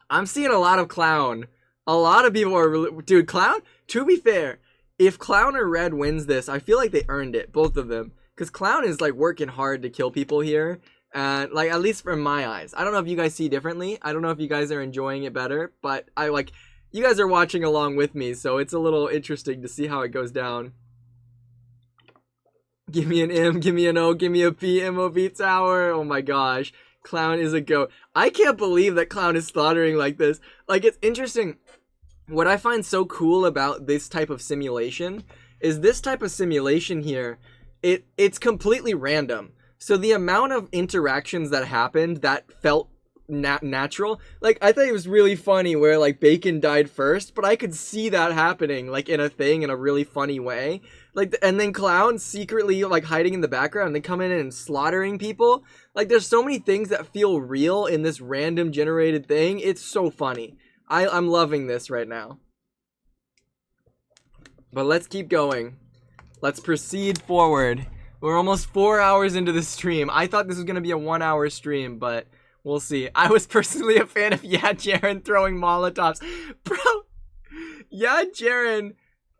I'm seeing a lot of Clown. A lot of people are dude, Clown? To be fair, if Clown or Red wins this, I feel like they earned it, both of them. Because Clown is like working hard to kill people here. And like, at least from my eyes. I don't know if you guys see differently. I don't know if you guys are enjoying it better. But you guys are watching along with me. So it's a little interesting to see how it goes down. Give me an M, give me an O, give me a P, MOB Tower. Oh my gosh. Clown is a goat. I can't believe that Clown is slaughtering like this. Like, it's interesting. What I find so cool about this type of simulation is this type of simulation here, it's completely random. So the amount of interactions that happened that felt natural, like, I thought it was really funny where, like, Bacon died first, but I could see that happening, like, in a really funny way. Like, and then Clown secretly, like, hiding in the background and then coming in and slaughtering people. Like, there's so many things that feel real in this random generated thing. It's so funny. I'm loving this right now. But let's keep going. Let's proceed forward. We're almost 4 hours into the stream. I thought this was going to be a 1 hour stream, but we'll see. I was personally a fan of Jaren throwing Molotovs. Bro, Jaren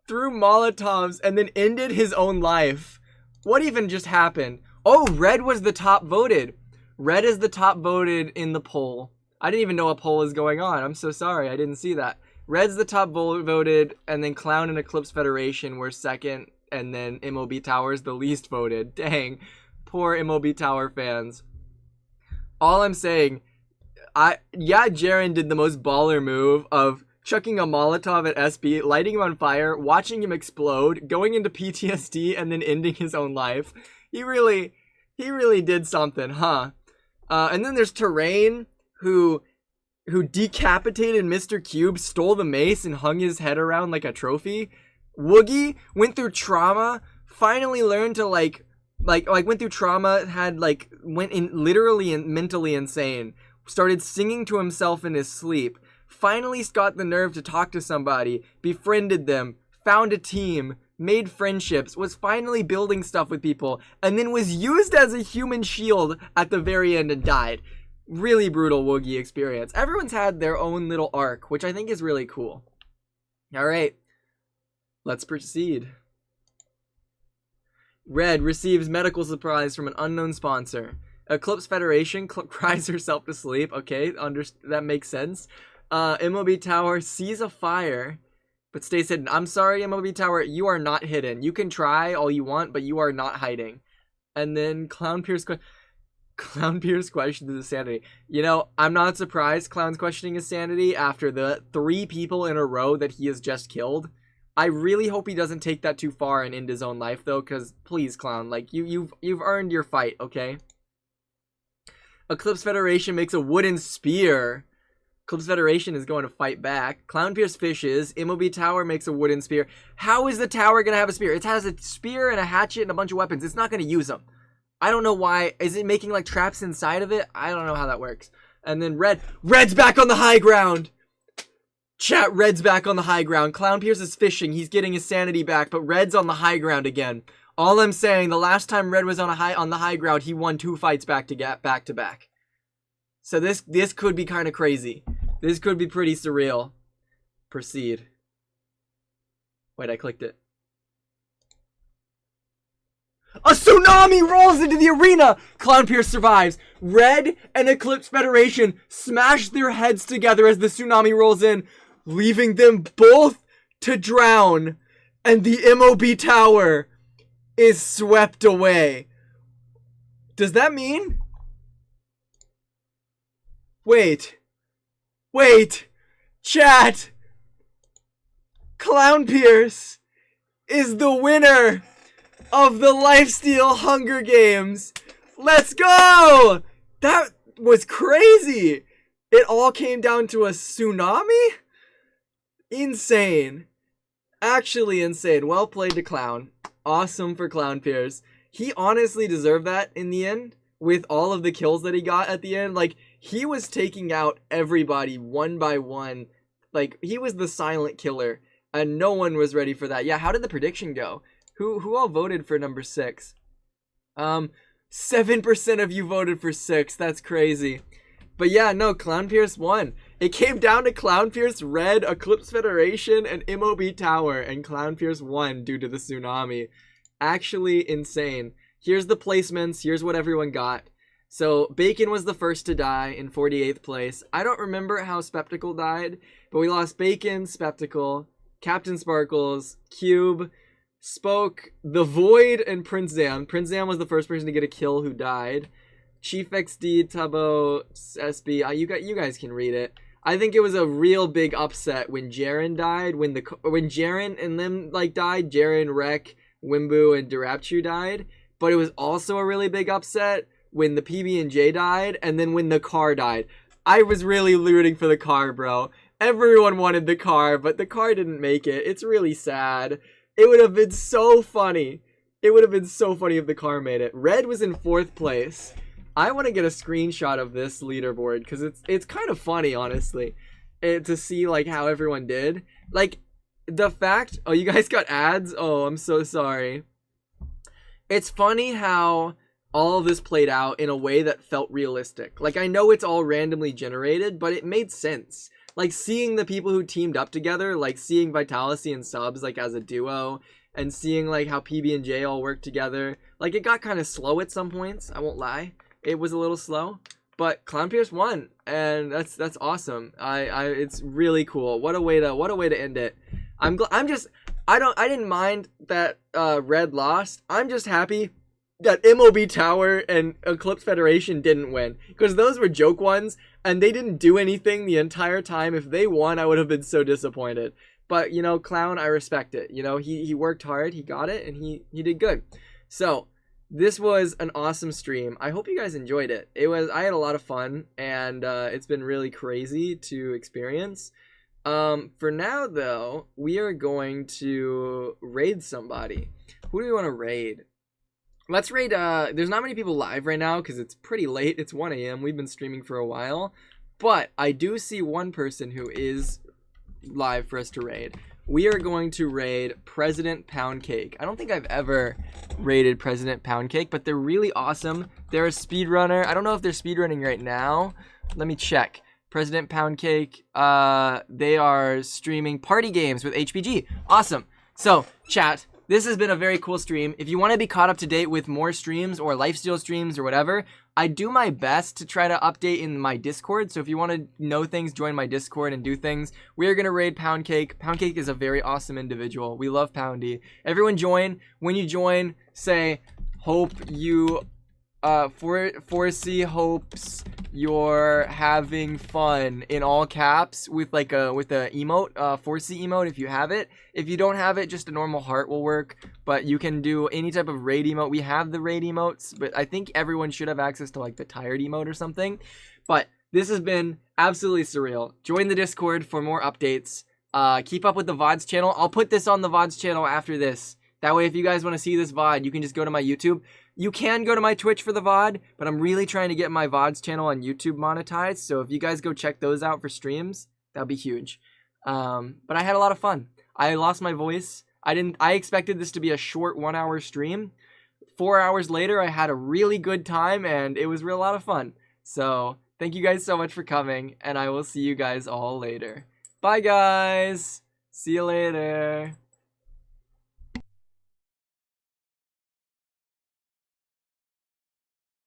threw Molotovs and then ended his own life. What even just happened? Oh, Red was the top voted. Red is the top voted in the poll. I didn't even know a poll was going on. I'm so sorry. I didn't see that. Red's the top voted, and then Clown and Eclipse Federation were second, and then MOB Tower's the least voted. Dang. Poor MOB Tower fans. All I'm saying, Jaren did the most baller move of chucking a Molotov at SB, lighting him on fire, watching him explode, going into PTSD, and then ending his own life. He really did something, huh? And then there's Terrain, who decapitated Mr. Cube, stole the mace, and hung his head around like a trophy. Woogie went through trauma, finally learned to went through trauma, went in literally and mentally insane, started singing to himself in his sleep, finally got the nerve to talk to somebody, befriended them, found a team, made friendships, was finally building stuff with people, and then was used as a human shield at the very end and died. Really brutal Woogie experience. Everyone's had their own little arc, which I think is really cool. Alright, let's proceed. Red receives medical supplies from an unknown sponsor. Eclipse Federation cries herself to sleep. Okay, that makes sense. MOB Tower sees a fire, but stays hidden. I'm sorry, MOB Tower, you are not hidden. You can try all you want, but you are not hiding. And then Clown Pierce questions his sanity. You know, I'm not surprised Clown's questioning his sanity after the 3 people in a row that he has just killed. I really hope he doesn't take that too far and end his own life, though, because please, Clown, like, you've earned your fight, okay? Eclipse Federation makes a wooden spear. Eclipse Federation is going to fight back. Clown Pierce fishes. MOB Tower makes a wooden spear. How is the tower going to have a spear? It has a spear and a hatchet and a bunch of weapons. It's not going to use them. I don't know why. Is it making, like, traps inside of it? I don't know how that works. And then Red's back on the high ground. Chat, Red's back on the high ground. Clown Pierce is fishing. He's getting his sanity back, but Red's on the high ground again. All I'm saying, the last time Red was on the high ground, he won 2 fights back to back. So this could be kind of crazy. This could be pretty surreal. Proceed. Wait, I clicked it. A tsunami rolls into the arena! Clown Pierce survives. Red and Eclipse Federation smash their heads together as the tsunami rolls in, leaving them both to drown. And the MOB Tower is swept away. Does that mean? Wait. Chat! Clown Pierce is the winner of the Lifesteal Hunger Games. Let's go! That was crazy. It all came down to a tsunami? Insane. Actually insane. Well played to Clown. Awesome for Clown Pierce. He honestly deserved that in the end with all of the kills that he got at the end. Like, he was taking out everybody one by one. Like, he was the silent killer, and no one was ready for that. Yeah, how did the prediction go? Who all voted for number 6? 7% of you voted for 6. That's crazy. But yeah, no, Clown Pierce won. It came down to Clown Pierce, Red, Eclipse Federation, and MOB Tower, and Clown Pierce won due to the tsunami. Actually insane. Here's the placements. Here's what everyone got. So Bacon was the first to die in 48th place. I don't remember how Spectacle died, but we lost Bacon, Spectacle, Captain Sparkles, Cube, Spoke, The Void, and Prince Zam. Prince Zam was the first person to get a kill who died. Chief XD, Tubbo, SB. You guys can read it. I think it was a real big upset when Jaren died. When Jaren and them like died, Jaren, Rek, Wimbu, and Durapchu died. But it was also a really big upset when the PB&J died, and then when the car died. I was really rooting for the car, bro. Everyone wanted the car, but the car didn't make it. It's really sad. It would have been so funny. It would have been so funny if the car made it. Red was in 4th place. I want to get a screenshot of this leaderboard because it's kind of funny, honestly, to see like how everyone did. Like the fact, oh, you guys got ads? Oh, I'm so sorry. It's funny how all of this played out in a way that felt realistic. Like, I know it's all randomly generated, but it made sense. Like, seeing the people who teamed up together, like seeing Vitality and Subs like as a duo, and seeing like how PB&J all worked together. Like, it got kind of slow at some points, I won't lie. It was a little slow, but Clown Pierce won, and that's awesome. It's really cool. What a way to end it. I didn't mind that Red lost. I'm just happy that MOB Tower and Eclipse Federation didn't win, because those were joke ones, and they didn't do anything the entire time. If they won, I would have been so disappointed. But, you know, Clown, I respect it. You know, he worked hard, he got it, and he did good. So, this was an awesome stream. I hope you guys enjoyed it. I had a lot of fun, and it's been really crazy to experience. For now, though, we are going to raid somebody. Who do we want to raid? Let's raid, there's not many people live right now because it's pretty late. It's 1 a.m. We've been streaming for a while. But I do see one person who is live for us to raid. We are going to raid President Poundcake. I don't think I've ever raided President Poundcake, but they're really awesome. They're a speedrunner. I don't know if they're speedrunning right now. Let me check. President Poundcake, they are streaming party games with HPG. Awesome. So, chat. This has been a very cool stream. If you want to be caught up to date with more streams or Lifesteal streams or whatever, I do my best to try to update in my Discord. So if you want to know things, join my Discord and do things. We are going to raid Poundcake. Poundcake is a very awesome individual. We love Poundy. Everyone join. When you join, say, hope you, foresee hopes you're having fun in all caps with like a emote, foresee emote if you have it. If you don't have it, just a normal heart will work, but you can do any type of raid emote. We have the raid emotes, but I think everyone should have access to like the tired emote or something. But this has been absolutely surreal. Join the Discord for more updates. Keep up with the VODs channel. I'll put this on the VODs channel after this. That way, if you guys want to see this VOD, you can just go to my YouTube. You can go to my Twitch for the VOD, but I'm really trying to get my VODs channel on YouTube monetized. So if you guys go check those out for streams, that'll be huge. But I had a lot of fun. I lost my voice. I expected this to be a short 1 hour stream. 4 hours later, I had a really good time, and it was a lot of fun. So thank you guys so much for coming, and I will see you guys all later. Bye, guys. See you later.